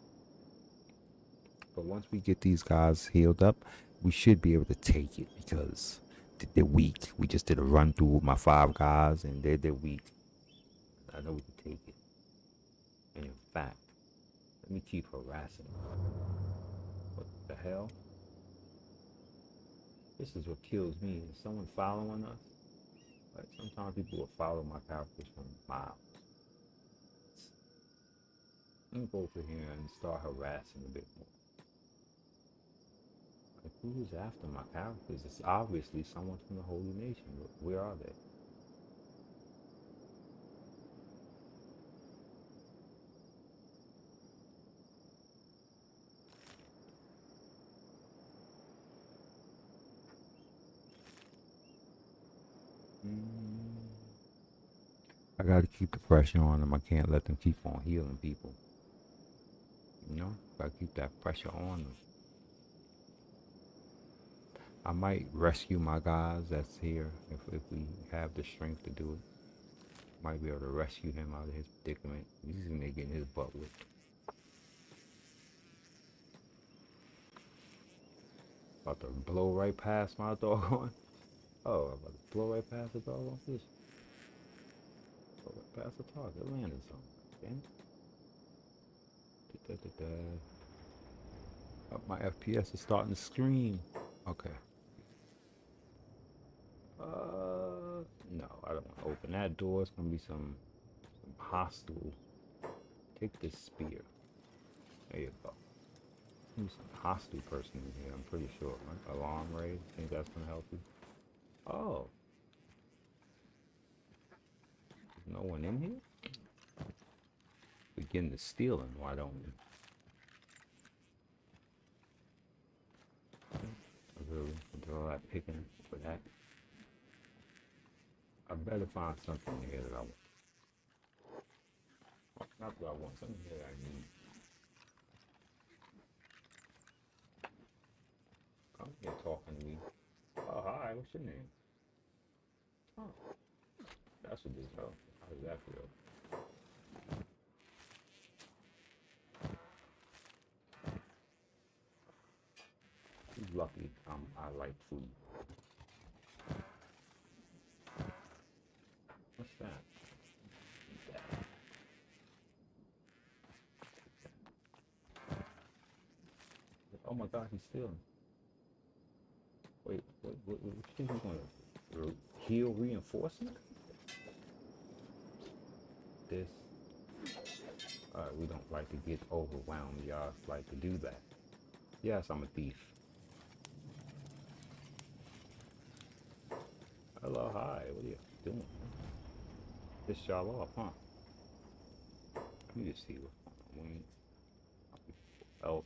But once we get these guys healed up, we should be able to take it because they're weak. We just did a run through with my 5 guys, and they're weak. I know we can take it. And in fact, let me keep harassing them. What the hell? This is what kills me. Is someone following us? Like sometimes people will follow my characters from miles. Let me go over here and start harassing a bit more. Like, who is after my characters? It's obviously someone from the Holy Nation. Where are they? I gotta keep the pressure on them. I can't let them keep on healing people. You know? Gotta keep that pressure on them. I might rescue my guys that's here if we have the strength to do it. Might be able to rescue him out of his predicament. He's gonna get his butt whipped. About to blow right past my doggone. Oh, I'm about to blow right past the doggone fish. Blow right past the target. Landed something. Damn. Oh, my FPS is starting to scream. Okay. No, I don't want to open that door. It's gonna be some hostile. Take this spear. There you go. There's some hostile person in here, I'm pretty sure, right? Alarm raid. Think that's gonna help you? Oh. There's no one in here? Begin the stealing, why don't we? Really? Do all that picking for that? I better find something here that I want. Not that I want, something here that I need. Come here talking to me. Oh, hi, what's your name? Oh, that's what this is. How does that feel? He's lucky I like food. What's that? Oh my god, he's stealing. Wait, what you think he's gonna heal reinforcement? This. Alright, we don't like to get overwhelmed. Y'all like to do that. Yes, I'm a thief. Hello, hi, what are you doing? Piss y'all off, huh? You just see what's going on. Oh.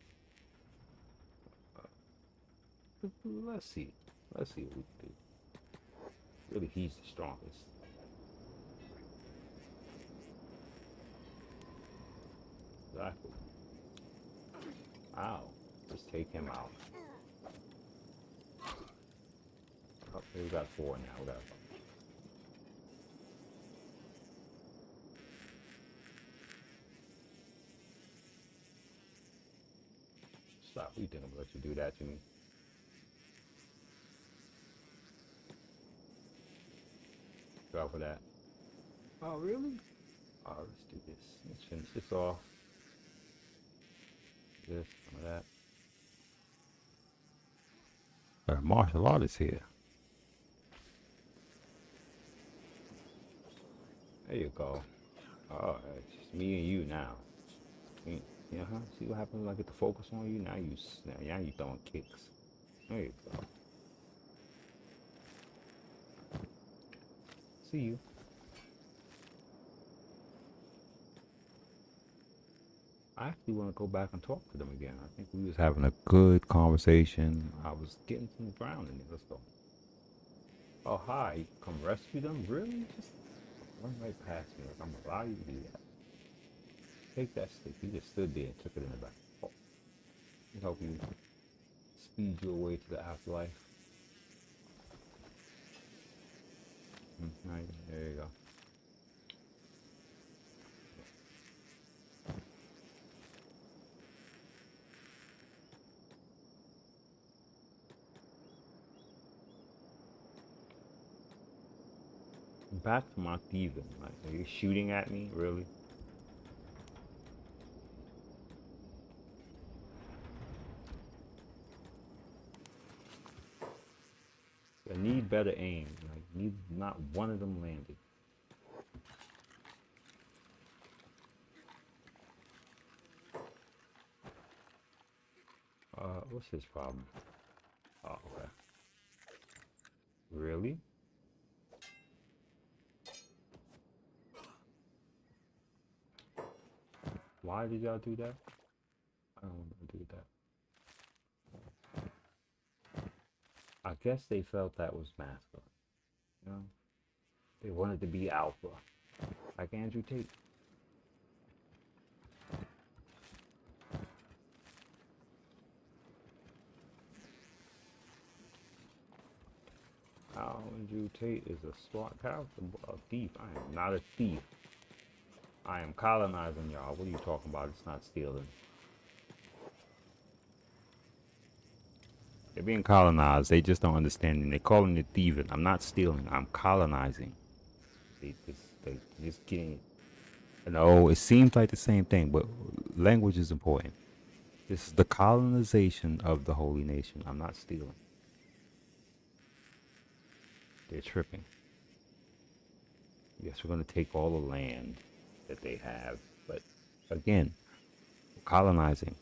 Let's see. Let's see what we can do. Really, he's the strongest. Exactly. Ow. Just take him out. Oh, we got 4 now. We got. Stop. You think I'm gonna let you do that to me? Go for that. Oh, really? Oh, let's do this. Let's finish this off. This, some of that. Martial artist here. There you go. Oh, it's just me and you now. Yeah, huh? See what happens when I get the focus on you? Now you throwing kicks. There you go. See you. I actually want to go back and talk to them again. I think we was having a good conversation. I was getting some ground in it. Let's go. Oh, hi. You come rescue them? Really? Just run right past me. Like, I'm going to allow you to do that. Take that stick. You just stood there and took it in the back. Oh. Help you speed your way to the afterlife. Right, there you go. Back to my thieving. Like, are you shooting at me? Really? I need better aim. Like, need not one of them landed. What's his problem? Oh, okay. Really? Why did y'all do that? I don't want to do that. I guess they felt that was masculine. You know? They wanted to be alpha. Like Andrew Tate. Andrew Tate is a smart character, a thief. I am not a thief. I am colonizing y'all. What are you talking about? It's not stealing. They're being colonized. They just don't understand it. They're calling it thieving. I'm not stealing. I'm colonizing. They just getting. No, it seems like the same thing, but language is important. This is the colonization of the holy nation. I'm not stealing. They're tripping. Yes, we're going to take all the land that they have, but again, we're colonizing.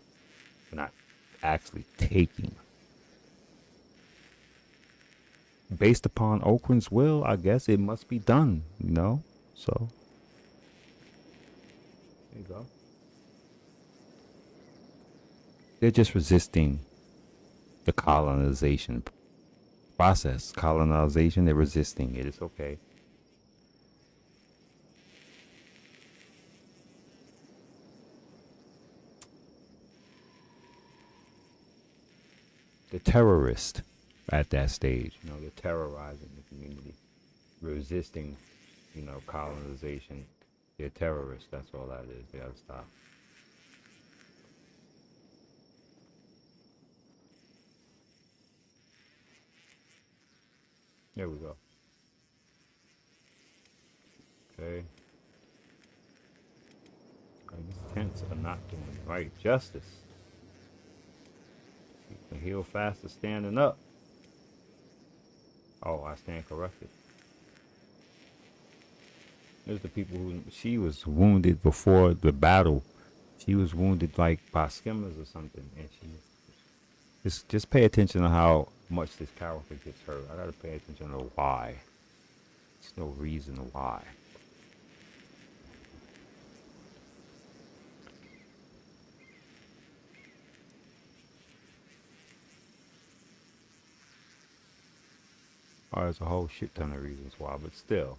We're not actually taking. Based upon Okran's will, I guess it must be done, you know? So, there you go. They're just resisting the colonization process. Colonization, they're resisting it. It's okay. The terrorist at that stage, you know, they're terrorizing the community, resisting, you know, colonization. They're terrorists. That's all that is. They gotta stop. There we go. Okay. These tents are not doing right justice. You can heal faster standing up. Oh, I stand corrected. There's the people who she was wounded before the battle. She was wounded like by skimmers or something, and she just pay attention to how much this character gets hurt. I gotta pay attention to why. There's no reason why. Oh, there's a whole shit ton of reasons why, but still.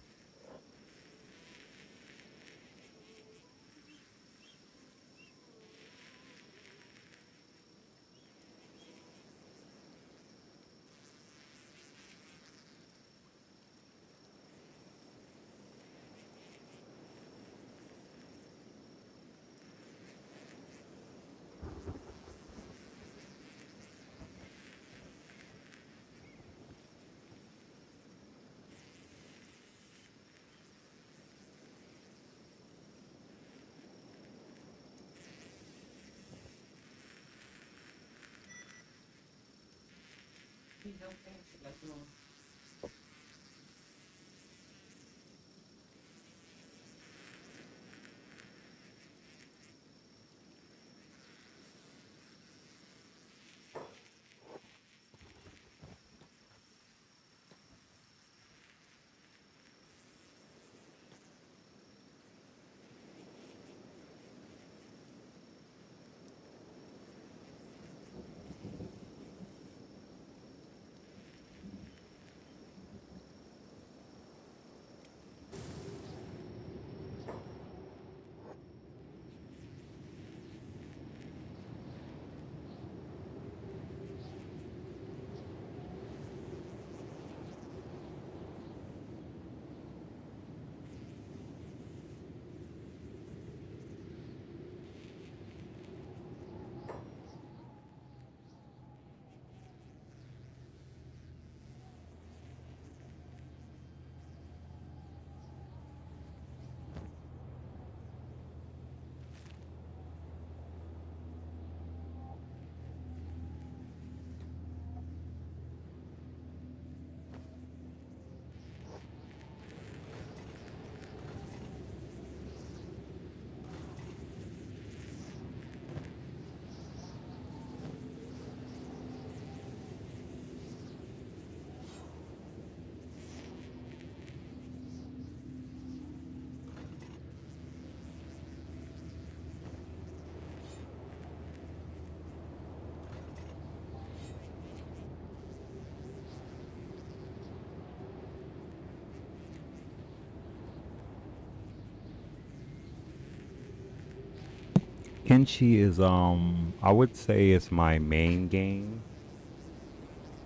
Kenshi is I would say it's my main game.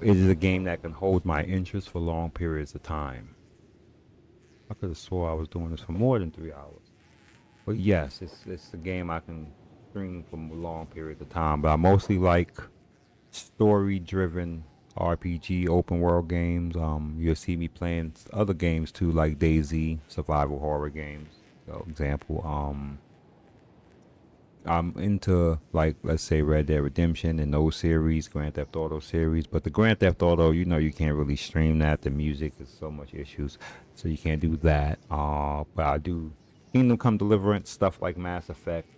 It is a game that can hold my interest for long periods of time. I could have swore I was doing this for more than 3 hours. But yes, it's a game I can stream for long periods of time. But I mostly like story-driven RPG open world games. You'll see me playing other games too, like DayZ, survival horror games. So example, I'm into, like, let's say Red Dead Redemption and those series, Grand Theft Auto series. But the Grand Theft Auto, you can't really stream that. The music is so much issues, so you can't do that. But I do Kingdom Come Deliverance stuff like Mass Effect.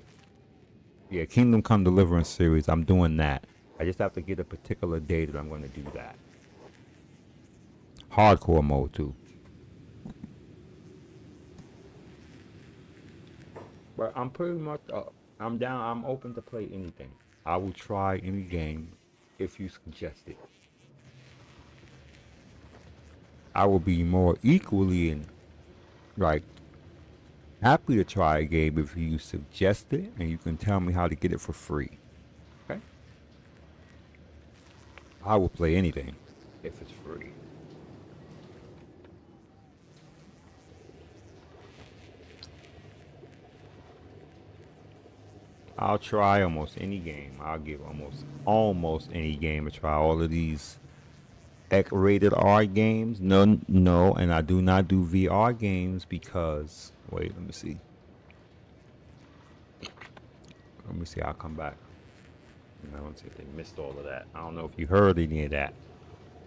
Yeah, Kingdom Come Deliverance series. I'm doing that. I just have to get a particular day that I'm going to do that. Hardcore mode too. But I'm pretty much I'm down. I'm open to play anything. I will try any game if you suggest it. I will be more equally and like happy to try a game if you suggest it and you can tell me how to get it for free. Okay? I will play anything if it's free. I'll try almost any game. I'll give almost any game a try. All of these X-rated R games, no, no, and I do not do VR games because wait, let me see. Let me see. I'll come back. I want to see if they missed all of that. I don't know if you heard any of that.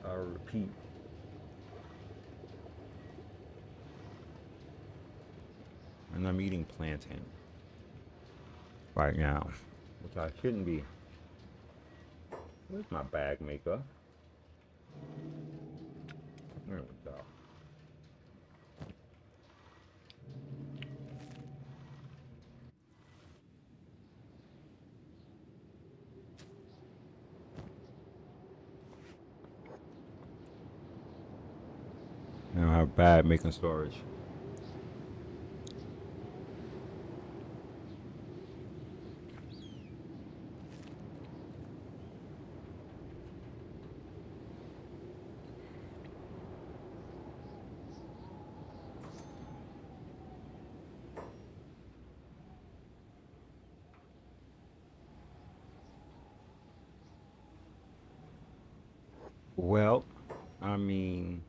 I'll repeat. And I'm eating plantain right now, which I shouldn't be. Where's my bag maker? There we go. I don't have bag making storage. Well, I mean,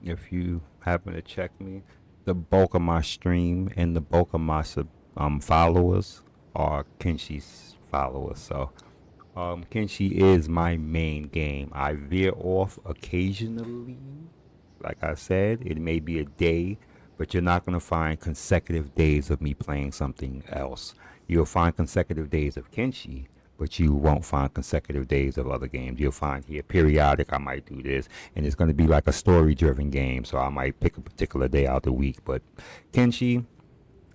if you happen to check me, the bulk of my stream and the bulk of my followers are Kenshi's followers. So, Kenshi is my main game. I veer off occasionally. Like I said, it may be a day, but you're not going to find consecutive days of me playing something else. You'll find consecutive days of Kenshi, but you won't find consecutive days of other games. You'll find here periodic, I might do this, and it's going to be like a story driven game, so I might pick a particular day out the week. But Kenshi,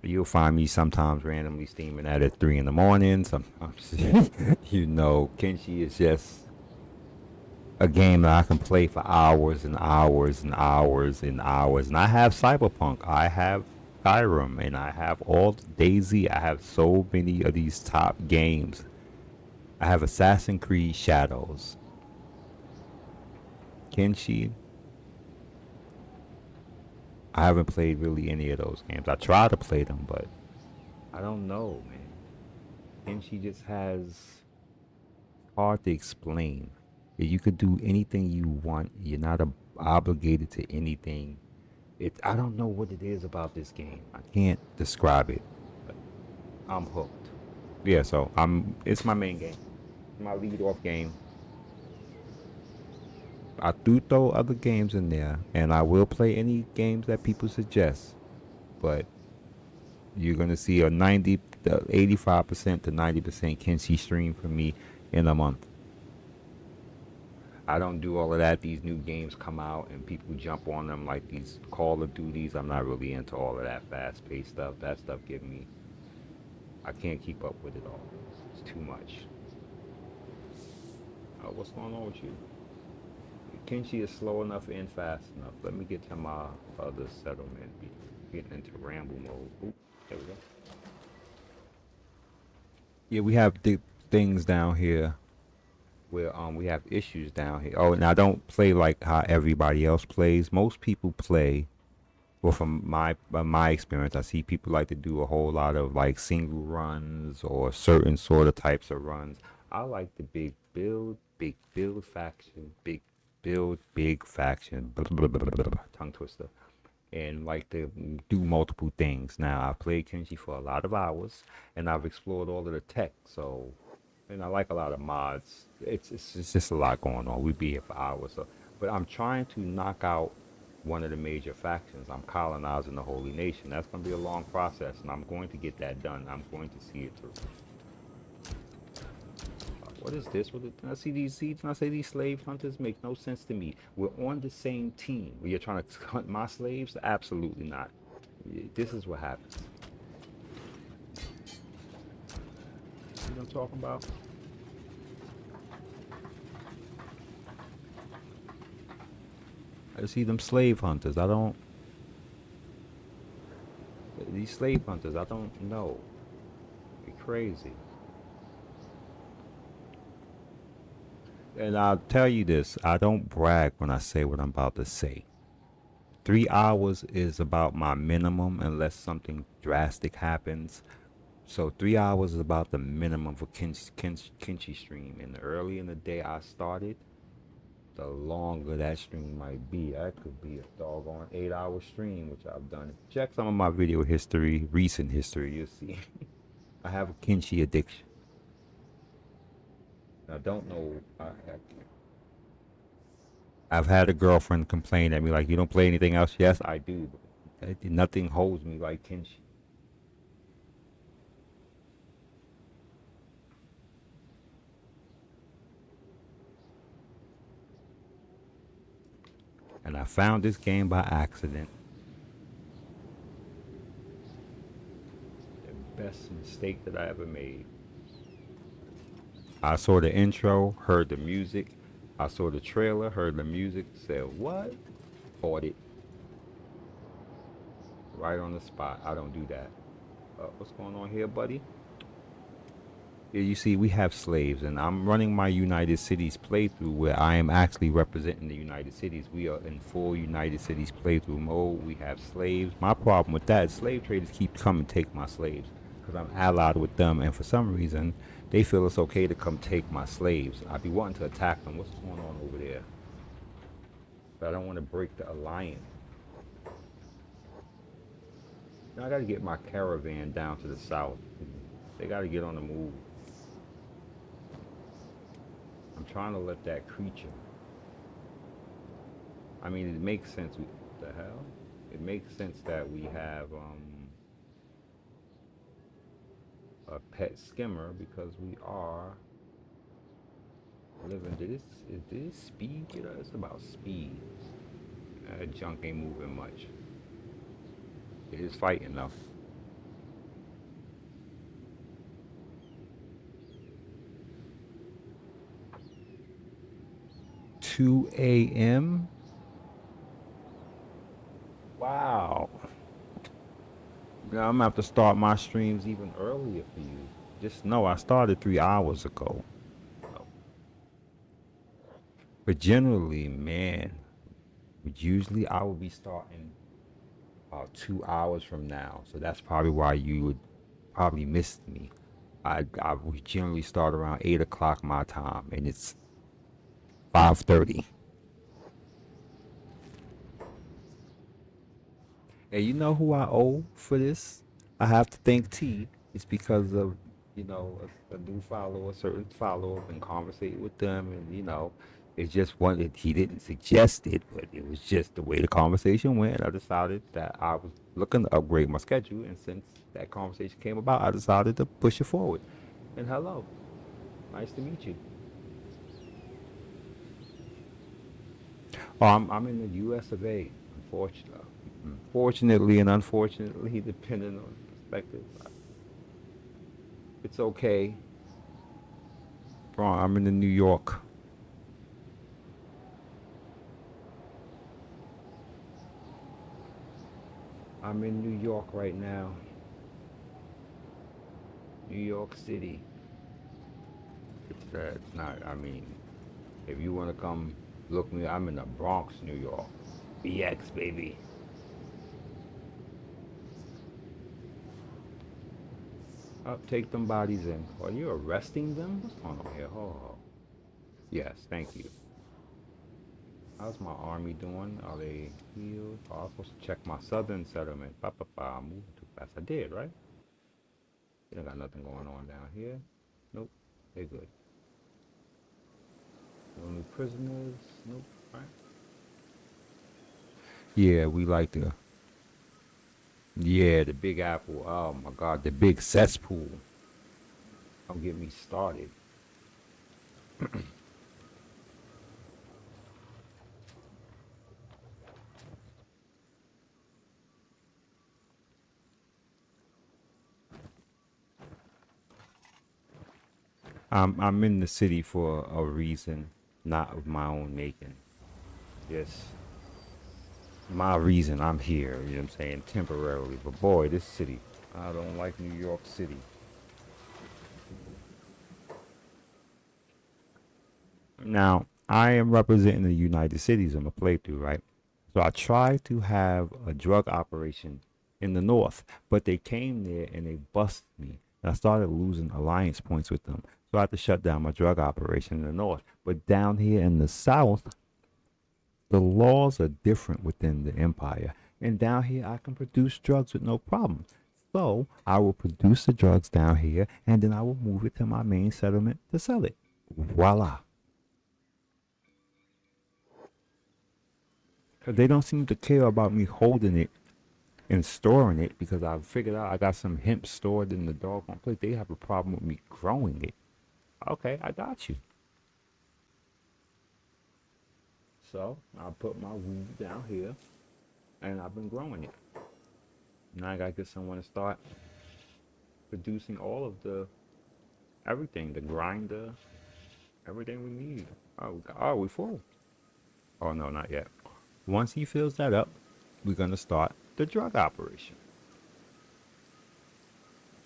you'll find me sometimes randomly steaming at 3 in the morning. Sometimes, Kenshi is just a game that I can play for hours and hours and hours and hours. And I have Cyberpunk, I have Skyrim, and I have all Daisy. I have so many of these top games. I have Assassin's Creed Shadows. Kenshi, I haven't played really any of those games. I try to play them, but I don't know, man. Kenshi just has hard to explain. You could do anything you want. You're not obligated to anything. I don't know what it is about this game. I can't describe it. But I'm hooked. Yeah, so it's my main game. My lead off game. I do throw other games in there, and I will play any games that people suggest. But you're gonna see a 85% to 90% Kenshi stream from me in a month. I don't do all of that. These new games come out and people jump on them like these Call of Duties. I'm not really into all of that fast-paced stuff. That stuff I can't keep up with it all. It's too much. What's going on with you? Kenshi is slow enough and fast enough. Let me get to my other settlement. Getting into ramble mode. Oop, there we go. Yeah, we have things down here where we have issues down here. Oh, and I don't play like how everybody else plays. Most people play. Well, from my experience, I see people like to do a whole lot of like single runs or certain sort of types of runs. I like the big build faction, big faction, blah, blah, blah, blah, blah, blah, tongue twister, and like to do multiple things. Now, I've played Kenshi for a lot of hours, and I've explored all of the tech, so, and I like a lot of mods. It's just a lot going on. We'd be here for hours, so, but I'm trying to knock out one of the major factions. I'm colonizing the Holy Nation. That's going to be a long process, and I'm going to get that done. I'm going to see it through. What is this? I see these seeds and I say these slave hunters make no sense to me. We're on the same team. You're trying to hunt my slaves? Absolutely not. This is what happens. See what I'm talking about? I see them slave hunters. These slave hunters, I don't know. They're crazy. And I'll tell you this, I don't brag when I say what I'm about to say. 3 hours is about my minimum unless something drastic happens. So 3 hours is about the minimum for Kinchi stream. And the earlier in the day I started, the longer that stream might be. That could be a doggone 8-hour stream, which I've done. Check some of my video history, recent history, you'll see. I have a Kinchi addiction. I don't know. I've had a girlfriend complain at me like, "You don't play anything else?" Yes, I do. But nothing holds me like Kenshi. And I found this game by accident. The best mistake that I ever made. I saw the intro, heard the music. I saw the trailer, heard the music, said, "What?" Bought it. Right on the spot. I don't do that. What's going on here, buddy? Yeah, you see, we have slaves, and I'm running my United Cities playthrough where I am actually representing the United Cities. We are in full United Cities playthrough mode. We have slaves. My problem with that is slave traders keep coming and take my slaves because I'm allied with them, and for some reason, they feel it's okay to come take my slaves. I'd be wanting to attack them. What's going on over there? But I don't want to break the alliance. Now I got to get my caravan down to the south. They got to get on the move. I'm trying to let that creature. I mean, it makes sense. What the hell? It makes sense that we have a pet skimmer because we are living. Did this speed get us? It's about speed. That junk ain't moving much. It is fighting though. 2 a.m. Wow. Now I'm gonna have to start my streams even earlier for you. Just know I started 3 hours ago. But generally, man, usually I will be starting about 2 hours from now. So that's probably why you would probably miss me. I would generally start around 8 o'clock my time, and it's 5:30. And you know who I owe for this? I have to thank T. It's because of, a new follower, a certain follower, been conversating with them, and it's just one that he didn't suggest it, but it was just the way the conversation went. I decided that I was looking to upgrade my schedule, and since that conversation came about, I decided to push it forward. And hello, nice to meet you. Oh, I'm in the U.S. of A. Fortunately and unfortunately, depending on perspective, it's okay. Bro, I'm in New York. I'm in New York right now. New York City. It's not, I mean, If you want to come look me, I'm in the Bronx, New York. BX, baby. Up, take them bodies in. Are you arresting them? What's going on here? Oh, yes, thank you. How's my army doing? Are they healed? Oh, I'm supposed to check my southern settlement. I'm moving too fast. I did, right? They don't got nothing going on down here. Nope, they're good. No new prisoners. Nope, right? Yeah, we like the. Yeah, the Big Apple. Oh my God, the big cesspool. Don't get me started. I'm in the city for a reason, not of my own making. Yes, my reason I'm here. You know what I'm saying? Temporarily, but boy, this city. I don't like New York City. Now, I am representing the United Cities on the playthrough, right? So I tried to have a drug operation in the north, but they came there and they busted me. And I started losing alliance points with them. So I had to shut down my drug operation in the north. But down here in the south, the laws are different within the empire. And down here, I can produce drugs with no problem. So I will produce the drugs down here and then I will move it to my main settlement to sell it. Voila. 'Cause they don't seem to care about me holding it and storing it because I figured out I got some hemp stored in the doggone place. They have a problem with me growing it. Okay, I got you. So I put my weed down here and I've been growing it. Now I gotta get someone to start producing all of the everything, the grinder, everything we need. Oh, we full. Oh no, not yet. Once he fills that up, we're gonna start the drug operation.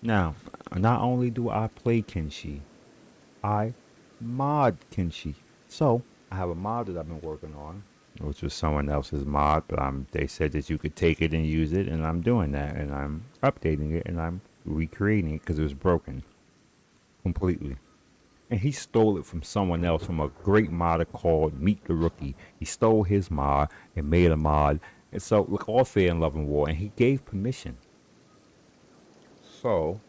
Now, not only do I play Kenshi, I mod Kenshi. So I have a mod that I've been working on, which was someone else's mod, but they said that you could take it and use it, and I'm doing that, and I'm updating it, and I'm recreating it because it was broken completely. And he stole it from someone else, from a great modder called Meet the Rookie. He stole his mod and made a mod. And so, look, all fair in love and war, and he gave permission. So,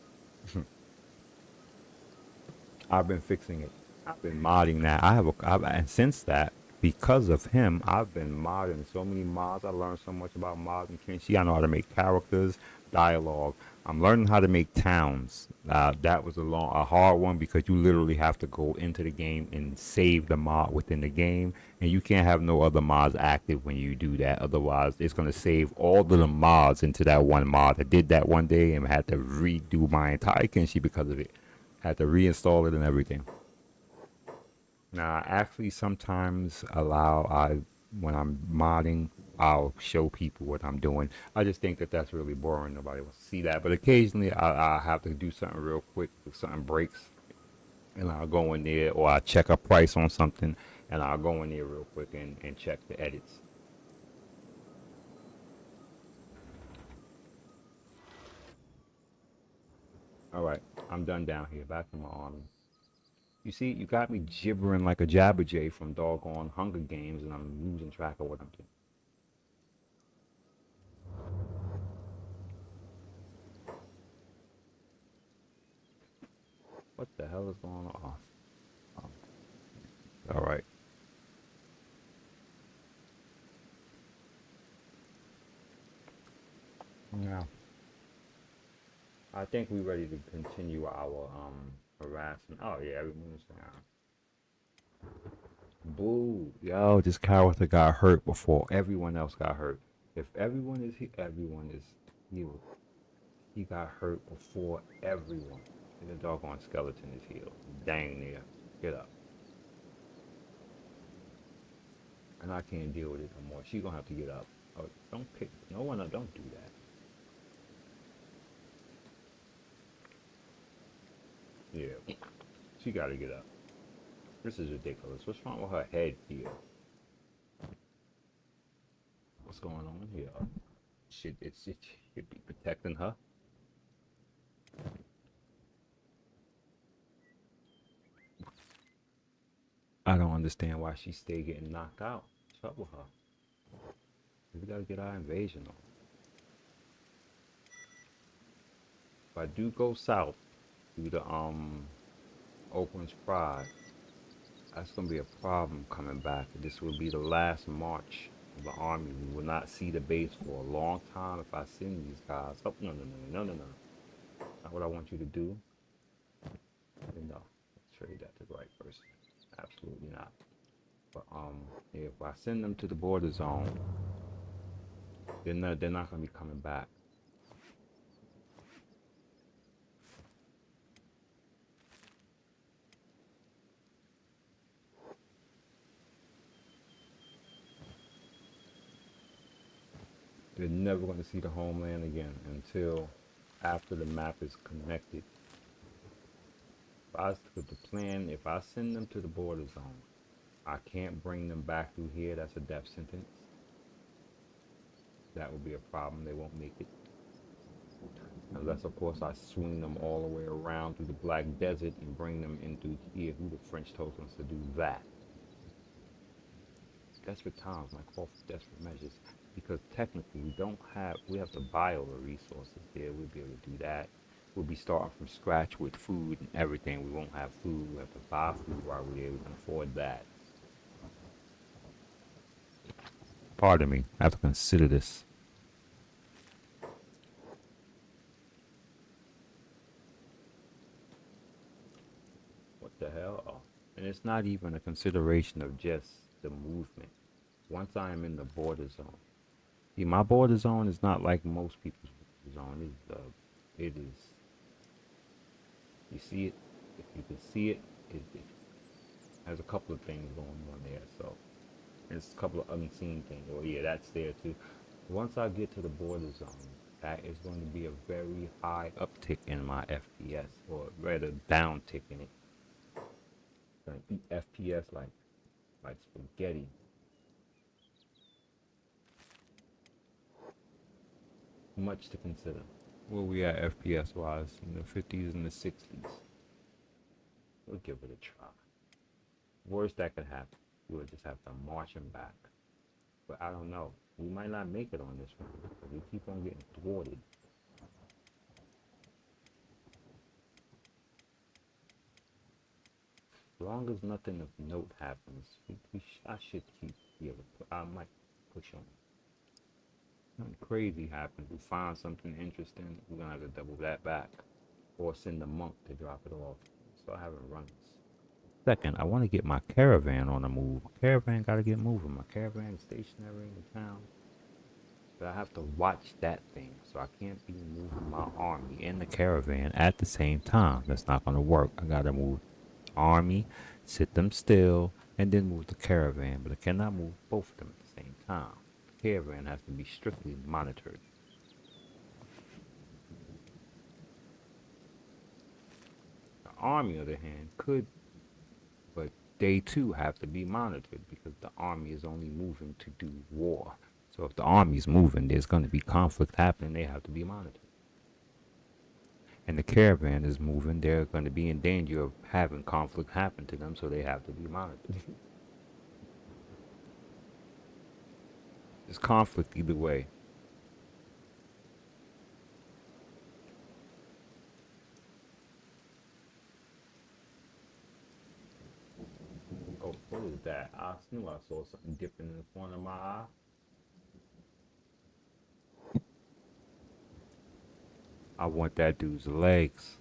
I've been fixing it. I've been modding that. And since that, because of him, I've been modding so many mods. I learned so much about mods and Kenshi. I know how to make characters, dialogue. I'm learning how to make towns. That was a hard one because you literally have to go into the game and save the mod within the game, and you can't have no other mods active when you do that. Otherwise, it's gonna save all of the mods into that one mod. I did that one day and had to redo my entire Kenshi because of it. Had to reinstall it and everything. Now, I actually sometimes when I'm modding, I'll show people what I'm doing. I just think that that's really boring. Nobody wants to see that. But occasionally, I have to do something real quick if something breaks, and I'll go in there, or I check a price on something, and I'll go in there real quick and check the edits. All right, I'm done down here. Back in my army. You see, you got me gibbering like a Jabberjay from doggone Hunger Games, and I'm losing track of what I'm doing. What the hell is going on? All right. Now, I think we're ready to continue our harassment. Oh yeah, everyone's down. Boo! Yo, this character got hurt before everyone else got hurt. If everyone is here, everyone is healed. He got hurt before everyone. And the doggone skeleton is healed. Dang near. Get up. And I can't deal with it no more. She gonna have to get up. Oh, don't pick no one up. Don't do that. Yeah. She gotta get up. This is ridiculous. What's wrong with her head here? What's going on here? It should be protecting her. I don't understand why she stay getting knocked out. What's up with her? We gotta get our invasion on. If I do go south through the Oakland's Pride, that's gonna be a problem coming back. This will be the last march of the army. We will not see the base for a long time if I send these guys. Oh, no, no, no, no, no, no. Not what I want you to do. No, let's trade that to the right person. Absolutely not. But if I send them to the border zone, they're not gonna be coming back. They're never going to see the homeland again until after the map is connected. With the plan, if I send them to the border zone, I can't bring them back through here. That's a death sentence. That will be a problem. They won't make it. Unless, of course, I swing them all the way around through the Black Desert and bring them into here. Who the French told us to do that? Desperate times might call for desperate measures, because technically we have to buy all the resources there. We'll be able to do that. We'll be starting from scratch with food and everything. We won't have food. We have to buy food while we're there. We can afford that. Pardon me. I have to consider this. What the hell? Oh. And it's not even a consideration of just the movement. Once I am in the border zone, see, my border zone is not like most people's zone. It is. You see it. If you can see it, it has a couple of things going on there. So there's a couple of unseen things. Oh yeah, that's there too. Once I get to the border zone, that is going to be a very high uptick in my FPS, or rather downtick in it. Gonna eat FPS like spaghetti. Much to consider. Where we at FPS wise, in the 50s and the 60s. We'll give it a try. Worst that could happen, we'll just have to march him back. But I don't know. We might not make it on this one. We keep on getting thwarted. As long as nothing of note happens, I should be able to. I might push on. Nothing crazy happens. We find something interesting, we're gonna have to double that back, or send a monk to drop it off. So I haven't runs. Second, I want to get my caravan on the move. My caravan got to get moving. My caravan is stationary in the town. But I have to watch that thing. So I can't be moving my army and the caravan at the same time. That's not going to work. I got to move army, sit them still, and then move the caravan. But I cannot move both of them at the same time. The caravan has to be strictly monitored. The army, on the other hand, could, but they too have to be monitored because the army is only moving to do war. So if the army's moving, there's going to be conflict happening. They have to be monitored. And the caravan is moving. They're going to be in danger of having conflict happen to them, so they have to be monitored. There's conflict either way. Oh, what is that? I knew I saw something dipping in the corner of my eye. I want that dude's legs.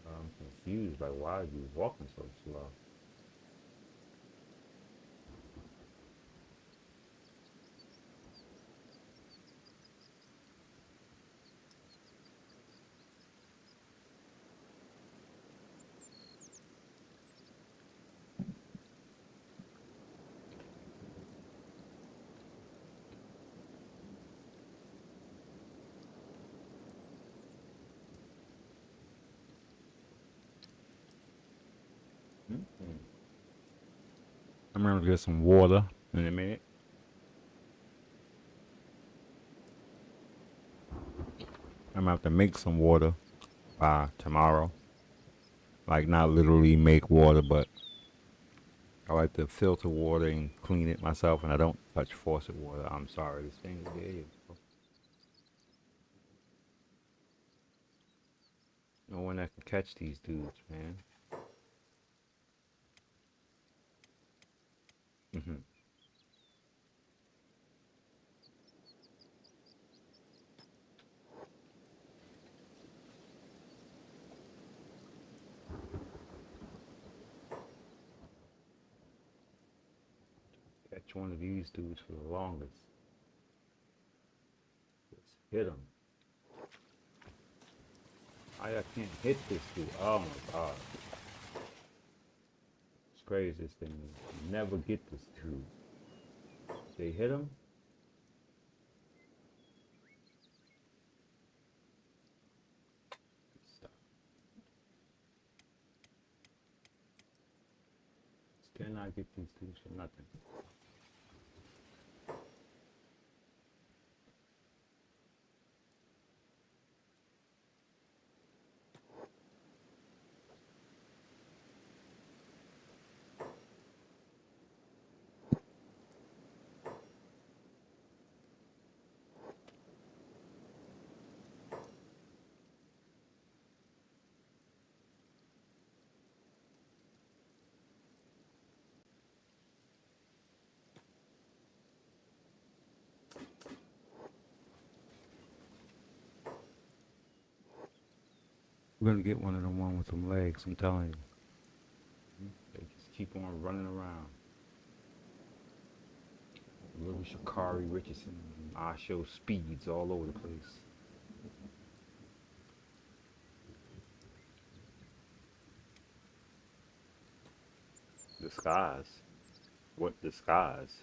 I'm confused. Like, why are you walking so slow? Mm-mm. I'm gonna get some water in a minute. I'm gonna have to make some water by tomorrow. Like not literally make water, but I like to filter water and clean it myself, and I don't touch faucet water. I'm sorry, this thing. There you go. No one that can catch these dudes, man. Hmm. Catch one of these dudes for the longest. Just hit him. I can't hit this dude. Oh my god. It's crazy. This thing. You never get this dude. They hit him. Stop. Cannot get these dudes for nothing. We're gonna get one of them one with some legs. I'm telling you. They just keep on running around. Little Shakari Richardson, I show speeds all over the place. Disguise. What disguise?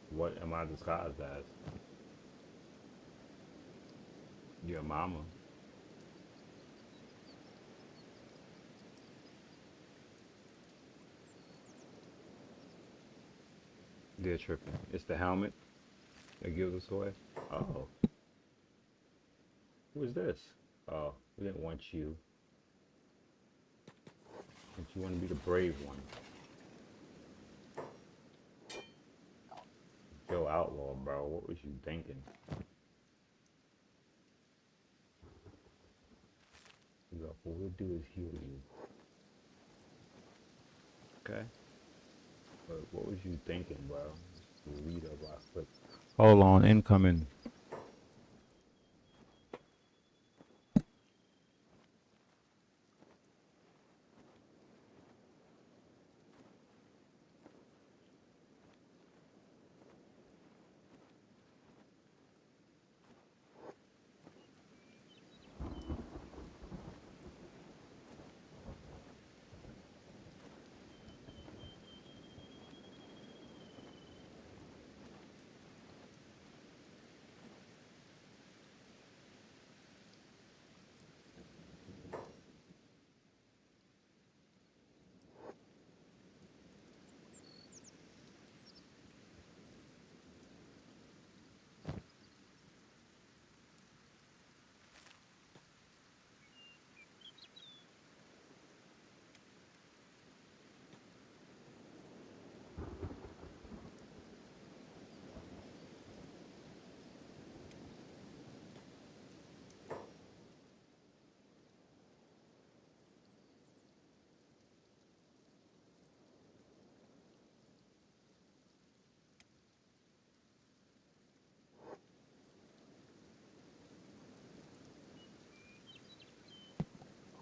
What am I disguised as? Your mama. They're tripping. It's the helmet that gives us away. Oh, who is this? Oh, we didn't want you. But you want to be the brave one. Joe Outlaw, bro. What was you thinking? Look, what we'll do is heal you. Okay? But what was you thinking, bro? The leader of our foot. Hold on, incoming.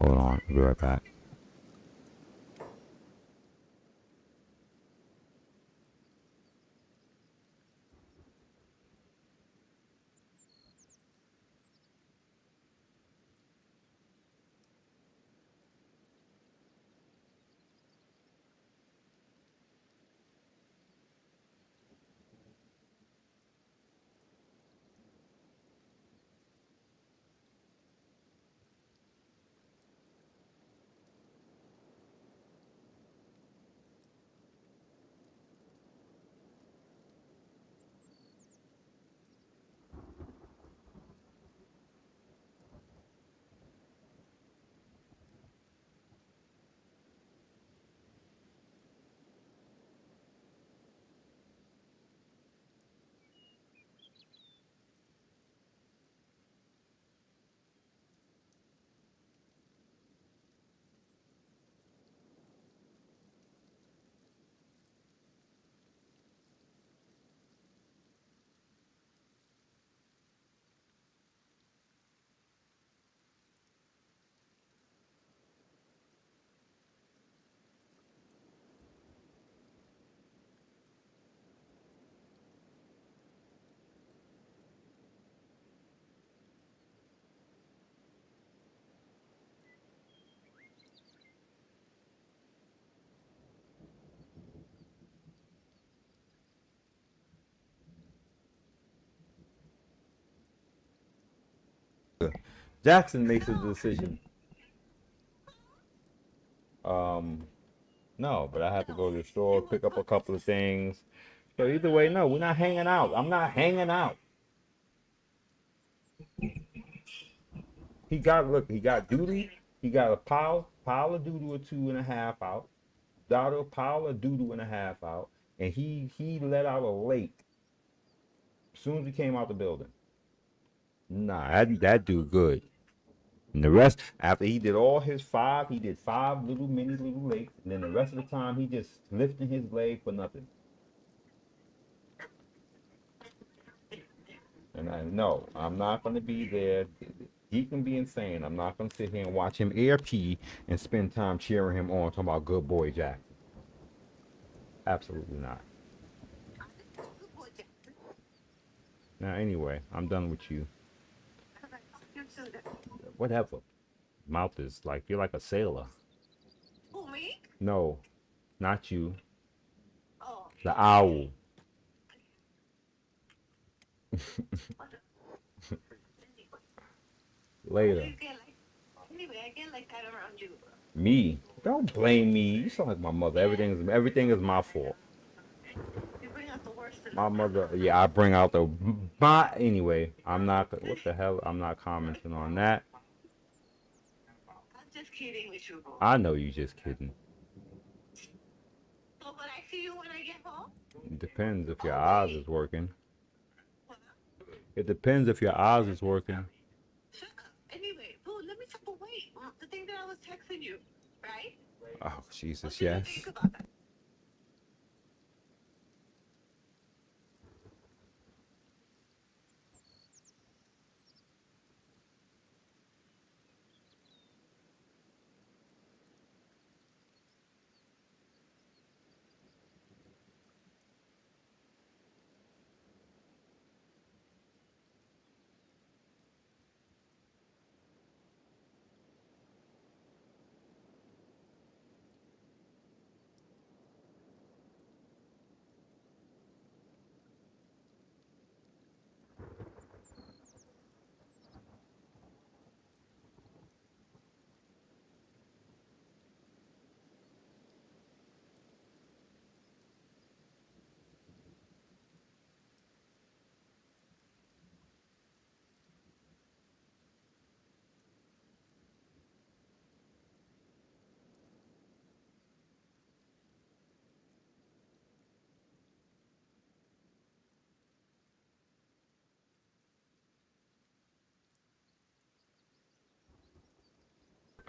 Hold on, I'll be right back. Jackson makes the decision. Um, no, but I have to go to the store, pick up a couple of things. So either way, no, we're not hanging out. I'm not hanging out. He got doodoo. He got a pile of doodoo or 2.5 out. Got a pile of doodoo and a half out, and he let out a lake as soon as we came out the building. Nah, that dude good. And the rest, after he did all his five, he did five little mini little lakes, and then the rest of the time he just lifting his leg for nothing. And I know I'm not gonna be there. He can be insane. I'm not gonna sit here and watch him air pee and spend time cheering him on, talking about good boy Jack. Absolutely not. Now anyway, I'm done with you. Whatever. Mouth is like you're like a sailor. Who, me? No, not you. Oh. The owl. Later. Anyway, I get like that around you. Me? Don't blame me. You sound like my mother. Everything is my fault. You bring out the worst in My mother. Yeah, I bring out the. But anyway, I'm not. What the hell? I'm not commenting on that. I'm just kidding with you, bro. I know you just kidding. So, but I see you when I get home? It depends if your eyes is working. It depends if your eyes is working. Shut up. Anyway, boo, let me talk away. The thing that I was texting you, right? Oh Jesus, What do you yes. think about that?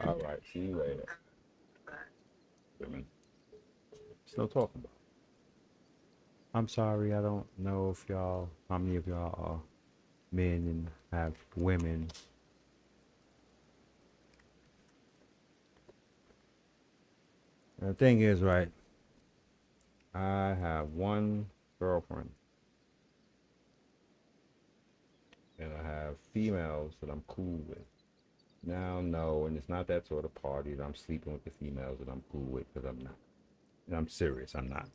All right. See you later. Women. Still talking about. I'm sorry. I don't know if y'all. How many of y'all are men and have women. And the thing is, right? I have one girlfriend, and I have females that I'm cool with. Now, no, and it's not that sort of party that I'm sleeping with the females that I'm cool with, because I'm not. And I'm serious, I'm not.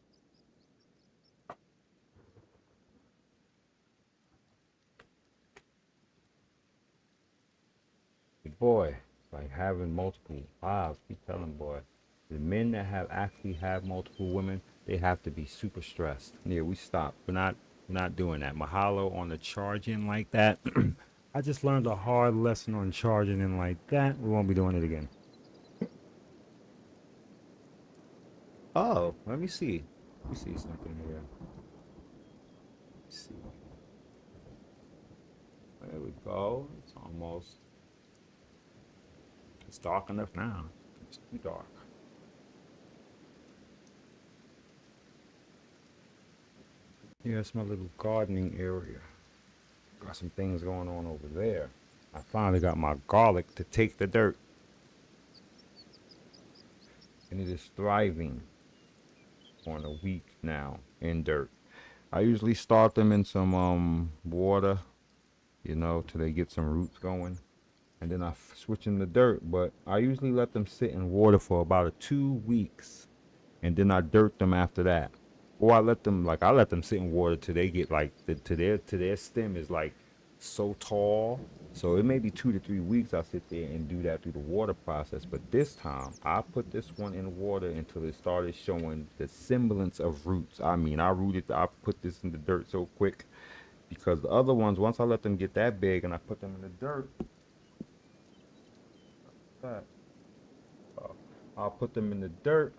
But boy, it's like having multiple wives. Keep telling boy, the men that have actually have multiple women, they have to be super stressed. Yeah, we stopped. We're not doing that. Mahalo on the charging like that. I just learned a hard lesson on charging in like that. We won't be doing it again. Oh, let me see. Let me see something here. Let's see. There we go. It's almost. It's dark enough now. It's too dark. Yeah, it's my little gardening area. Got some things going on over there. I finally got my garlic to take the dirt. And it is thriving on a week now in dirt. I usually start them in some water, till they get some roots going. And then I switch them to dirt, but I usually let them sit in water for about 2 weeks. And then I dirt them after that. Or I let them sit in water till they get like to their stem is like so tall. So it may be 2 to 3 weeks I sit there and do that through the water process. But this time I put this one in water until it started showing the semblance of roots. I mean, I put this in the dirt so quick because the other ones, once I let them get that big and I put them in the dirt, uh, I'll put them in the dirt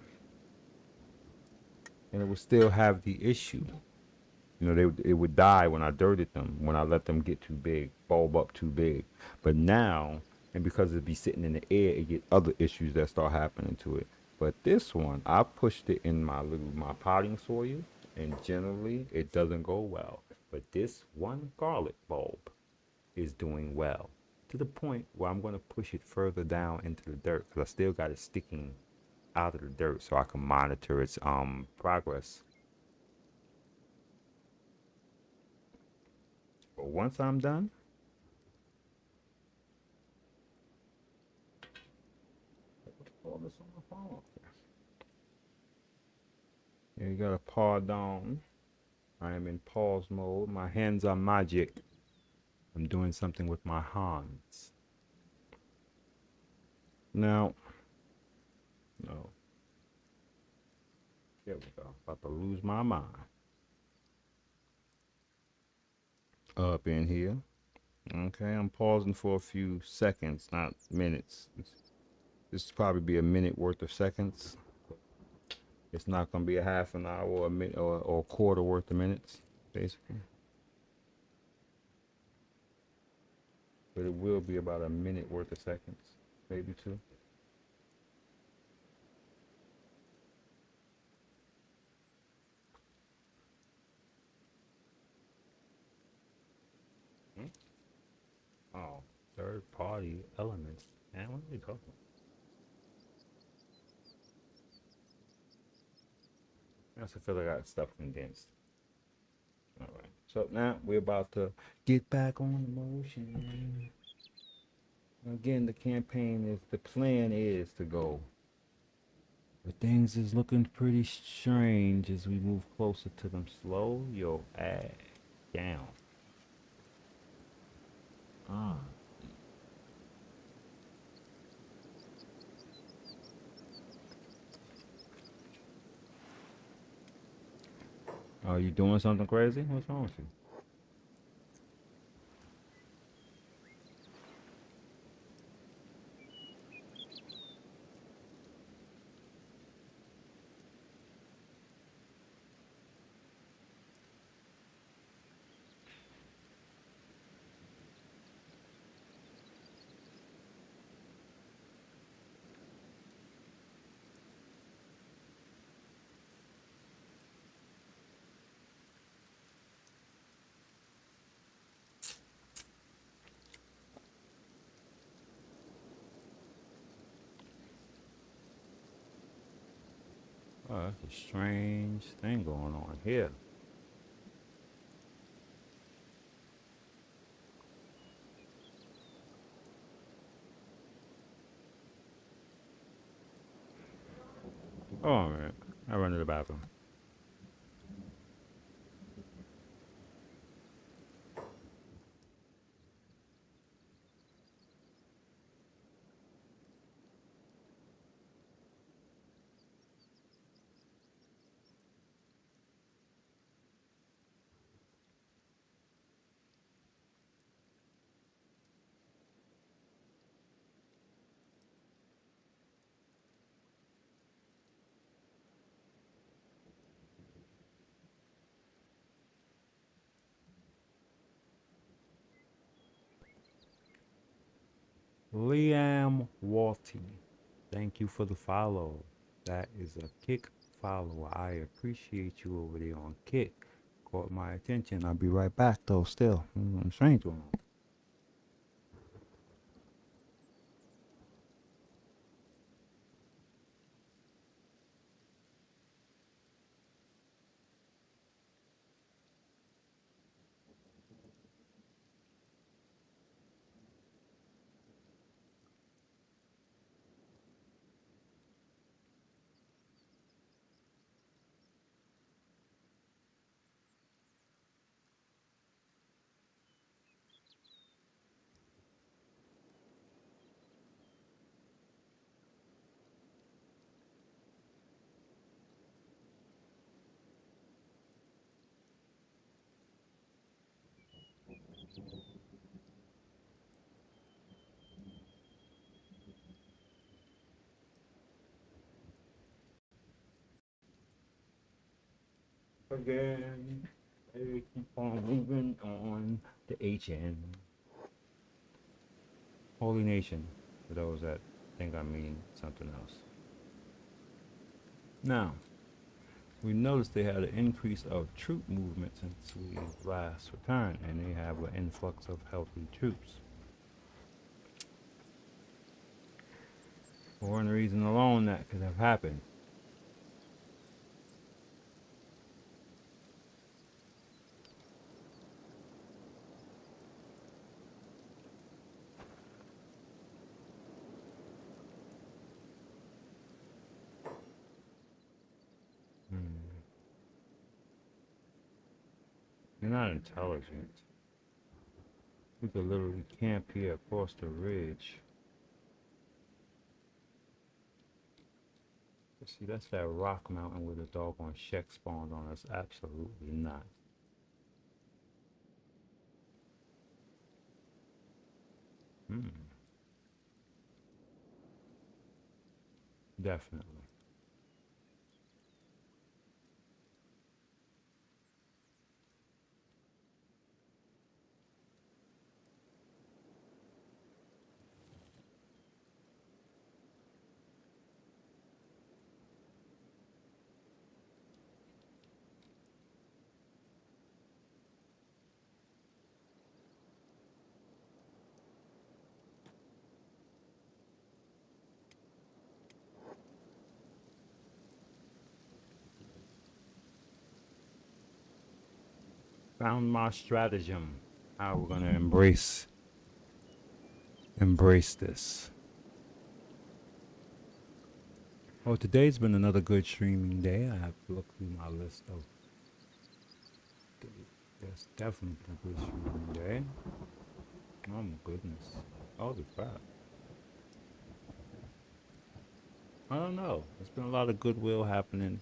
and it would still have the issue. You know, it would die when I dirted them, when I let them get too big, bulb up too big. But now, and because it'd be sitting in the air, it get other issues that start happening to it. But this one, I pushed it in my potting soil, and generally it doesn't go well. But this one garlic bulb is doing well to the point where I'm going to push it further down into the dirt because I still got it sticking out of the dirt so I can monitor its progress. But once I'm done, all this on my phone. Yeah, you gotta pardon. I am in pause mode. My hands are magic. I'm doing something with my hands. Now, no. There we go. About to lose my mind. Up in here. Okay, I'm pausing for a few seconds, not minutes. This will probably be a minute worth of seconds. It's not gonna be a half an hour or a minute or a quarter worth of minutes, basically. But it will be about a minute worth of seconds, maybe two. Hmm? Oh, third party elements. Man, what are we talking about? I also feel like I got stuff condensed. All right. So now we're about to get back on the motion. Again, the plan is to go. But things is looking pretty strange as we move closer to them. Slow your ass down. Ah. Are you doing something crazy? What's wrong with you? Oh, that's a strange thing going on here. Oh man, I run to the bathroom. Liam Walty, thank you for the follow. That is a Kick follower. I appreciate you over there on Kick. Caught my attention. I'll be right back though. Still, strange going on. again. They keep on moving on to HN. Holy Nation, for those that think I mean something else. Now, we noticed they had an increase of troop movement since we last returned, and they have an influx of healthy troops. For one reason alone, that could have happened. You're not intelligent. We could literally camp here across the ridge. See, that's that rock mountain where the doggone Shek spawned on us. Absolutely not. Definitely. Found my stratagem. How we're gonna embrace this. Oh, today's been another good streaming day. I have to look through my list of. Yes, definitely been a good streaming day. Oh my goodness. Holy crap. I don't know. There's been a lot of goodwill happening,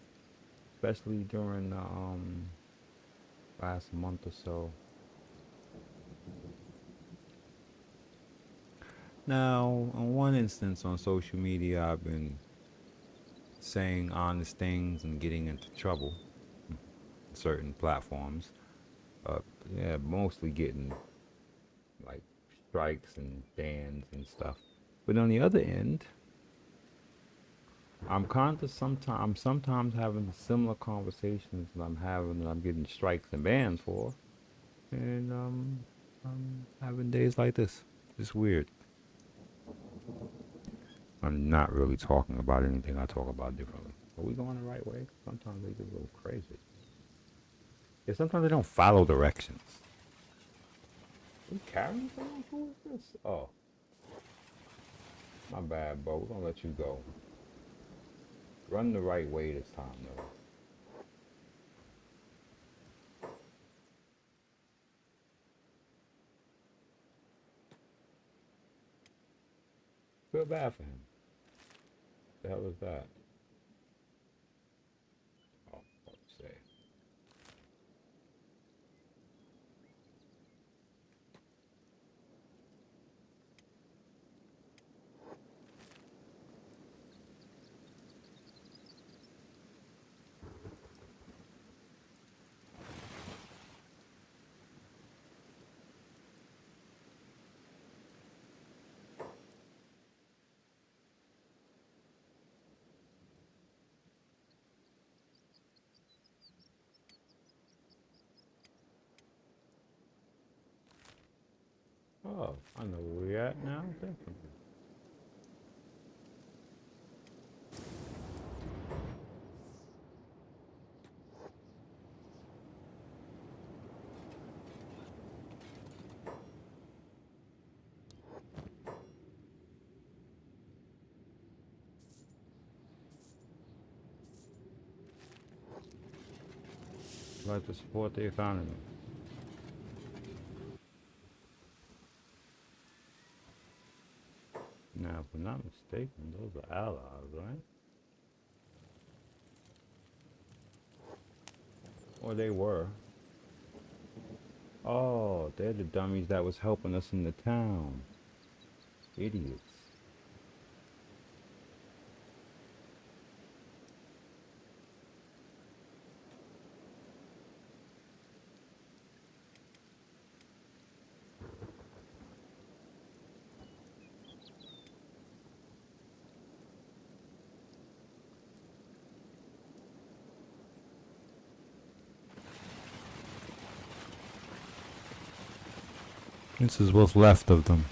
especially during the last month or so. Now, on one instance on social media, I've been saying honest things and getting into trouble on certain platforms. Yeah, mostly getting like strikes and bans and stuff. But on the other end, I'm sometimes having similar conversations that I'm getting strikes and bans for, and I'm having days like this. It's weird. I'm not really talking about anything I talk about differently. Are we going the right way? Sometimes they get a little crazy. Yeah, sometimes they don't follow directions. Are we carrying someone? Who is this? Oh, my bad, bro. We're gonna let you go. Run the right way this time, though. Feel bad for him. The hell is that? Oh, let's say. Oh, I know where we're at now. Definitely. Like to support the economy. Now, if I'm not mistaken, those are allies, right? Or they were. Oh, they're the dummies that was helping us in the town. Idiots. This is what's left of them.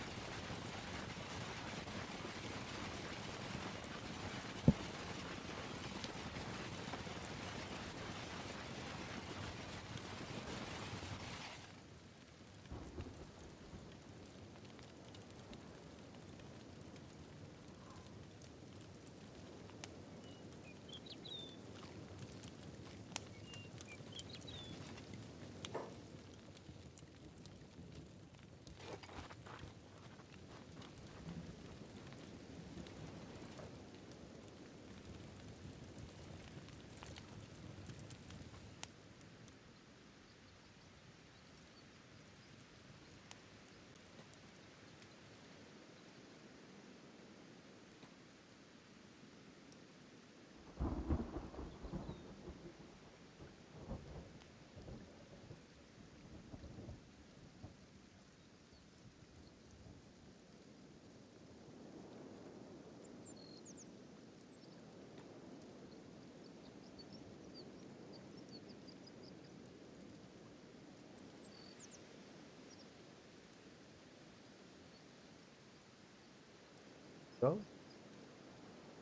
So,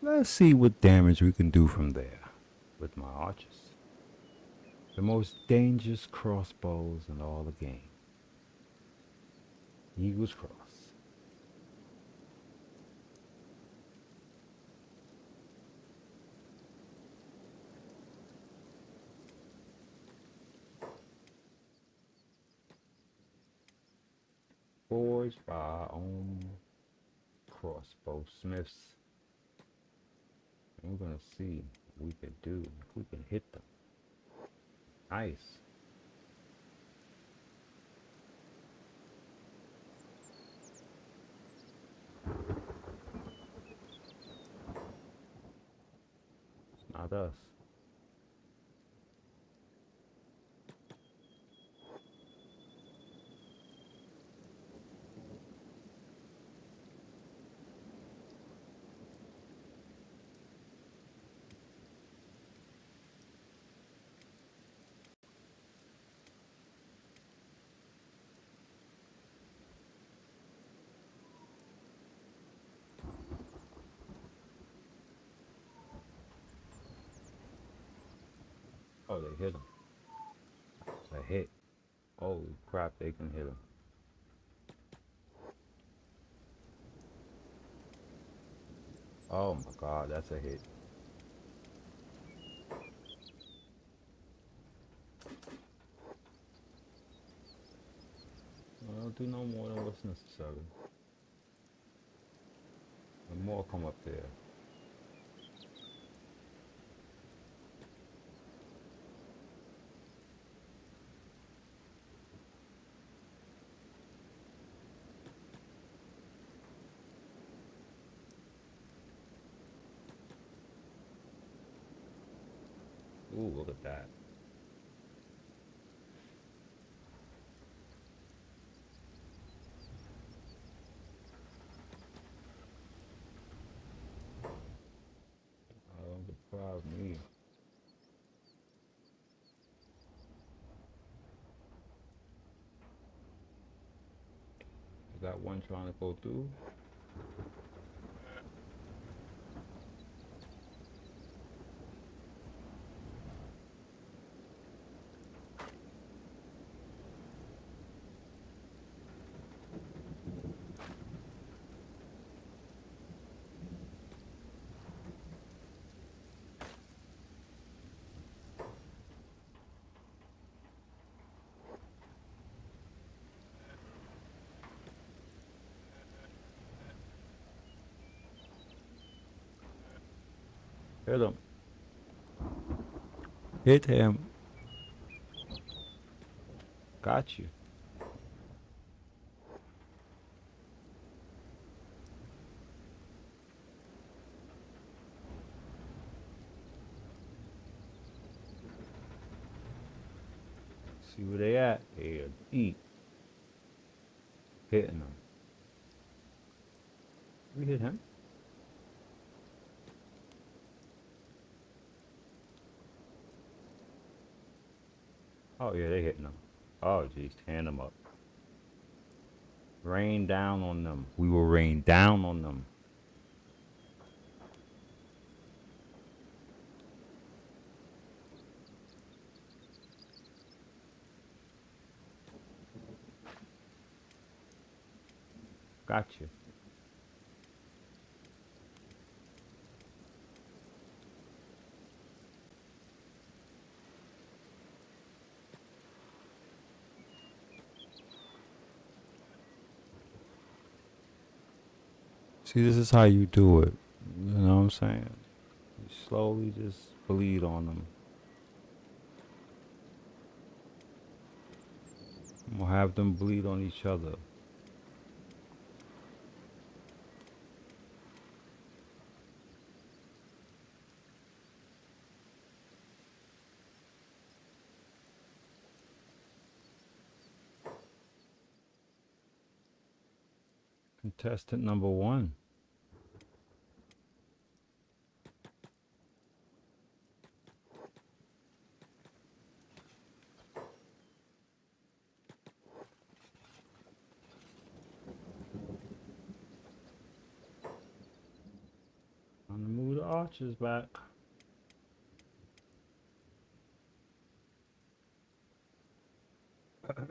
let's see what damage we can do from there with my archers. The most dangerous crossbows in all the game. Eagle's Cross. Forged by our own crossbow smiths. And we're gonna see what we can do, if we can hit them. Nice. Not us. Oh, they hit him. A hit. Holy crap, they can hit him. Oh my god, that's a hit. I'll do no more than what's necessary. And more come up there. Ooh, look at that. Don't deprive me. I got one trying to go through. Hit him. Hit him. Got you. See where they at? They deep. Hitting them. We hit him. Oh yeah, they hitting them. Oh jeez, hand them up. Rain down on them. We will rain down on them. Gotcha. See, this is how you do it. You know what I'm saying? You slowly just bleed on them. We'll have them bleed on each other. Contestant number 1. I'm gonna move the archers back. Alright,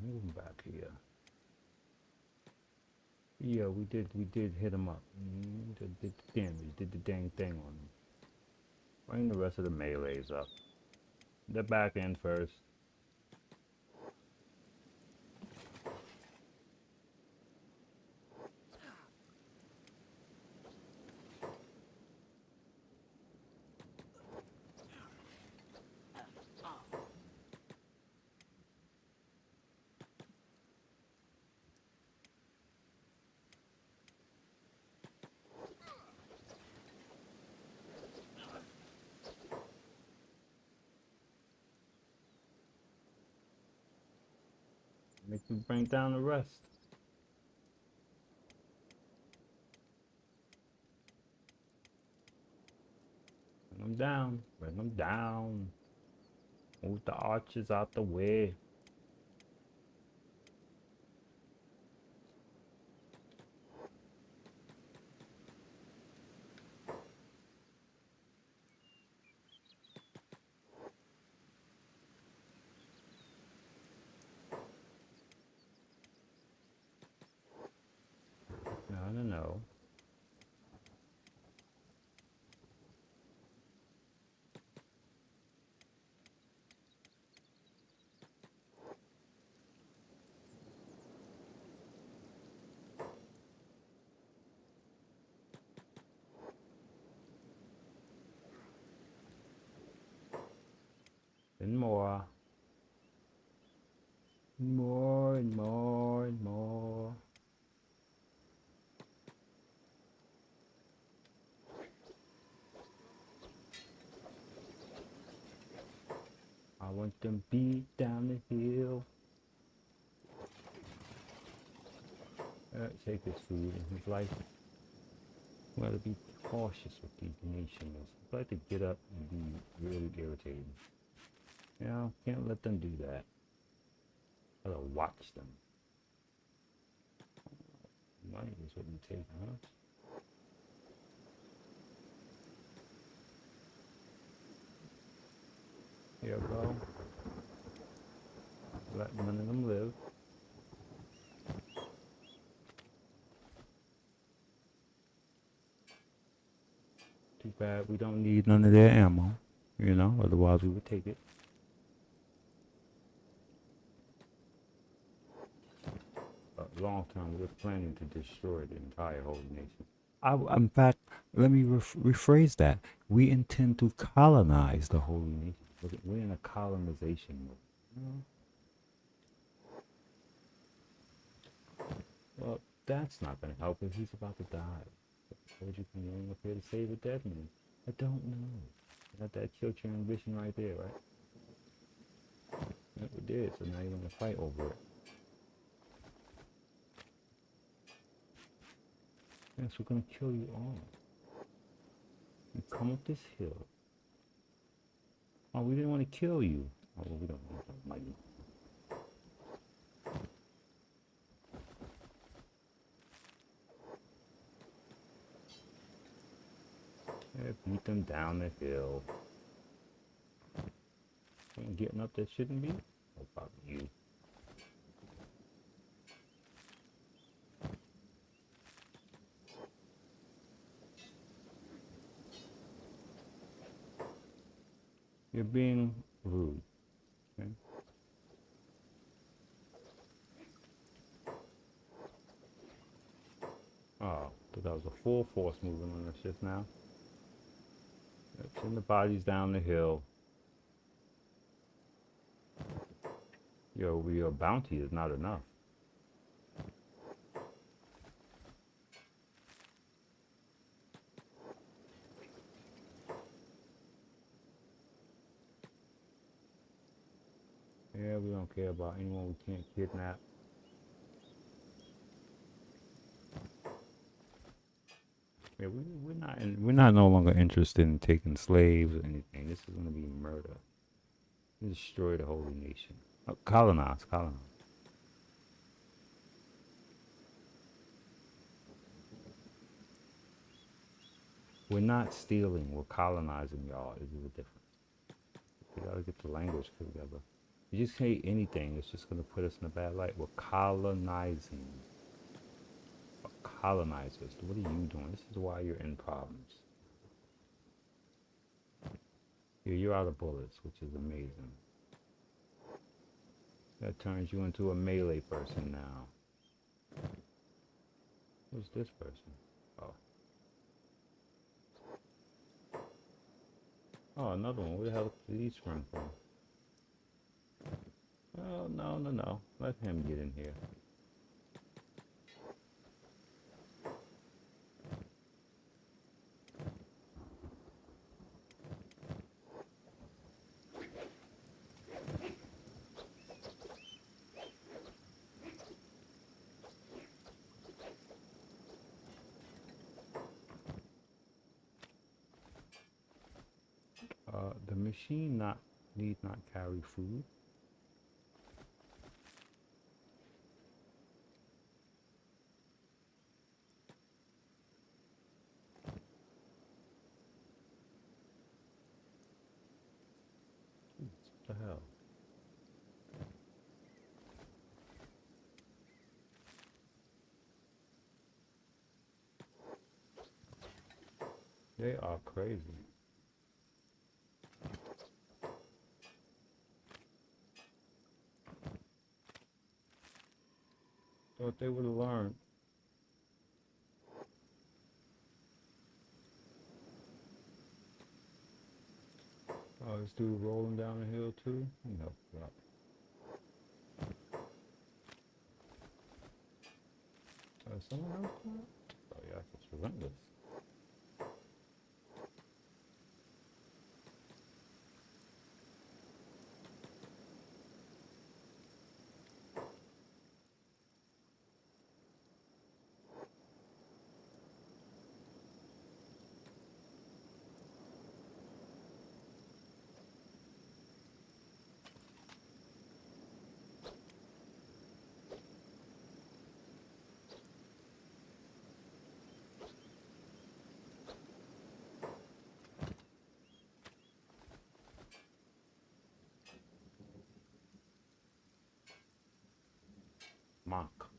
move them back here. Yeah, we did hit them up. Did the damage, did the dang thing on them. Bring the rest of the melees up. The back end first. Make you bring down the rest. Bring them down. Bring them down. Move the archers out the way. I don't know. And more. More and more and more. I want them beat down the hill. Take his food and his life. We gotta be cautious with these nations. I like to get up and be really irritating. You know, can't let them do that. Gotta watch them. Money is what you take, huh? Here we go. Let none of them live. Too bad we don't need none of their ammo. You know, otherwise we would take it. Long term, we're planning to destroy the entire Holy Nation. In fact, let me rephrase that. We intend to colonize the Holy Nation. We're in a colonization mode. Well, that's not going to help if he's about to die. I told you come up here to save a dead man. I don't know. Got that killed your ambition right there, right? Yeah, we did, so now you're going to fight over it. Yes, we're gonna kill you all. You come up this hill. Oh, we didn't want to kill you. Oh, well, we don't want to like you. Yeah, beat them down the hill. Ain't getting up that shouldn't be. What about you? You're being rude. Okay? Oh, thought that was a full force moving on us just now. Yep, send the bodies down the hill. Your bounty is not enough. Yeah, we don't care about anyone we can't kidnap. Yeah, we're not no longer interested in taking slaves or anything. This is gonna be murder. Destroy the holy nation. Oh, colonize. We're not stealing, we're colonizing, y'all. This is the difference. We gotta get the language together. You just say anything, it's just gonna put us in a bad light. We're colonizing. Colonizers. What are you doing? This is why you're in problems. You're out of bullets, which is amazing. That turns you into a melee person now. Who's this person? Oh. Oh, another one. Where the hell did he spring from? Oh, no. Let him get in here. The machine need not carry food. What the hell? They are crazy. Thought they would have learned. Oh, this dude rolling down the hill too? No, God. Someone else come out? Oh yeah, it's relentless. Mock.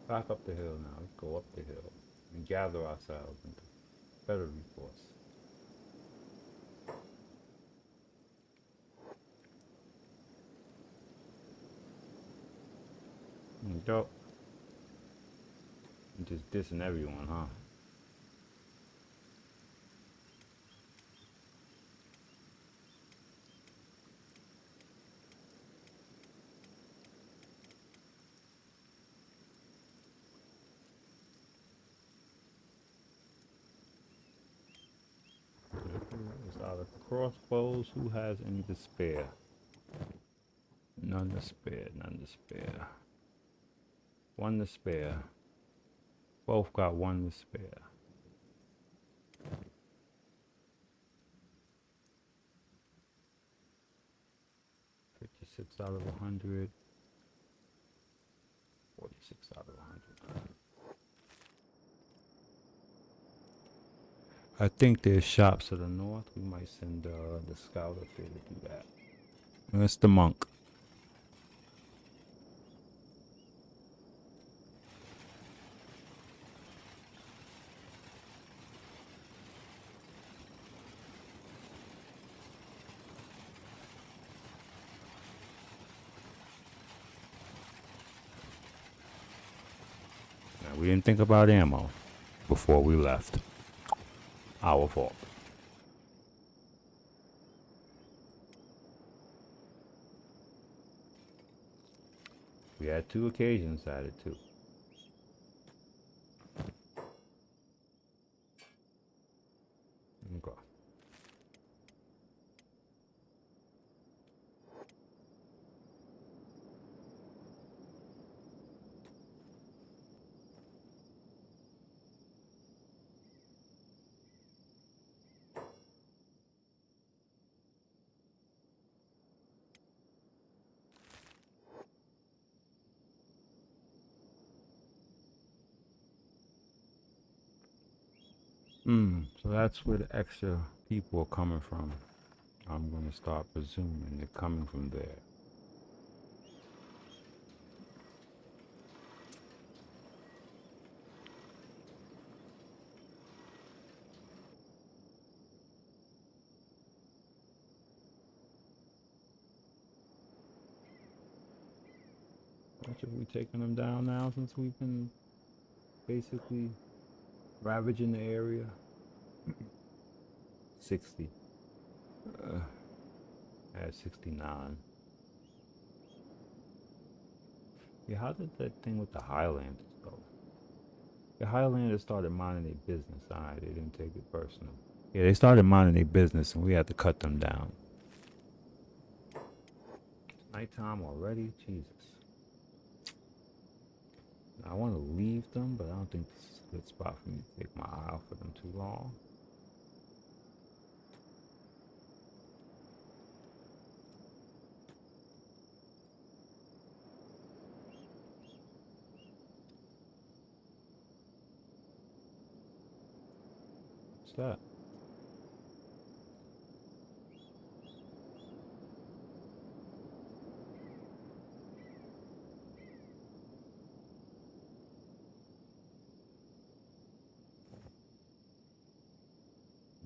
Back up the hill now. Let's go up the hill and gather ourselves into better recourse. Go. Just dissing everyone, huh? It's out of crossbows. Who has any to spare? None to spare, none to spare. One to spare. Both got one to spare. 46 out of 100. 46 out of 100. I think there's shops to the north. We might send the scout up there to do that. That's the monk. Now, we didn't think about ammo before we left. Our fault. We had 2 occasions at it too. Okay. So that's where the extra people are coming from. I'm gonna start presuming they're coming from there. Much have we taken them down now since we've been basically ravaging the area? 60. At 69. Yeah, how did that thing with the Highlanders go? The Highlanders started minding their business. Alright, they didn't take it personal. Yeah, they started minding their business and we had to cut them down. It's nighttime already? Jesus. I want to leave them, but I don't think this is a good spot for me to take my eye off of them too long. What's that?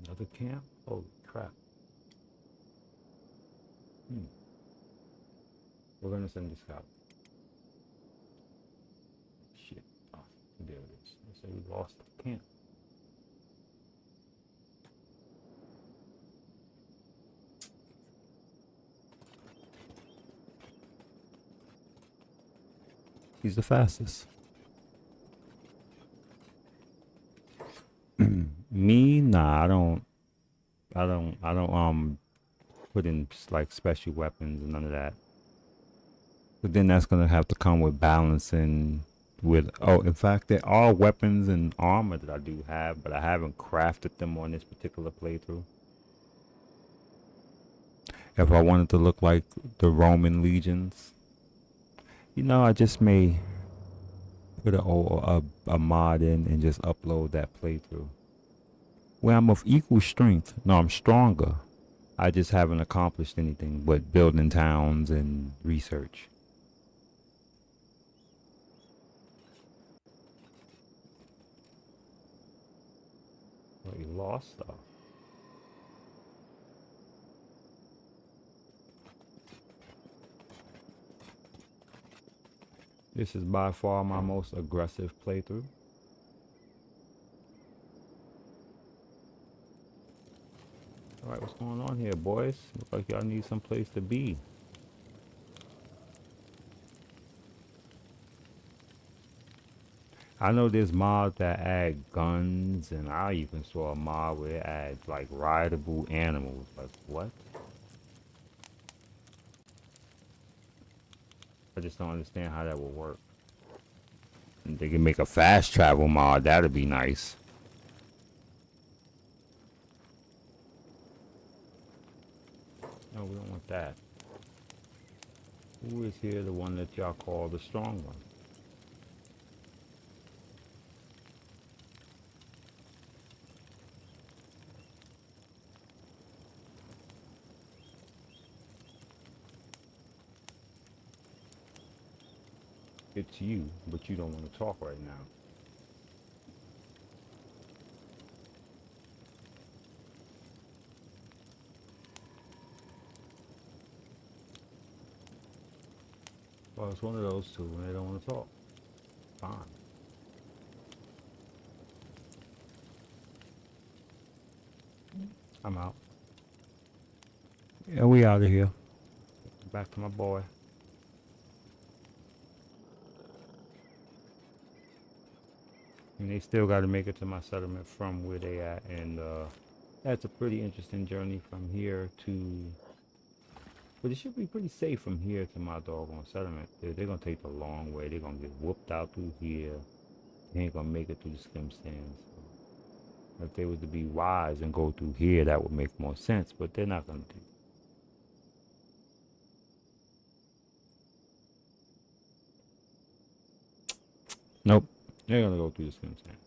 Another camp? Holy crap. We're gonna send this out. Shit. Oh, there it is. They say we lost the camp. He's the fastest. Me? Nah, I don't put in like special weapons and none of that. But then that's gonna have to come with balancing with in fact there are weapons and armor that I do have, but I haven't crafted them on this particular playthrough. If I wanted to look like the Roman legions, I just may put a mod in and just upload that playthrough. Where I'm of equal strength. No, I'm stronger. I just haven't accomplished anything but building towns and research. Well, you lost stuff. This is by far my most aggressive playthrough. Alright, what's going on here, boys? Looks like y'all need some place to be. I know there's mods that add guns, and I even saw a mod where it adds like rideable animals. Like, what? I just don't understand how that would work. And they can make a fast travel mod, that'd be nice. No, we don't want that. Who is here the one that y'all call the strong one? It's you, but you don't want to talk right now. Well, it's one of those two when they don't want to talk. Fine. I'm out. Yeah, we out of here. Back to my boy. And they still got to make it to my settlement from where they at, and that's a pretty interesting journey from here to. But it should be pretty safe from here to my doggone settlement. They're gonna take the long way. They're gonna get whooped out through here. They ain't gonna make it through the skim stands. If they were to be wise and go through here, that would make more sense. But they're not gonna do. Nope. They're gonna go through the skim stands,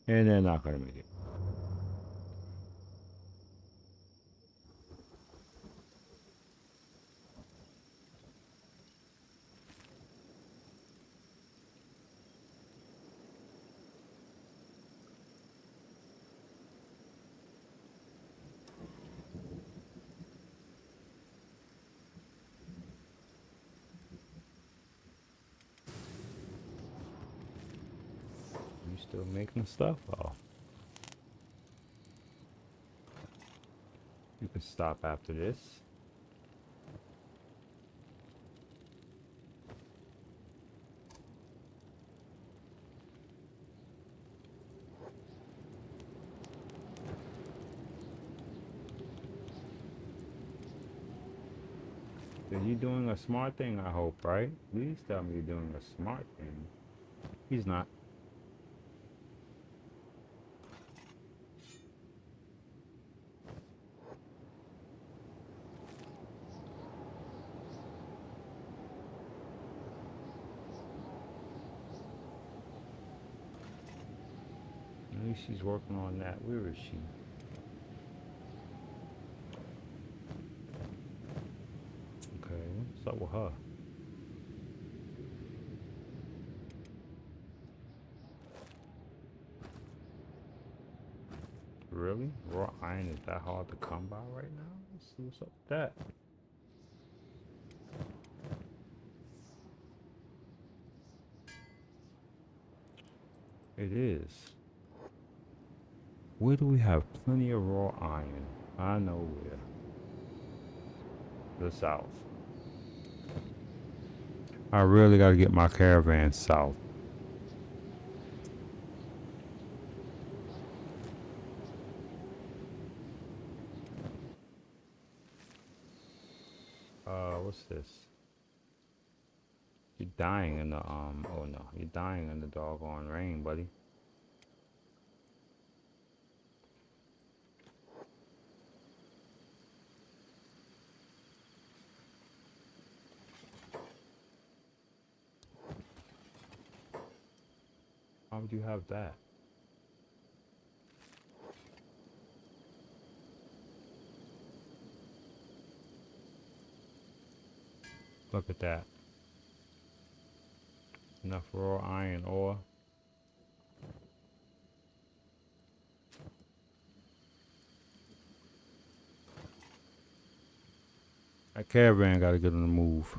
and they're not gonna make it. You still making stuff? Oh, you can stop after this. So you're doing a smart thing, I hope, right? Please tell me you're doing a smart thing. He's not. At least she's working on that. Where is she? Okay, what's up with her? Really? Raw iron is that hard to come by right now? Let's see what's up with that. It is. Where do we have plenty of raw iron? I know where. The south. I really gotta get my caravan south. What's this? You're dying in the, oh no, you're dying in the doggone rain, buddy. How would you have that? Look at that. Enough raw iron ore. That caravan gotta get on the move.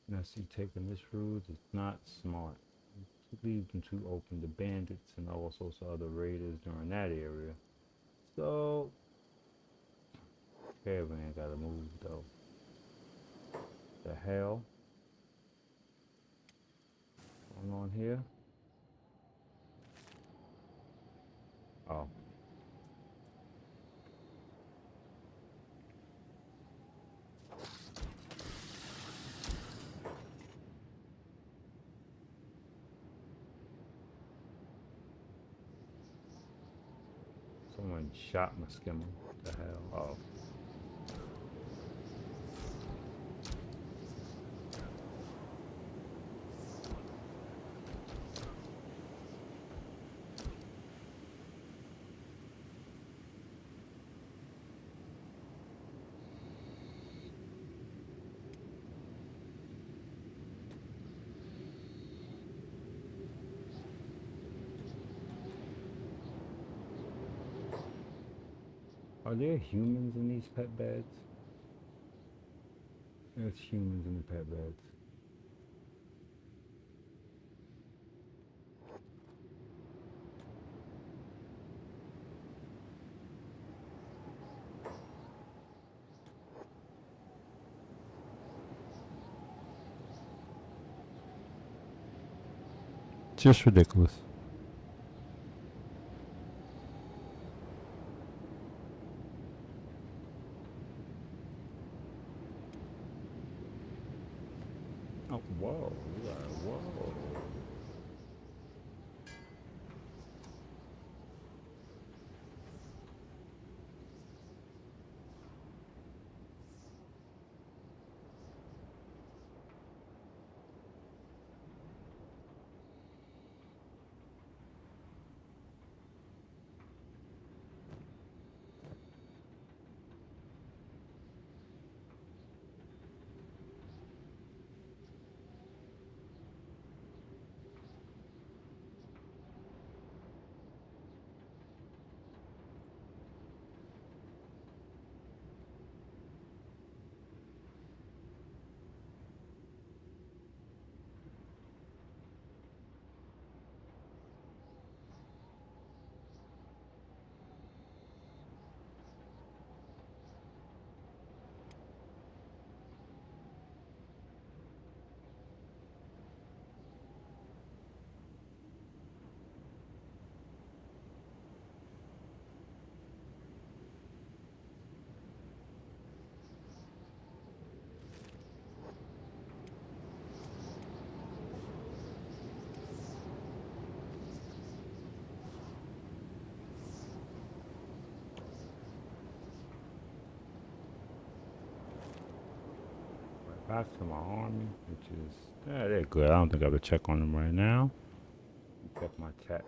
Now see, taking this route is not smart. Leave them too open to bandits and all sorts of other raiders during that area. So, caravan gotta move though. The hell going on here? Oh. Someone shot my skimmer. What the hell? Oh. Are there humans in these pet beds? There's humans in the pet beds. Just ridiculous. Oh, whoa. Whoa. Back to my army, which is, yeah, they're good. I don't think I have to check on them right now. Check my tech.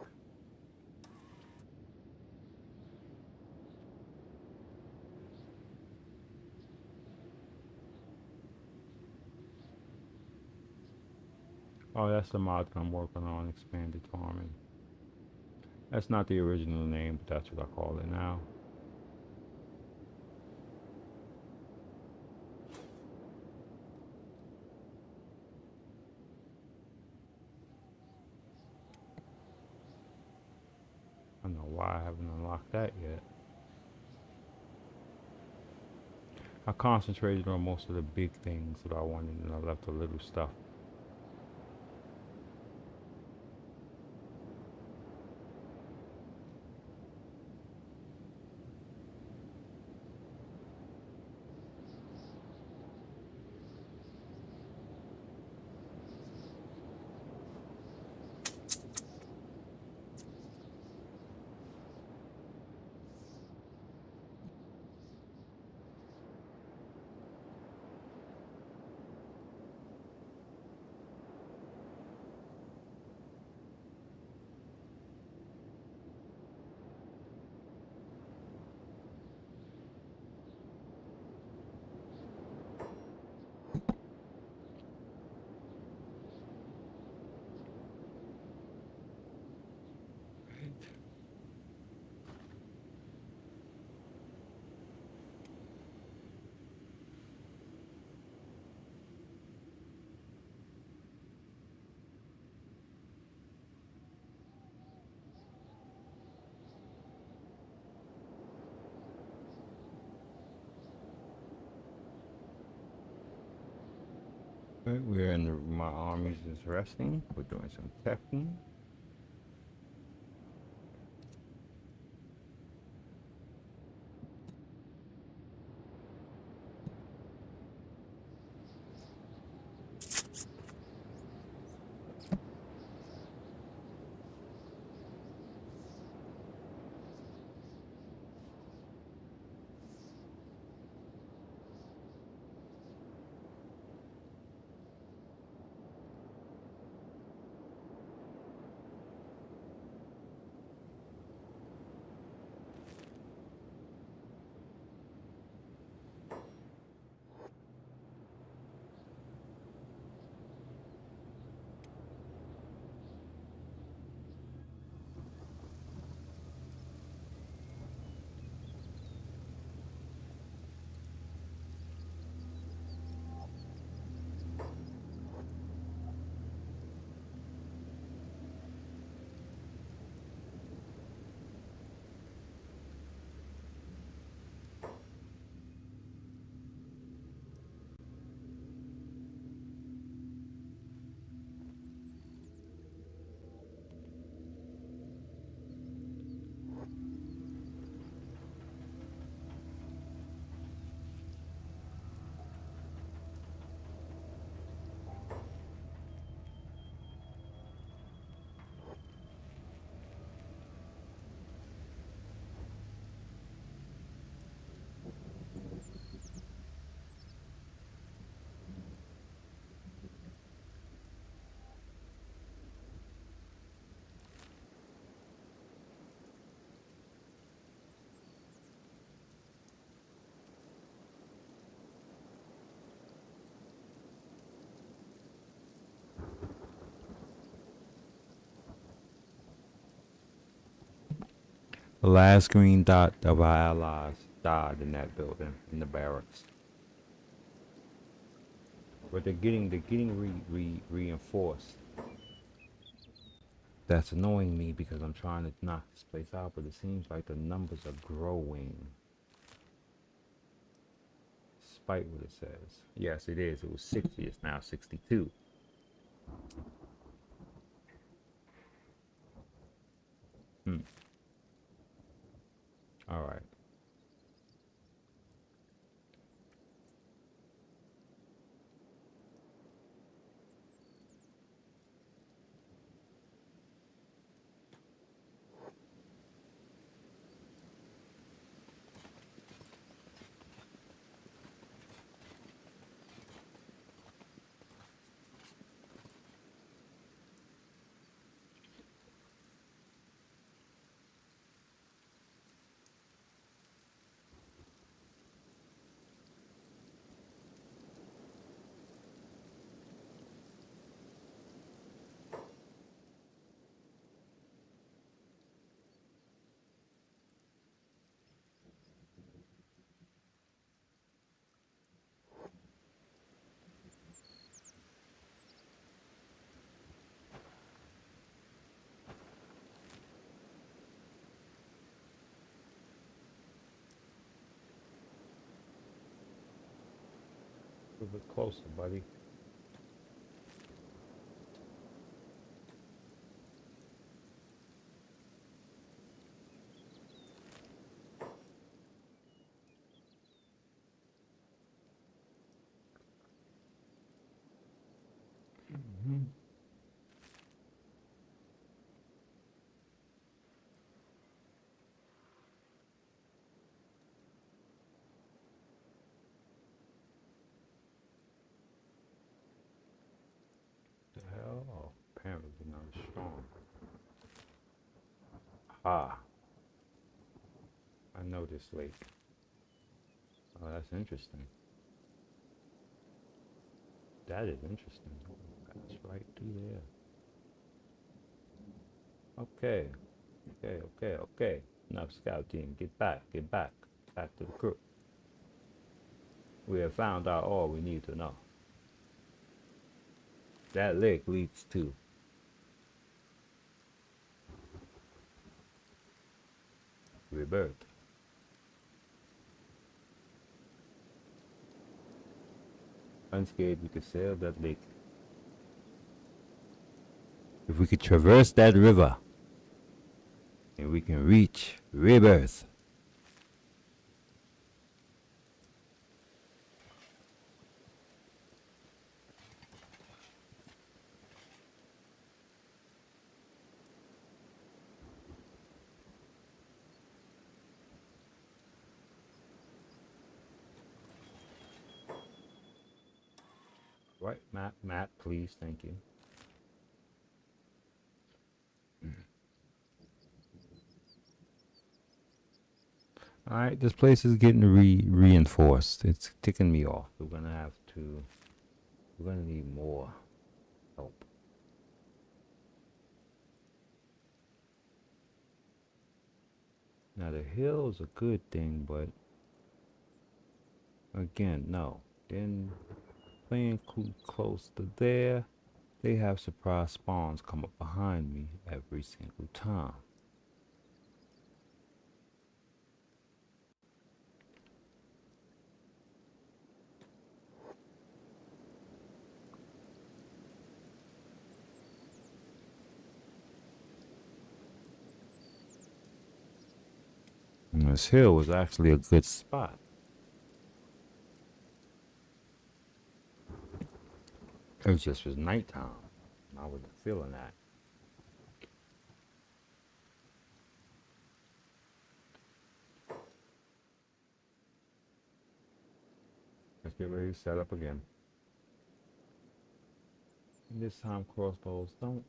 Oh, that's the mod that I'm working on, expanded farming. That's not the original name, but that's what I call it now. I don't know why I haven't unlocked that yet. I concentrated on most of the big things that I wanted, and I left the little stuff. Right, we're in my armies is resting. We're doing some teching. The last green dot of our allies died in that building, in the barracks. But they're getting reinforced. That's annoying me because I'm trying to knock this place out, but it seems like the numbers are growing. Despite what it says. Yes, it is. It was 60. It's now 62. All right. A little bit closer, buddy. The hell? Oh, apparently not as strong. Ah, I know this lake. Oh, that's interesting. That is interesting. That's right through there. Okay. Okay. Enough scout team. Get back. Back to the crew. We have found out all we need to know. That lake leads to rebirth. Unscathed, we could sail that lake. If we could traverse that river, and we can reach rebirth. Right, Matt, please, thank you. All right, this place is getting reinforced. It's ticking me off. We're gonna need more help. Now the hill is a good thing, but again, no. Then playing close to there, they have surprise spawns come up behind me every single time. And this hill was actually a good spot. It was nighttime. I wasn't feeling that. Let's get ready to set up again. And this time crossbows don't.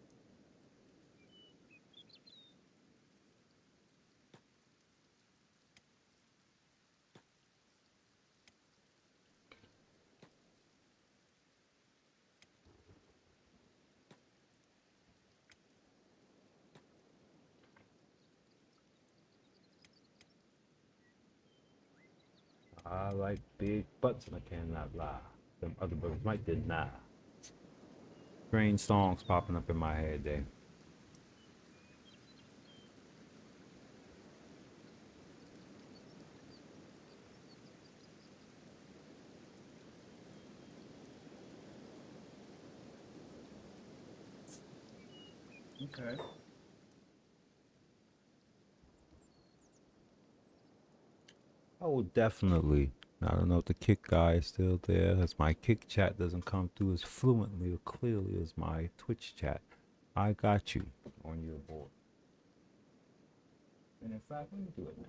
I like big butts and I cannot lie. Them other brothers might deny. Strange songs popping up in my head there. Okay. I will definitely. I don't know if the kick guy is still there, as my kick chat doesn't come through as fluently or clearly as my Twitch chat. I got you on your board. And in fact, let me do it now.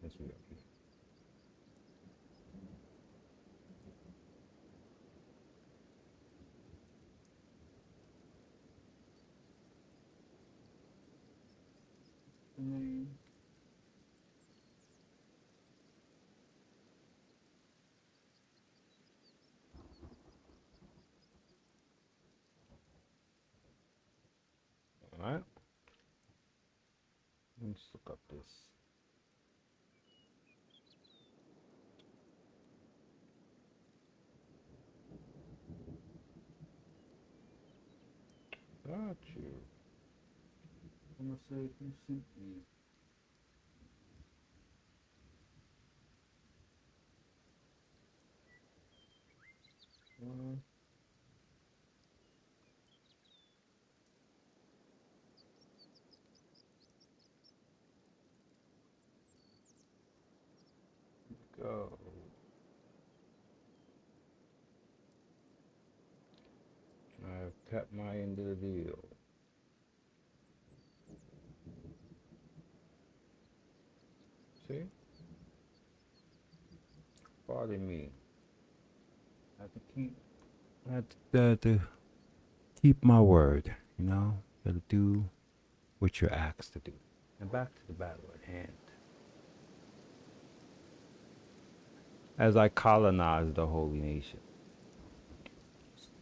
Since we're up here. All right. Let's look up this. Got you. I'm gonna say if you sent me. Go. I've kept my end of the deal. See? Pardon me. I have to keep. I have to keep my word. You know, gotta do what you're asked to do. And back to the battle at hand. As I colonize the holy nation.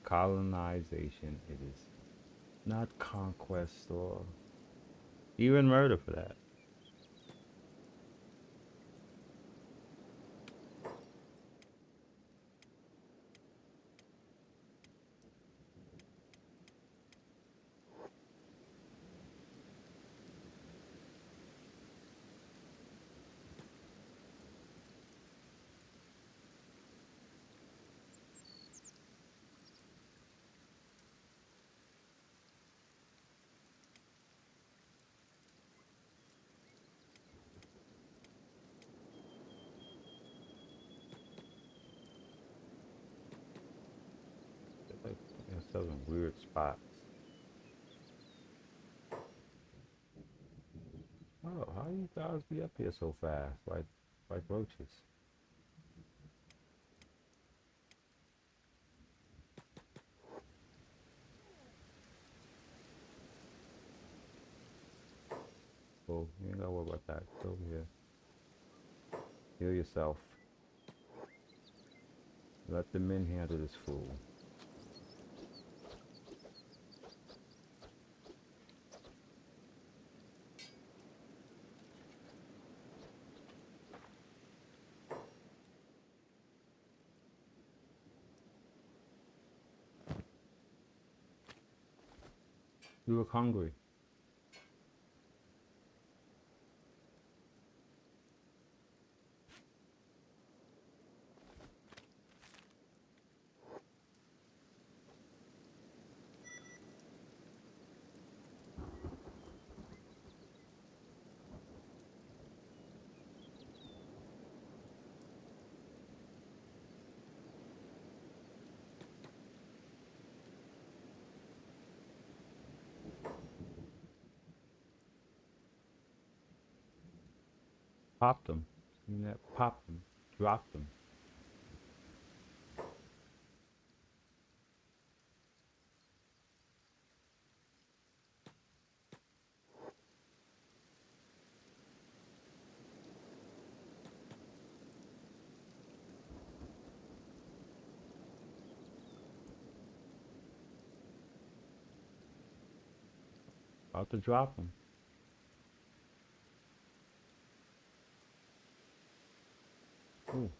Colonization, it is not conquest or even murder for that. It's like yourself in weird spots. Oh, how you guys be up here so fast, like roaches? Well, you ain't gotta worry about that. It's over here. Heal yourself. Let the men handle this fool. You look hungry. Pop them. You know, pop them. Drop them. About to drop them. Ooh,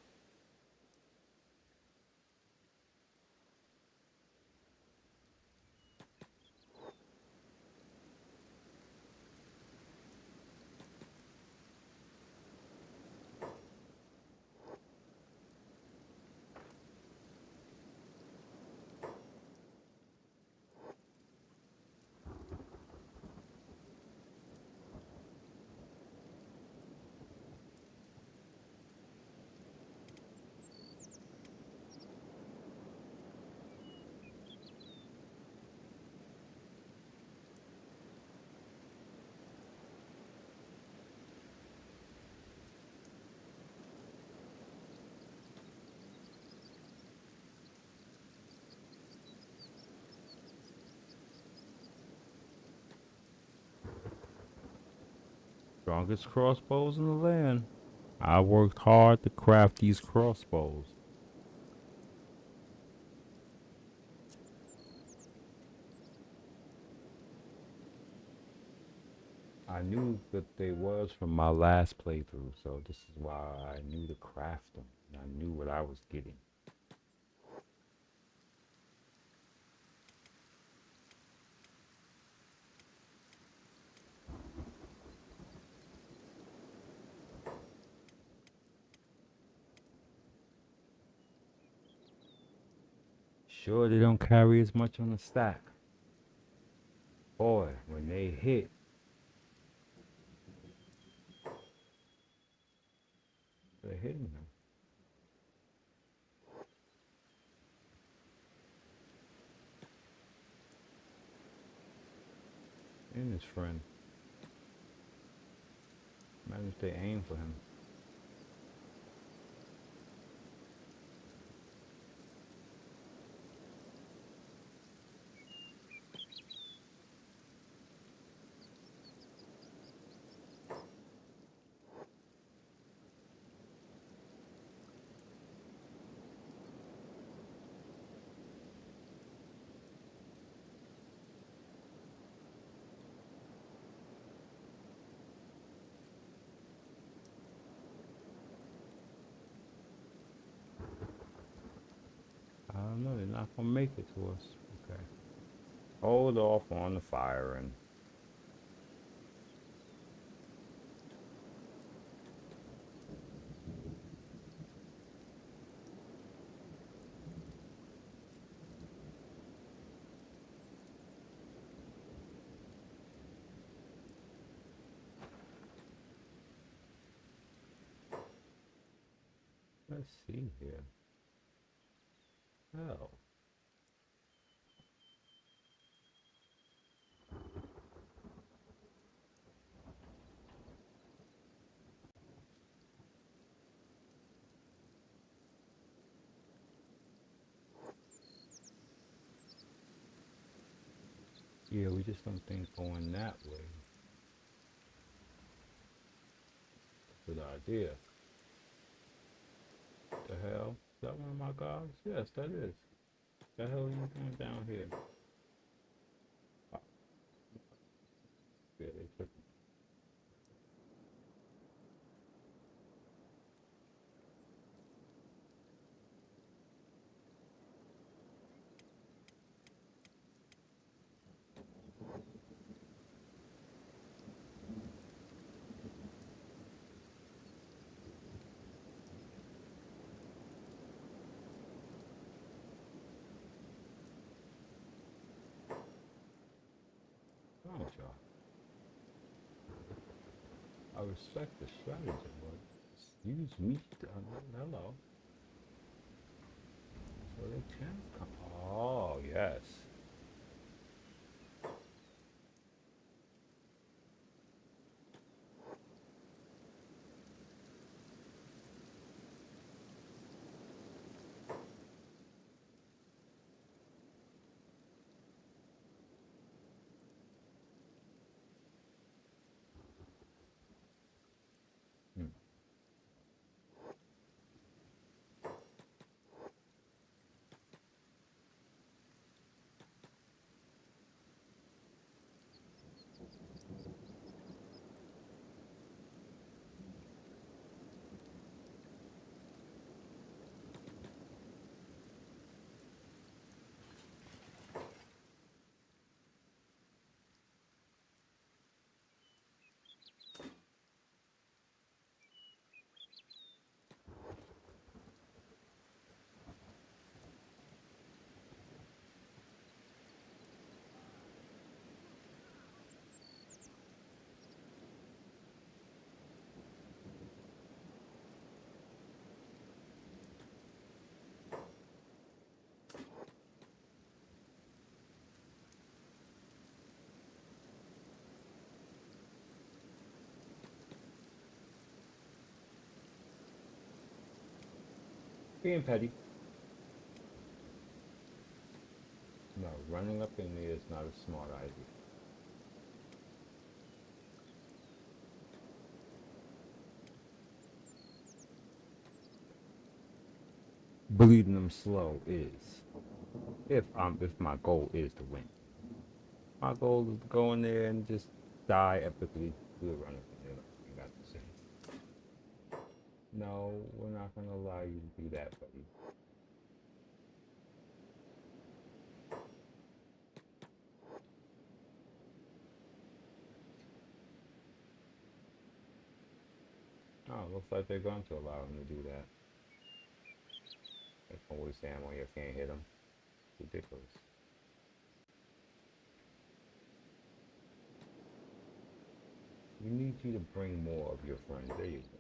Strongest crossbows in the land. I worked hard to craft these crossbows. I knew that they was from my last playthrough, so this is why I knew to craft them. I knew what I was getting. Sure, they don't carry as much on the stack. Boy, when they hit, they're hitting them. And his friend. Imagine if they aim for him. I don't know, they're not gonna make it to us. Okay. Hold off on the firing. Let's see here. Oh. Yeah, we just don't think going that way. Good idea. The hell? Is that one of my guys? Yes, that is. The hell are you doing down here? Oh, yeah, they took me. Don't y'all. I respect the strategy, but excuse me. Hello. So they can come. Oh, yes. Hmm. Being petty. No, running up in there is not a smart idea. bleeding them slow is. If my goal is to win. My goal is to go in there and just die epically to the runner from there. You got to say. No, we're not gonna allow you to do that, buddy. Oh, looks like they're going to allow him to do that. They can waste ammo, you can't hit him. Ridiculous. We need you to bring more of your friends. There you go.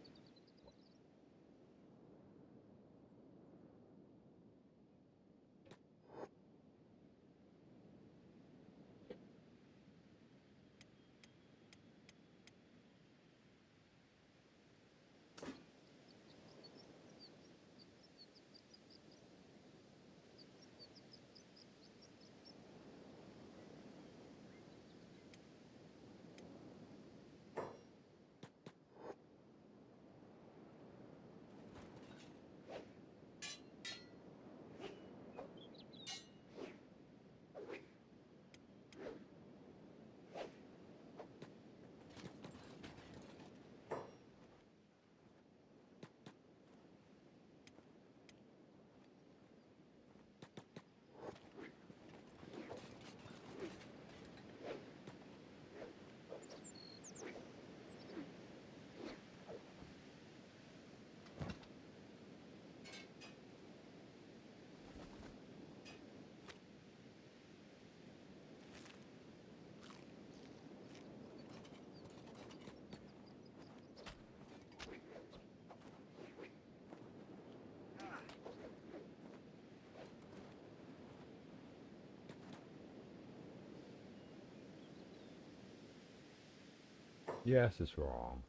Yes, it's wrong.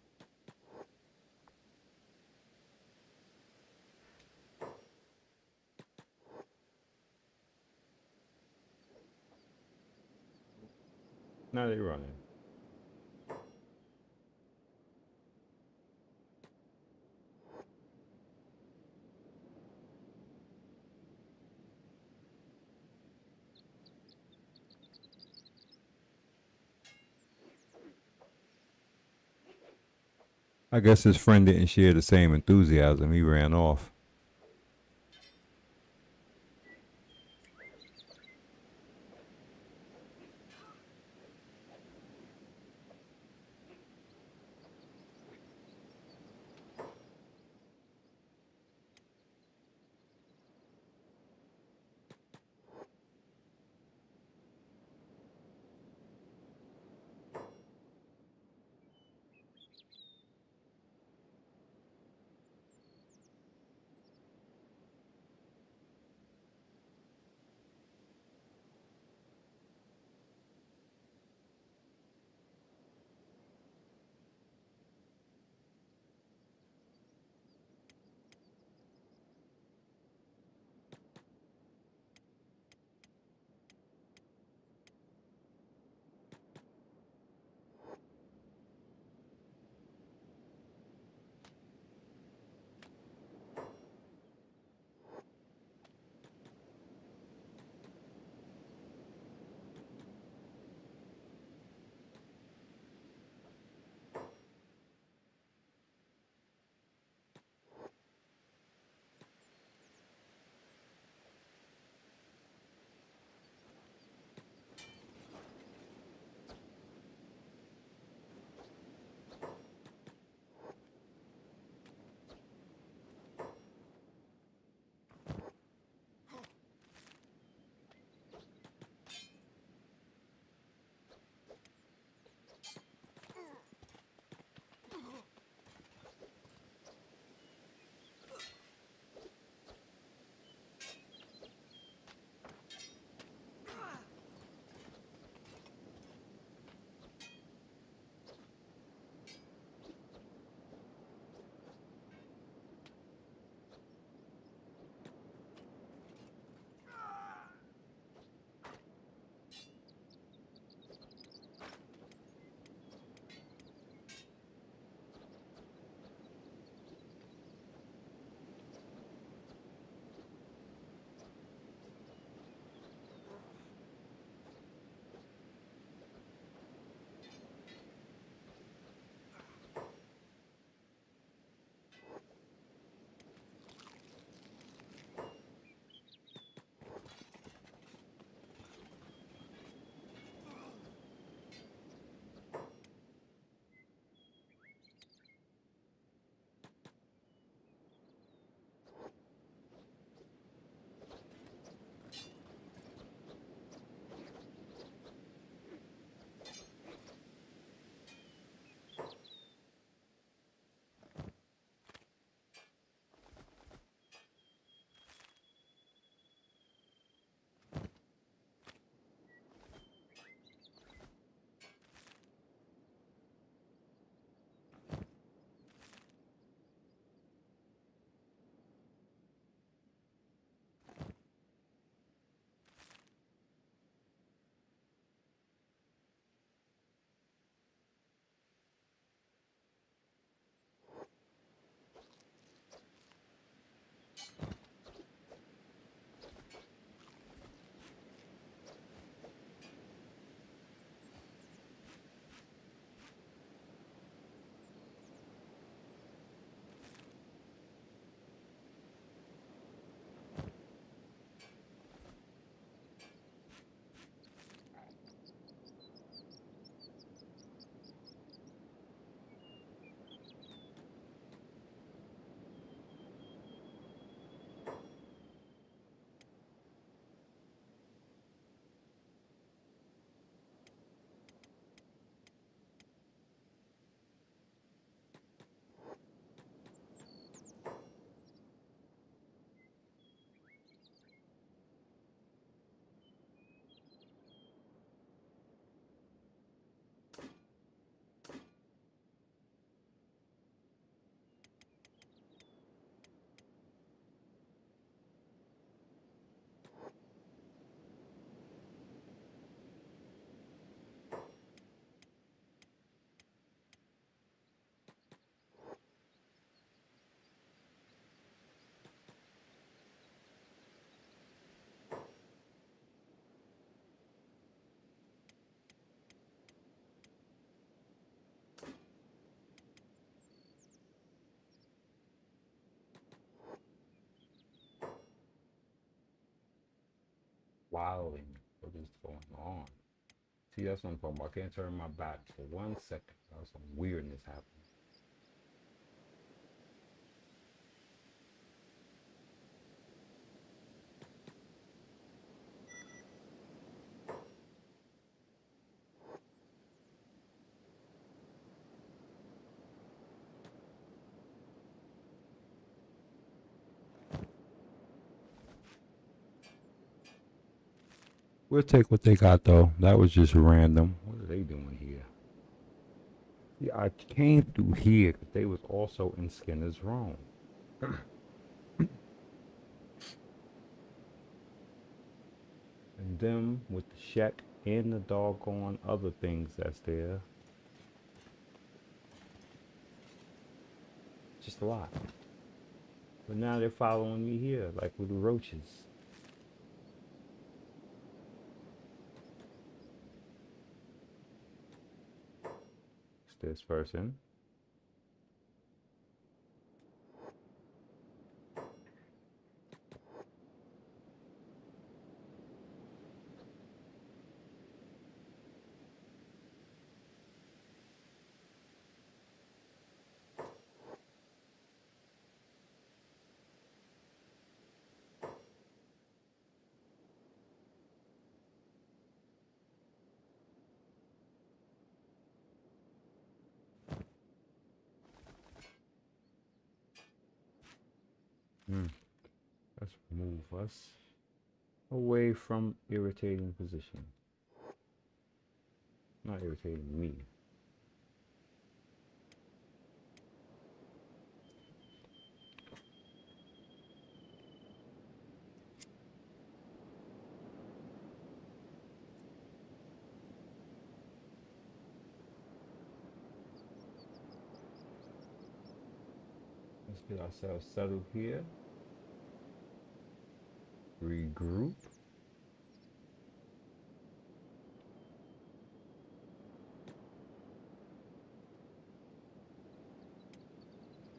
Now they're running. I guess his friend didn't share the same enthusiasm. He ran off. wilding. What is going on? See, that's what I'm talking about. I can't turn my back for 1 second. There's some weirdness happening. We'll take what they got though. That was just random. What are they doing here? See, I came through here because they was also in Skinner's room. And them with the shack and the doggone other things that's there. Just a lot. But now they're following me here like little roaches. It's this person. Let's move us away from irritating position. Not irritating me. Let's get ourselves settled here. Regroup.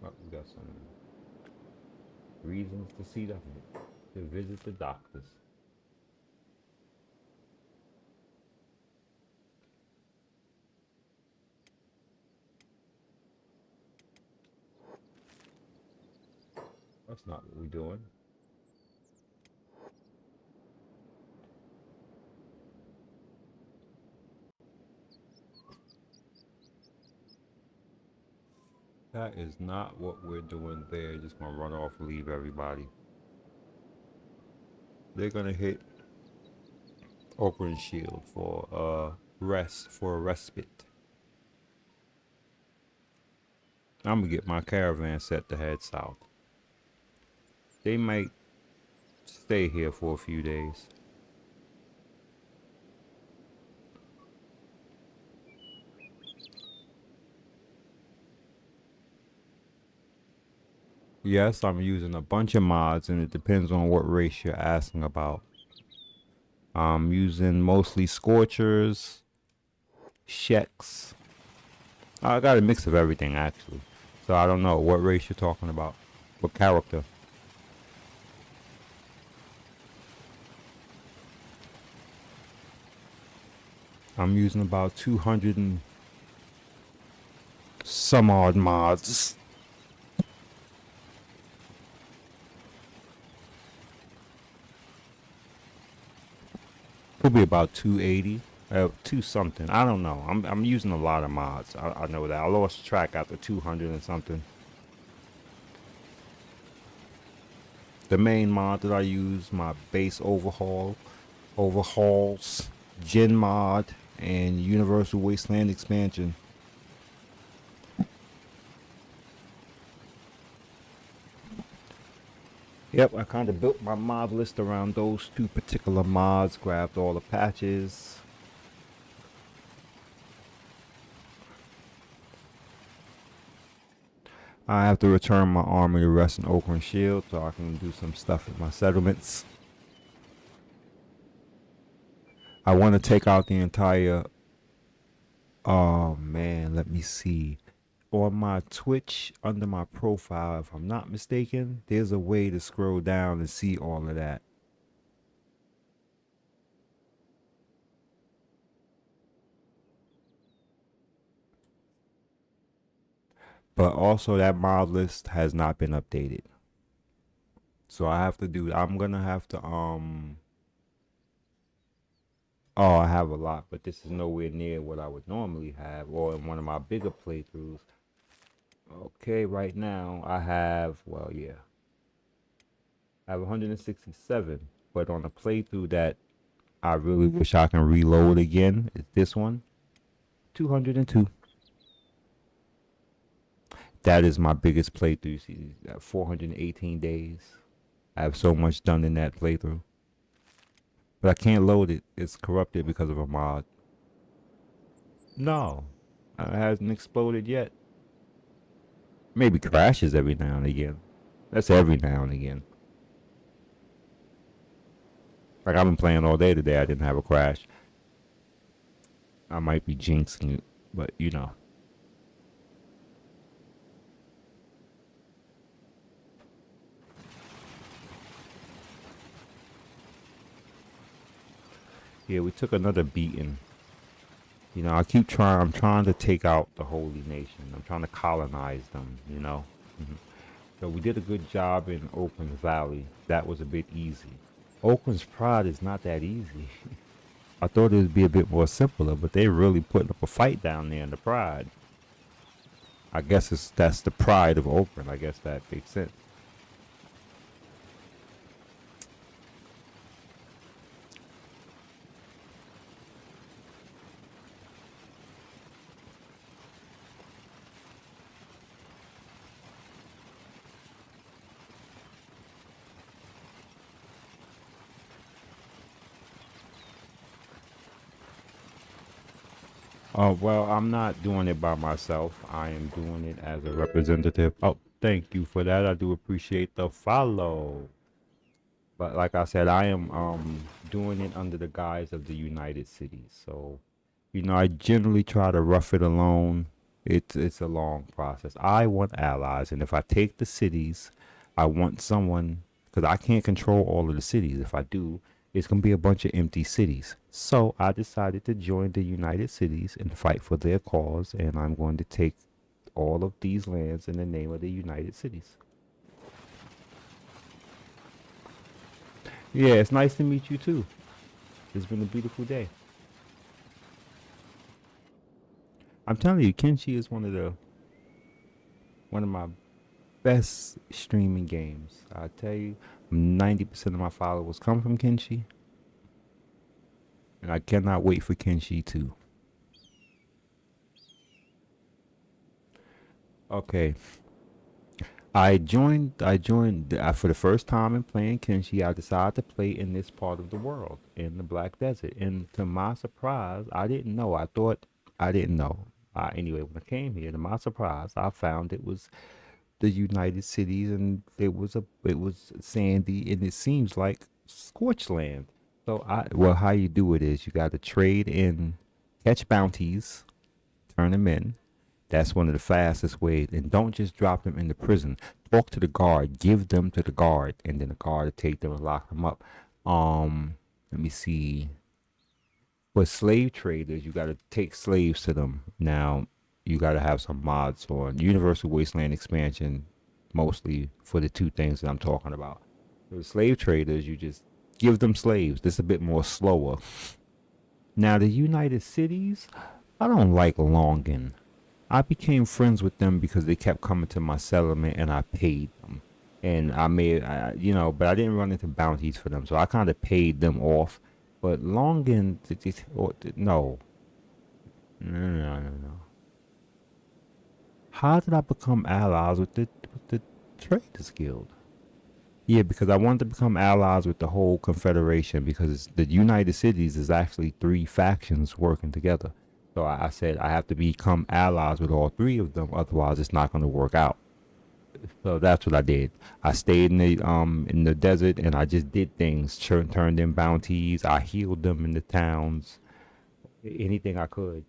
Oh, we got some reasons to visit the doctors. That's not what we're doing. That is not what we're doing there. Just gonna run off and leave everybody. They're gonna hit Oakland Shield for a respite. I'm gonna get my caravan set to head south. They might stay here for a few days. Yes, I'm using a bunch of mods, and it depends on what race you're asking about. I'm using mostly Scorchers, Sheks. I got a mix of everything, actually. So I don't know what race you're talking about. What character? I'm using about 200 and some odd mods. Could be about 280, two something. I don't know. I'm using a lot of mods. I know that. I lost track after 200 and something. The main mod that I use, my base overhauls, Gen mod, and Universal Wasteland expansion. Yep, I kind of built my mod list around those two particular mods, grabbed all the patches. I have to return my army to rest in Oakland Shield so I can do some stuff at my settlements. I want to take out the entire... Oh man, let me see. On my Twitch, under my profile, if I'm not mistaken, there's a way to scroll down and see all of that. But also that mod list has not been updated. So I'm gonna have to oh, I have a lot, but this is nowhere near what I would normally have or in one of my bigger playthroughs. Okay, right now I have, well, yeah, I have 167, but on a playthrough that I really wish I can reload again is this one, 202. That is my biggest playthrough. See, 418 days. I have so much done in that playthrough. But I can't load it. It's corrupted because of a mod. No, it hasn't exploded yet. Maybe crashes every now and again. That's every now and again. Like I've been playing all day today. I didn't have a crash. I might be jinxing it, but you know. Yeah, we took another beating. You know, I'm trying to take out the Holy Nation. I'm trying to colonize them, you know. So we did a good job in Oakland Valley. That was a bit easy. Oakland's Pride is not that easy. I thought it would be a bit more simpler, but they really putting up a fight down there in the Pride. I guess that's the pride of Oakland. I guess that makes sense. Well, I'm not doing it by myself. I am doing it as a representative. Oh, thank you for that. I do appreciate the follow. But like I said, I am doing it under the guise of the United Cities. So, you know, I generally try to rough it alone. It's a long process. I want allies, and if I take the cities, I want someone because I can't control all of the cities. If I do, it's gonna be a bunch of empty cities. So I decided to join the United Cities and fight for their cause, and I'm going to take all of these lands in the name of the United Cities. Yeah, it's nice to meet you too. It's been a beautiful day. I'm telling you, Kenshi is one of my best streaming games. I tell you, 90% of my followers come from Kenshi, and I cannot wait for Kenshi too. Okay, I joined for the first time in playing Kenshi. I decided to play in this part of the world, in the Black Desert. And to my surprise, I didn't know. I thought I didn't know. Anyway, when I came here, to my surprise, I found it was the United Cities, and it was sandy, and it seems like scorched land. So well, how you do it is you got to trade in, catch bounties, turn them in. That's one of the fastest ways. And don't just drop them in the prison. Talk to the guard. Give them to the guard, and then the guard will take them and lock them up. Let me see. For slave traders, you got to take slaves to them. Now, you got to have some mods on Universal Wasteland expansion, mostly for the two things that I'm talking about. For the slave traders, you just give them slaves. This is a bit more slower. Now, the United Cities, I don't like longing. I became friends with them because they kept coming to my settlement and I paid them. And but I didn't run into bounties for them. So I kind of paid them off. But Longin, no. No, no, no, no, no. How did I become allies with the Traders Guild? Yeah, because I wanted to become allies with the whole Confederation because the United Cities is actually three factions working together. So I said I have to become allies with all three of them, otherwise it's not going to work out. So that's what I did. I stayed in the desert and I just did things, turned in bounties. I healed them in the towns, anything I could.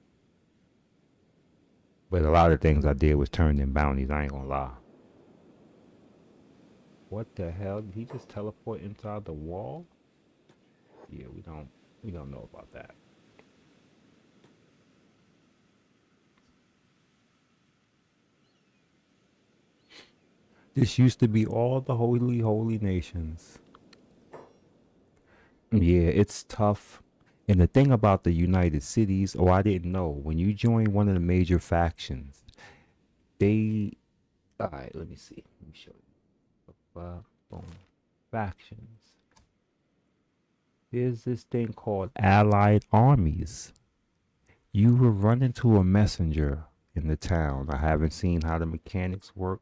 But a lot of things I did was turn in bounties. I ain't gonna lie. What the hell? Did he just teleport inside the wall? Yeah, we don't know about that. This used to be all the holy nations. Yeah, it's tough. And the thing about the United Cities, oh, I didn't know. When you join one of the major factions, they. All right, let me see. Let me show you. Boom. Factions. There's this thing called Allied Armies. You will run into a messenger in the town. I haven't seen how the mechanics work,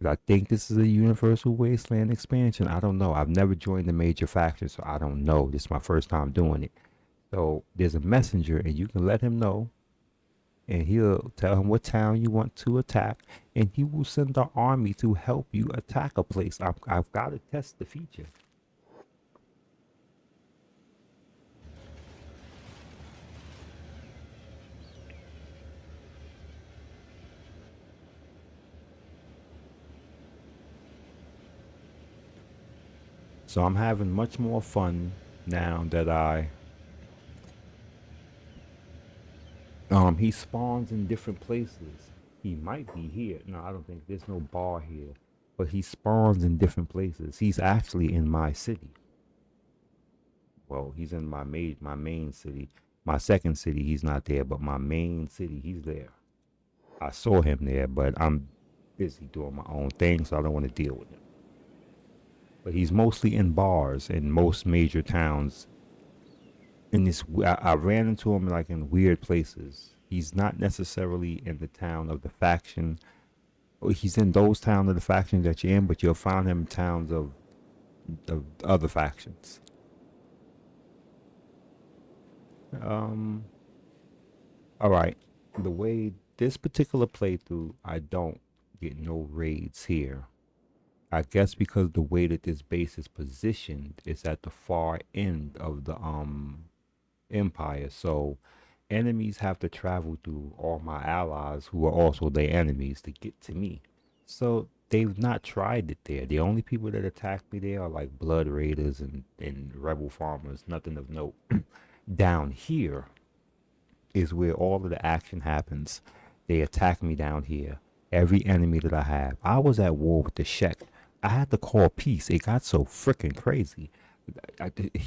but I think this is a Universal Wasteland expansion. I don't know. I've never joined a major faction, so I don't know. This is my first time doing it. So there's a messenger, and you can let him know, and he'll tell him what town you want to attack, and he will send the army to help you attack a place. I've got to test the feature. So I'm having much more fun now that he spawns in different places. He might be here. No, I don't think there's no bar here. But he spawns in different places. He's actually in my city. Well, he's in my main city. My second city, he's not there, but my main city, he's there. I saw him there, but I'm busy doing my own thing, so I don't want to deal with him. But he's mostly in bars in most major towns. In this, I ran into him like in weird places. He's not necessarily in the town of the faction. He's in those towns of the factions that you're in, but you'll find him in towns of other factions. Um, all right. The way this particular playthrough, I don't get no raids here. I guess because the way that this base is positioned is at the far end of the empire, so enemies have to travel through all my allies who are also their enemies to get to me. So they've not tried it there. The only people that attack me there are like blood raiders and rebel farmers, nothing of note. Down here is where all of the action happens. They attack me down here. Every enemy that I have. I was at war with the Shek. I had to call peace. It got so freaking crazy.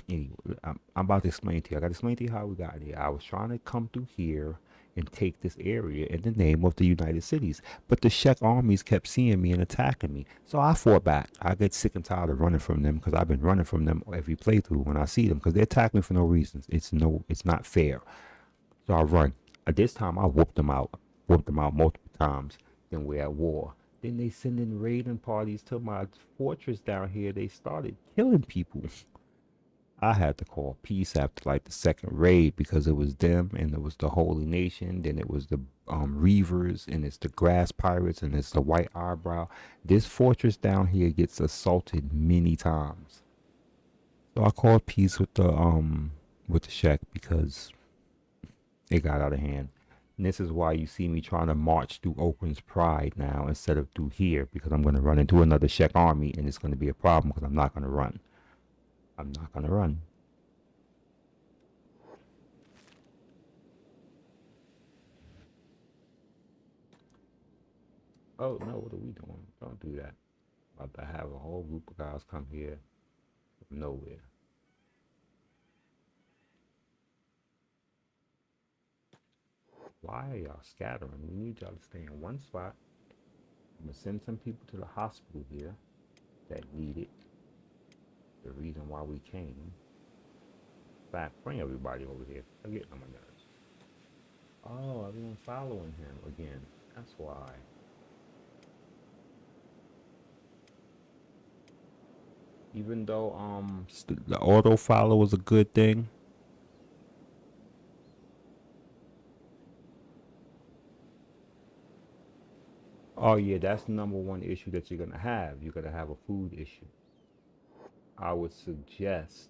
Anyway, I'm about to explain to you. I got to explain to you how we got here. I was trying to come through here and take this area in the name of the United Cities. But the Shek armies kept seeing me and attacking me. So I fought back. I get sick and tired of running from them because I've been running from them every playthrough when I see them because they attack me for no reasons. It's not fair. So I run. This time I whooped them out. Whooped them out multiple times. Then we're at war. Then they send in raiding parties to my fortress down here. They started killing people. I had to call peace after like the second raid because it was them and it was the Holy Nation. Then it was the Reavers and it's the Grass Pirates and it's the White Eyebrow. This fortress down here gets assaulted many times. So I called peace with the Shek because it got out of hand. And this is why you see me trying to march through Oakland's Pride now instead of through here because I'm going to run into another Shek army and it's going to be a problem because I'm not going to run. I'm not going to run. Oh, no, what are we doing? Don't do that. About to have a whole group of guys come here from nowhere. Why are y'all scattering? We need y'all to stay in one spot. I'm going to send some people to the hospital here that need it. The reason why we came. In fact, bring everybody over here. I'm getting on my nerves. Oh, everyone's following him again. That's why. Even though the auto follow is a good thing. Oh yeah, that's the number one issue that you're gonna have. You're gonna have a food issue. I would suggest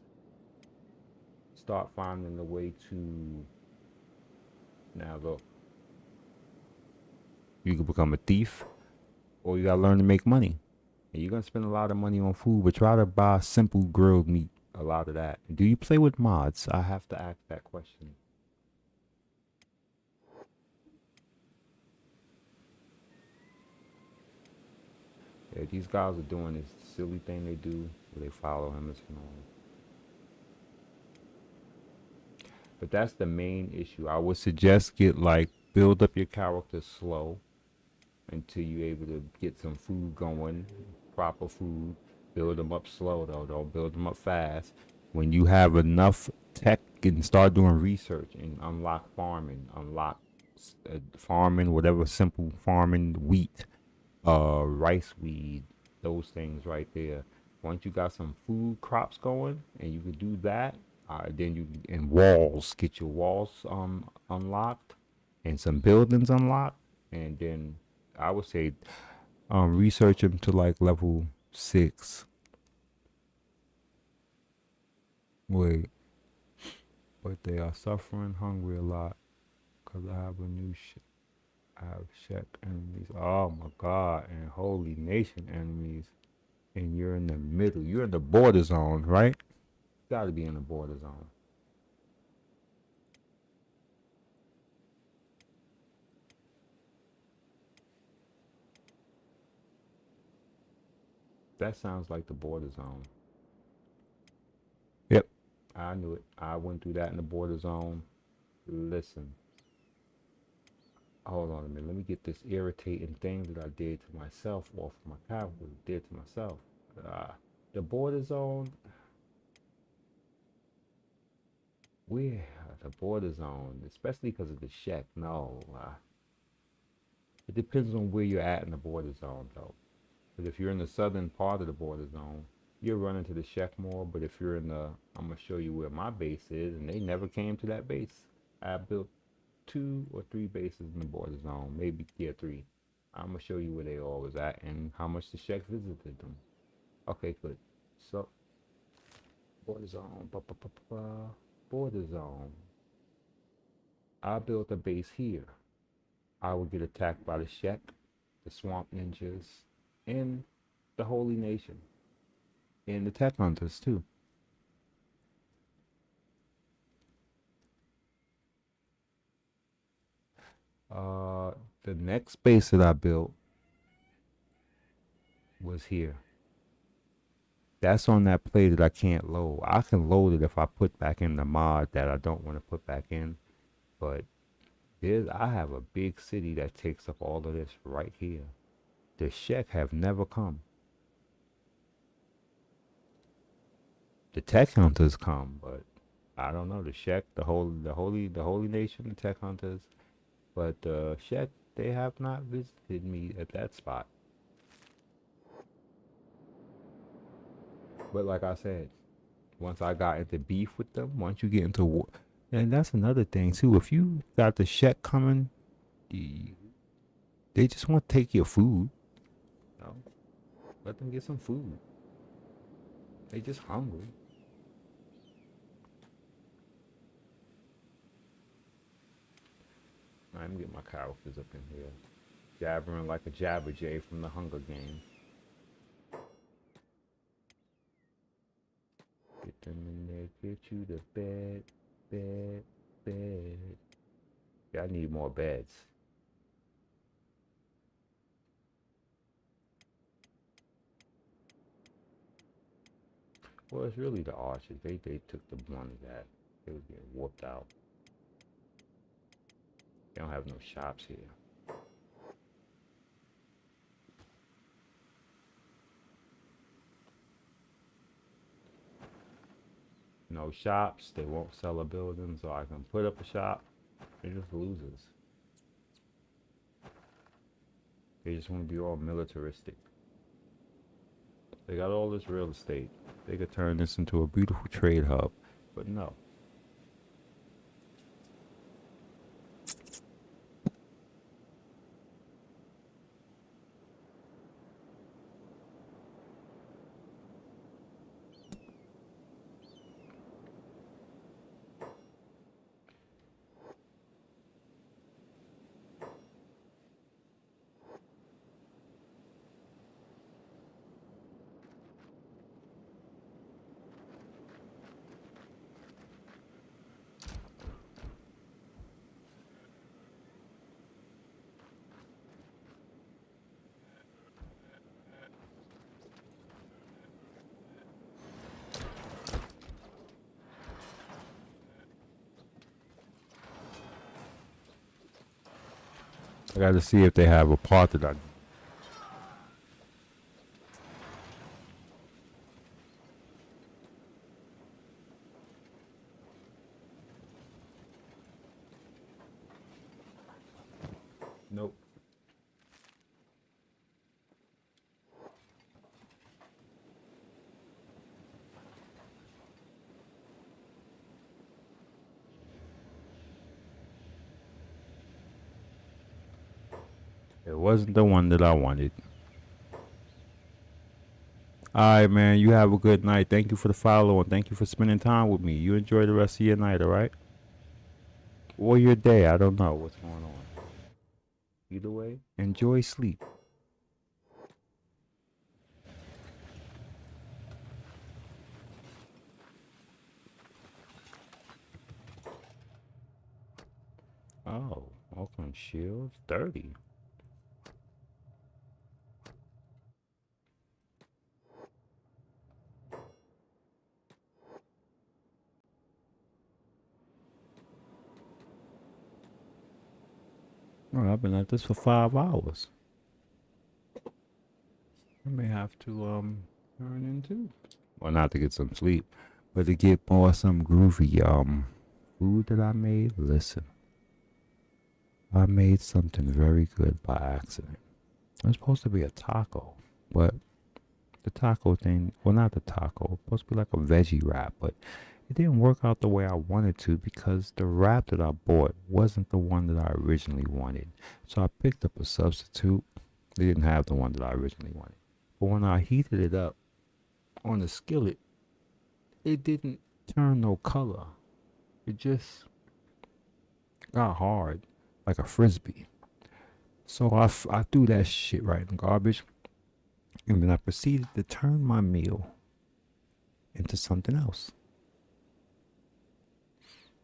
start finding a way to now look. You can become a thief, or you gotta learn to make money. And you're gonna spend a lot of money on food, but try to buy simple grilled meat. A lot of that. Do you play with mods? I have to ask that question. these guys are doing this silly thing they do where they follow him. It's annoying. But that's the main issue. I would suggest get like build up your character slow until you're able to get some food going, proper food. Build them up slow though. Don't build them up fast. When you have enough tech, and start doing research and unlock farming, unlock farming, whatever simple farming, wheat, rice weed, those things right there. Once you got some food crops going and you can do that, then you and walls, get your walls unlocked and some buildings unlocked, and then I would say research them to like level 6. Wait, but they are suffering hungry a lot because I have a new I have check enemies. Oh my God, and holy nation enemies. And you're in the middle. You're in the border zone, right? Got to be in the border zone. That sounds like the border zone. Yep, I knew it. I went through that in the border zone. Listen, hold on a minute. Let me get this irritating thing that I did to myself off my character. Did to myself. The border zone. Where the border zone, especially because of the check. No, it depends on where you're at in the border zone, though. But if you're in the southern part of the border zone, you're running to the Sheck more. But if you're in the, I'm gonna show you where my base is, and they never came to that base. I built 2 or 3 bases in the border zone, maybe 3. I'm gonna show you where they all was at and how much the Sheck visited them. Okay, good. So border zone, border zone. I built a base here. I would get attacked by the Sheck, the Swamp Ninjas, and the Holy Nation, and the Tech Hunters too. Uh, the next base that I built was here. That's on that play that I can't load. I can load it if I put back in the mod that I don't want to put back in, but I have a big city that takes up all of this right here. The Sheck have never come. The Tech Hunters come, but I don't know. The Sheck, the Holy Nation, the Tech Hunters, but the Sheck, they have not visited me at that spot. But like I said, once I got into beef with them, once you get into war, and that's another thing too. If you got the Sheck coming, they just want to take your food. You know? Let them get some food. They just hungry. Let me get my characters up in here. Jabbering like a Jabberjay from the Hunger Games. Get them in there, get you to bed, bed, bed. Yeah, I need more beds. Well, it's really the archers. They took the brunt of that. They was getting whooped out. They don't have no shops here. No shops. They won't sell a building, so I can put up a shop. They're just losers. They just want to be all militaristic. They got all this real estate. They could turn this into a beautiful trade hub, but no. I got to see if they have a part that I. Nope. It wasn't the one that I wanted. All right, man. You have a good night. Thank you for the follow and thank you for spending time with me. You enjoy the rest of your night, all right? Or your day. I don't know what's going on. Either way, enjoy sleep. Oh, Oakland Shields 30. Oh, I've been at this for 5 hours. I may have to turn into. Well, not to get some sleep, but to get more some groovy food that I made. Listen, I made something very good by accident. It was supposed to be a taco, but the taco thing, well, not the taco, it was supposed to be like a veggie wrap, but it didn't work out the way I wanted to because the wrap that I bought wasn't the one that I originally wanted. So I picked up a substitute. They didn't have the one that I originally wanted. But when I heated it up on the skillet, it didn't turn no color. It just got hard like a frisbee. So I threw that shit right in the garbage. And then I proceeded to turn my meal into something else.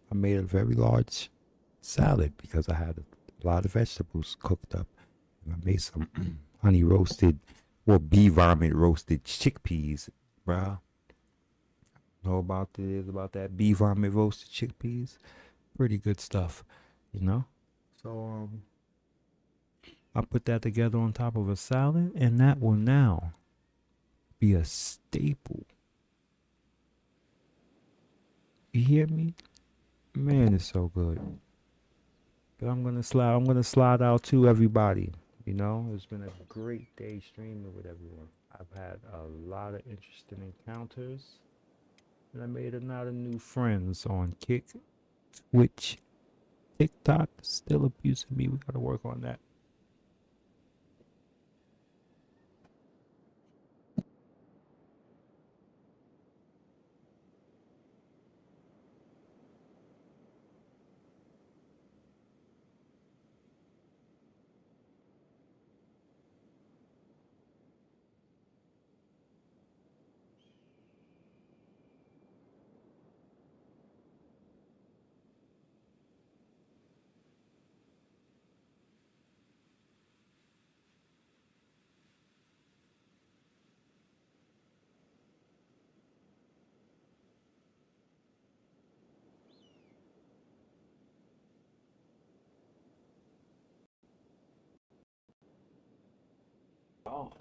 I made a very large salad because I had a lot of vegetables cooked up. And I made some honey roasted or bee vomit roasted chickpeas, bruh. Know about that bee vomit roasted chickpeas? Pretty good stuff, you know? So I put that together on top of a salad and that will now be a staple. You hear me? Man, it's so good. But I'm gonna slide out to everybody. You know, it's been a great day streaming with everyone. I've had a lot of interesting encounters. And I made a lot of new friends on Kick, Twitch, TikTok. Still abusing me. We gotta work on that. Oh.